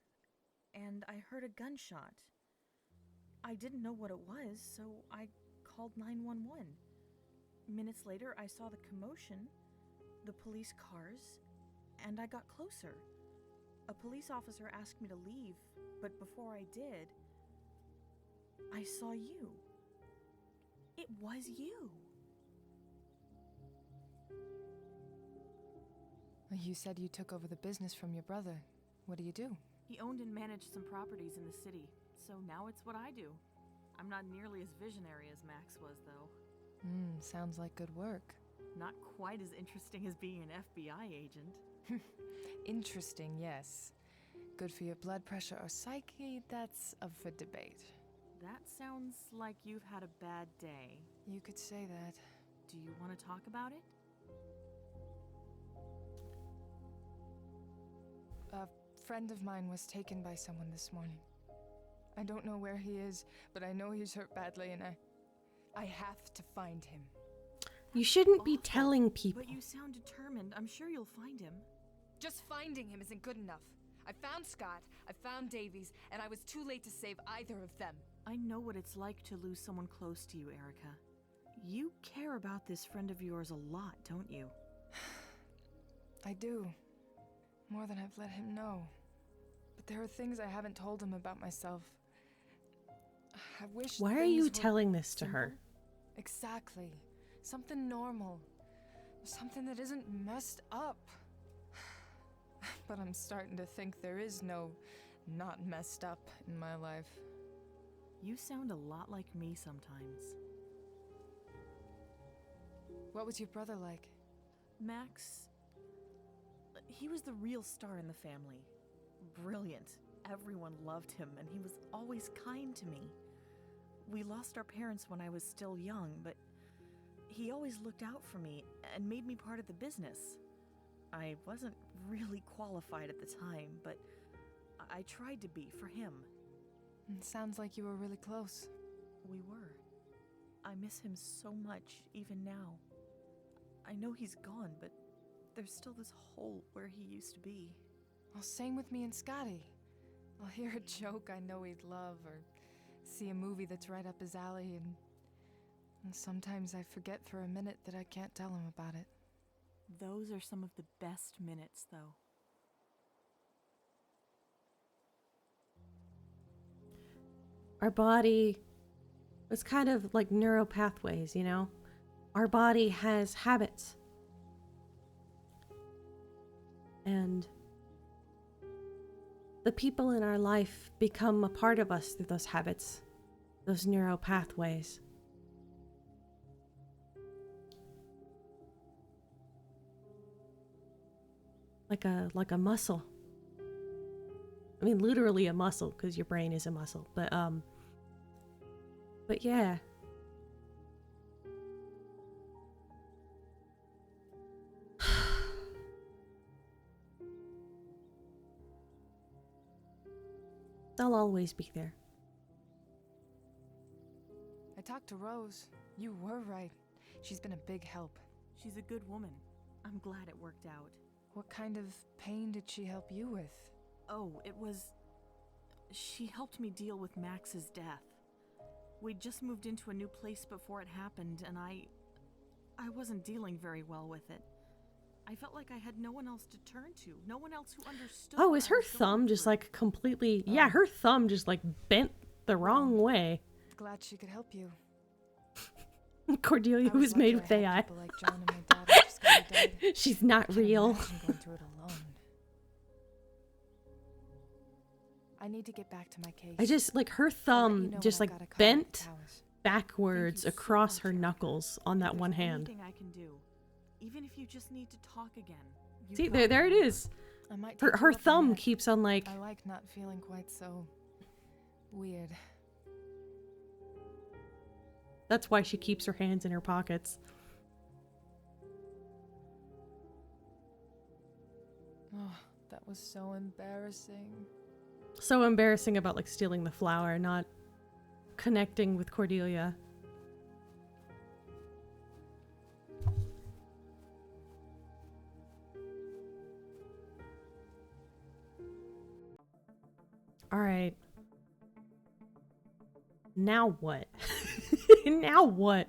and I heard a gunshot. I didn't know what it was, so I called 911. Minutes later, I saw the commotion, the police cars, and I got closer. A police officer asked me to leave, but before I did, I saw you. It was you. You said you took over the business from your brother. What do you do? He owned and managed some properties in the city, so now it's what I do. I'm not nearly as visionary as Max was, though. Sounds like good work. Not quite as interesting as being an FBI agent. Interesting, yes. Good for your blood pressure or psyche, that's up for debate. That sounds like you've had a bad day. You could say that. Do you want to talk about it? A friend of mine was taken by someone this morning. I don't know where he is, but I know he's hurt badly and I have to find him. You shouldn't be telling people. But you sound determined. I'm sure you'll find him. Just finding him isn't good enough. I found Scott, I found Davies, and I was too late to save either of them. I know what it's like to lose someone close to you, Erica. You care about this friend of yours a lot, don't you? I do. more than I've let him know. But there are things I haven't told him about myself. I wish. Why are you telling this to her? Exactly. Something normal. Something that isn't messed up. But I'm starting to think there is no not messed up in my life. You sound a lot like me sometimes. What was your brother like? Max... he was the real star in the family. Brilliant. Everyone loved him, and he was always kind to me. We lost our parents when I was still young, but he always looked out for me and made me part of the business. I wasn't really qualified at the time, but I tried to be for him. It sounds like you were really close. We were. I miss him so much, even now. I know he's gone, but there's still this hole where he used to be. Well, same with me and Scotty. I'll hear a joke I know he'd love, or see a movie that's right up his alley, and sometimes I forget for a minute that I can't tell him about it. Those are some of the best minutes, though. Our body is kind of like neural pathways, you know? Our body has habits. And the people in our life become a part of us through those habits, those neural pathways. Like a muscle. I mean, literally a muscle, because your brain is a muscle. But yeah. They'll always be there. I talked to Rose. You were right. She's been a big help. She's a good woman. I'm glad it worked out. What kind of pain did she help you with? Oh, it was... she helped me deal with Max's death. We'd just moved into a new place before it happened, and I wasn't dealing very well with it. I felt like I had no one else to turn to, no one else who understood. Oh, is her thumb just like completely... Yeah, her thumb just like bent the wrong way. Glad she could help you. Cordelia was made with AI. Like John and my daughter just got dead. She's not real. Imagine going through it alone. I need to get back to my case. I just like her thumb just like bent backwards across her knuckles on that one hand. Anything I can do, even if you just need to talk again. See, there it is. Her thumb keeps on like. I like not feeling quite so weird. That's why she keeps her hands in her pockets. Oh, that was so embarrassing. So embarrassing about like stealing the flower, not connecting with Cordelia. All right. Now what? Now what?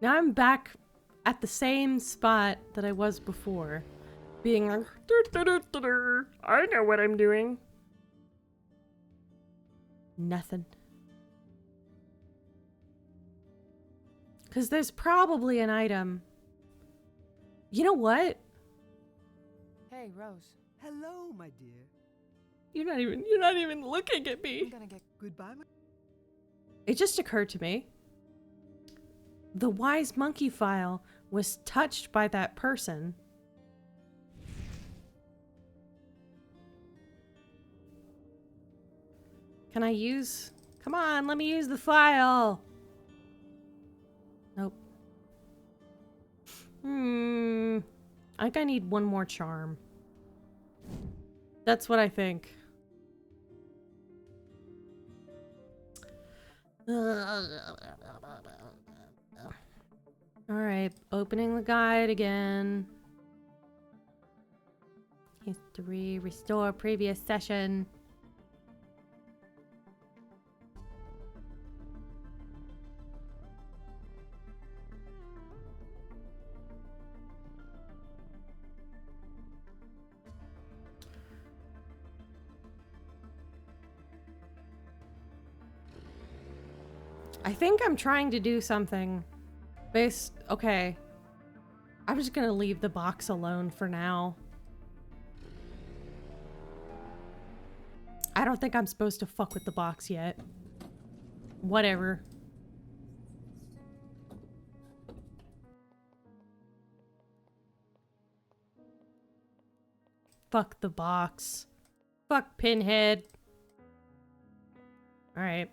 Now I'm back at the same spot that I was before. Being like, I know what I'm doing. Nothing. Because there's probably an item. You know what? Hey, Rose. Hello, my dear. You're not even looking at me. I'm gonna get goodbye. It just occurred to me. The Wise Monkey file was touched by that person. Can I use... Come on, let me use the file. Nope. I think I need one more charm. That's what I think. Alright, opening the guide again. History, restore previous session. I think I'm trying to do something based... Okay. I'm just gonna leave the box alone for now. I don't think I'm supposed to fuck with the box yet. Whatever. Fuck the box. Fuck Pinhead. Alright.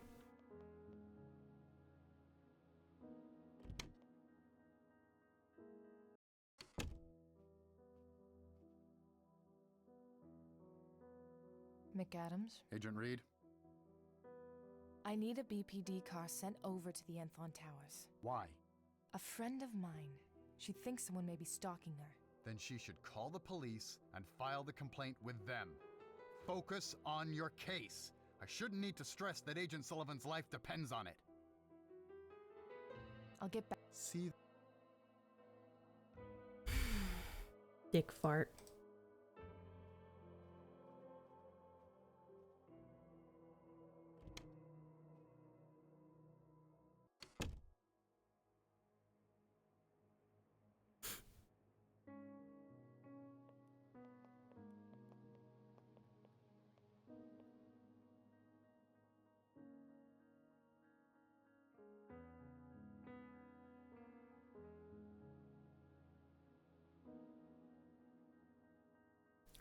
McAdams, Agent Reed? I need a BPD car sent over to the Enthon Towers. Why? A friend of mine. She thinks someone may be stalking her. Then she should call the police and file the complaint with them. Focus on your case. I shouldn't need to stress that Agent Sullivan's life depends on it. I'll get back. See? Dick fart.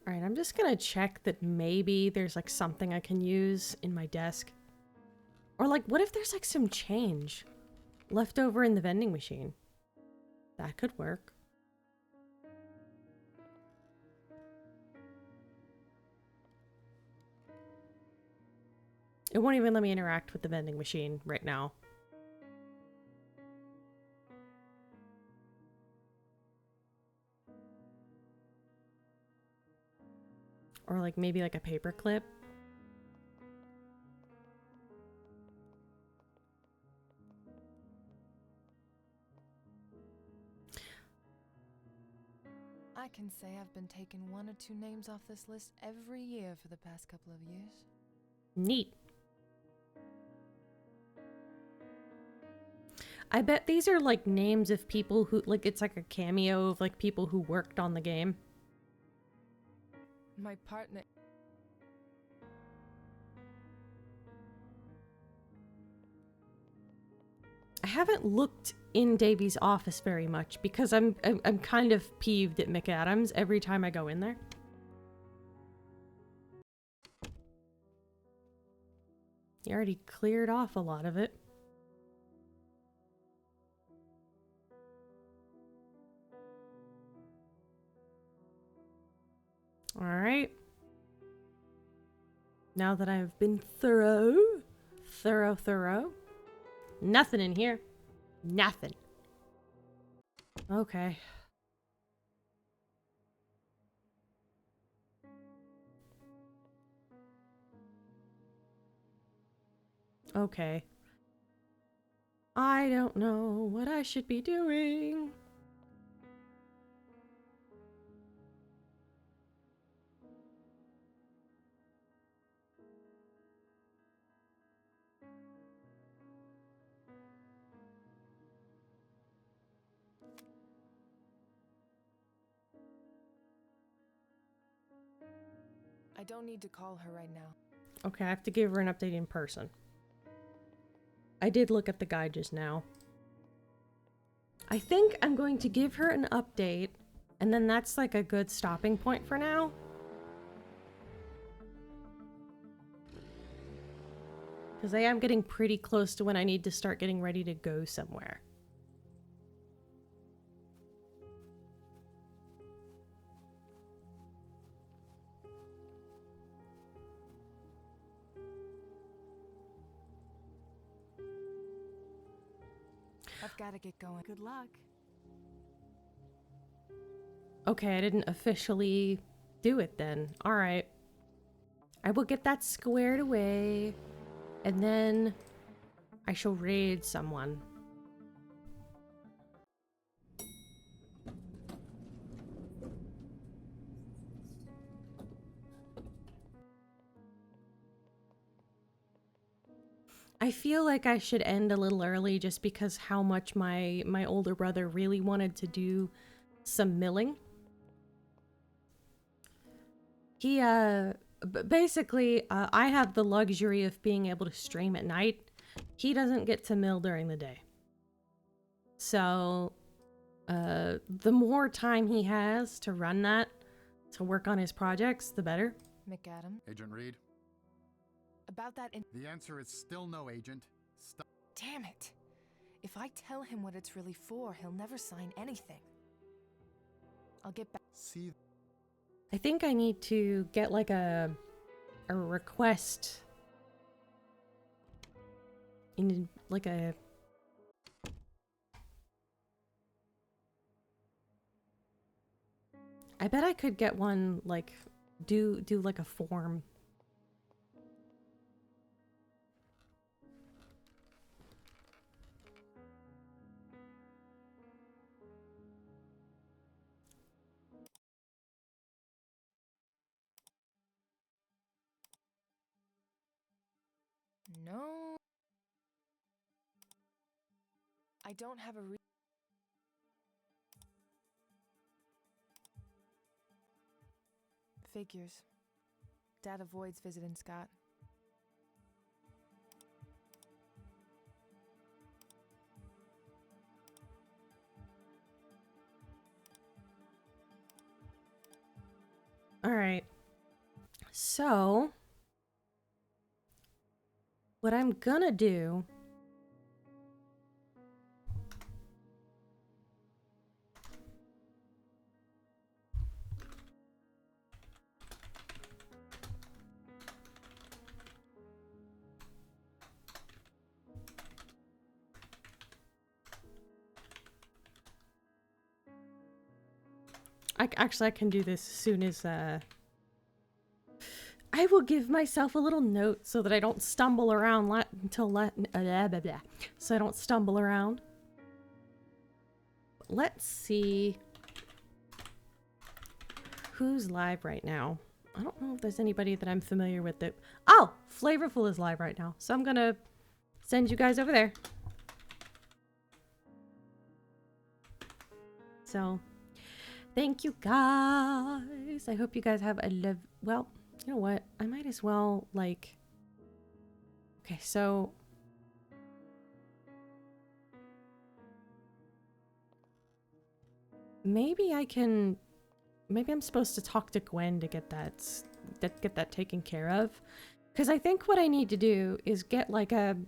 Alright, I'm just gonna check that maybe there's like something I can use in my desk. Or like, what if there's like some change left over in the vending machine? That could work. It won't even let me interact with the vending machine right now. Or like maybe like a paper clip. I can say I've been taking 1 or 2 names off this list every year for the past couple of years. Neat. I bet these are like names of people who, like, it's like a cameo of like people who worked on the game. My partner... I haven't looked in Davy's office very much because I'm kind of peeved at McAdams every time I go in there. He already cleared off a lot of it. Alright. Now that I've been thorough. Nothing in here. Nothing. Okay. Okay. I don't know what I should be doing. I don't need to call her right now. Okay, I have to give her an update in person. I did look at the guide just now. I think I'm going to give her an update, and then that's like a good stopping point for now. Because I am getting pretty close to when I need to start getting ready to go somewhere. I've got to get going. Good luck. Okay, I didn't officially do it then. Alright. I will get that squared away. And then I shall raid someone. I feel like I should end a little early just because how much my older brother really wanted to do some milling. He basically I have the luxury of being able to stream at night. He doesn't get to mill during the day. So the more time he has to run that, to work on his projects, the better. McAdam? Agent Reed? About that in- The answer is still no, Agent. Stop. Damn it! If I tell him what it's really for, he'll never sign anything. I'll get back. See? I think I need to get like a request in like a I bet I could get one like do like a form. No. I don't have a Figures. Dad avoids visiting Scott. All right. So what I'm gonna do I can do this as soon as I will give myself a little note so that I don't stumble around so I don't stumble around. Let's see who's live right now. I don't know if there's anybody that I'm familiar with that. Oh, Flavorful is live right now, so I'm gonna send you guys over there. So, thank you guys. I hope you guys have a well, you know what? I might as well, like... Okay, so... Maybe I can... Maybe I'm supposed to talk to Gwen to get that taken care of. Because I think what I need to do is get, like, Hey.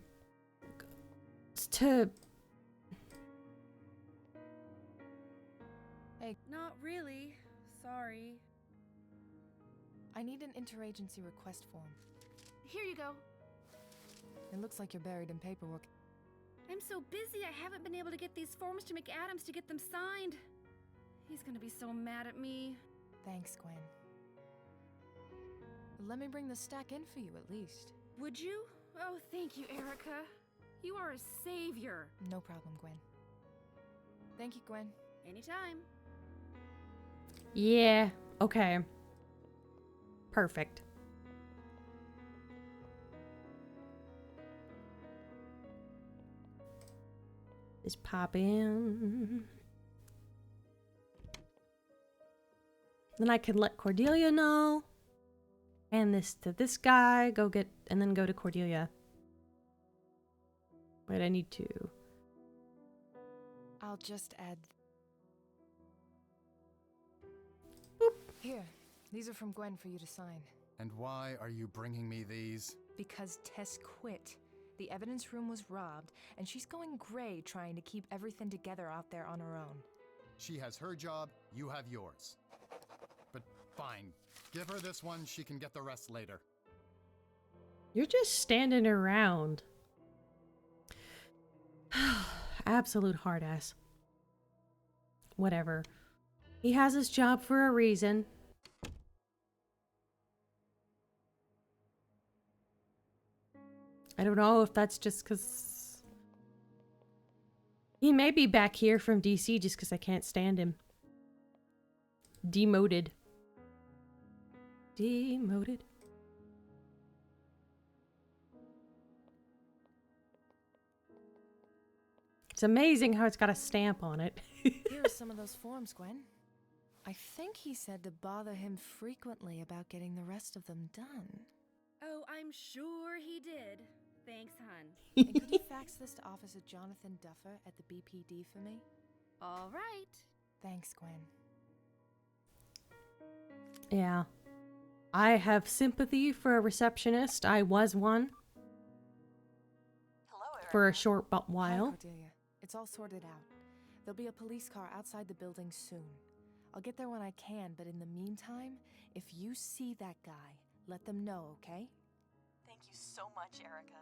Not really. Sorry. I need an interagency request form. Here you go. It looks like you're buried in paperwork. I'm so busy I haven't been able to get these forms to McAdams to get them signed. He's gonna be so mad at me. Thanks, Gwen. Let me bring the stack in for you at least. Would you? Oh, thank you, Erica. You are a savior. No problem, Gwen. Thank you, Gwen. Anytime. Yeah, okay. Perfect. Just pop in. Then I can let Cordelia know. And this to this guy. Go get, and then go to Cordelia. Wait, I need to. I'll just add... Boop. Here, these are from Gwen for you to sign. And why are you bringing me these? Because Tess quit. The evidence room was robbed, and she's going gray trying to keep everything together out there on her own. She has her job, you have yours. But fine, give her this one, she can get the rest later. You're just standing around. Absolute hard ass. Whatever. He has his job for a reason. I don't know if that's just because... He may be back here from DC just because I can't stand him. Demoted. Demoted. It's amazing how it's got a stamp on it. Here are some of those forms, Gwen. I think he said to bother him frequently about getting the rest of them done. Oh, I'm sure he did. Thanks, hun. And could you fax this to Officer Jonathan Duffer at the BPD for me? All right. Thanks, Gwen. Yeah. I have sympathy for a receptionist. I was one. For a short Hi, while. Cordelia. It's all sorted out. There'll be a police car outside the building soon. I'll get there when I can, but in the meantime, if you see that guy, let them know, okay? Thank you so much, Erica.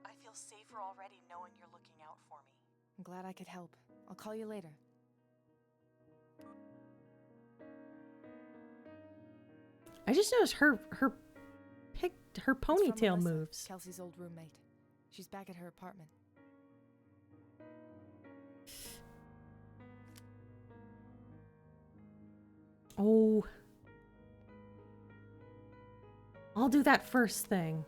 I feel safer already knowing you're looking out for me. I'm glad I could help. I'll call you later. I just noticed her It's from ponytail Melissa, moves. Kelsey's old roommate. She's back at her apartment. Oh. I'll do that first thing.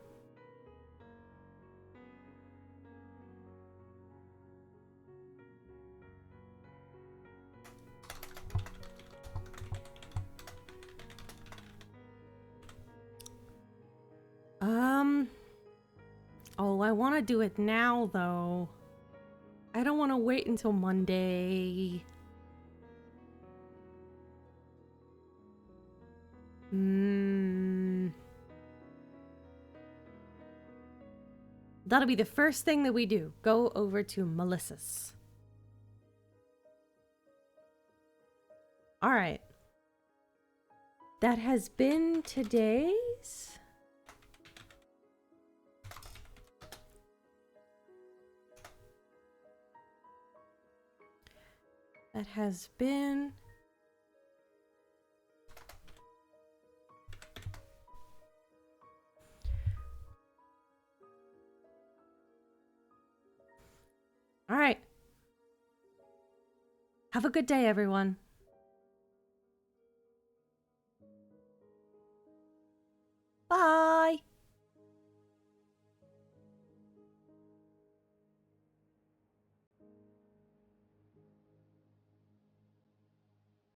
Oh, I want to do it now, though. I don't want to wait until Monday. That'll be the first thing that we do. Go over to Melissa's. All right. That has been today's. That has been. All right. Have a good day, everyone.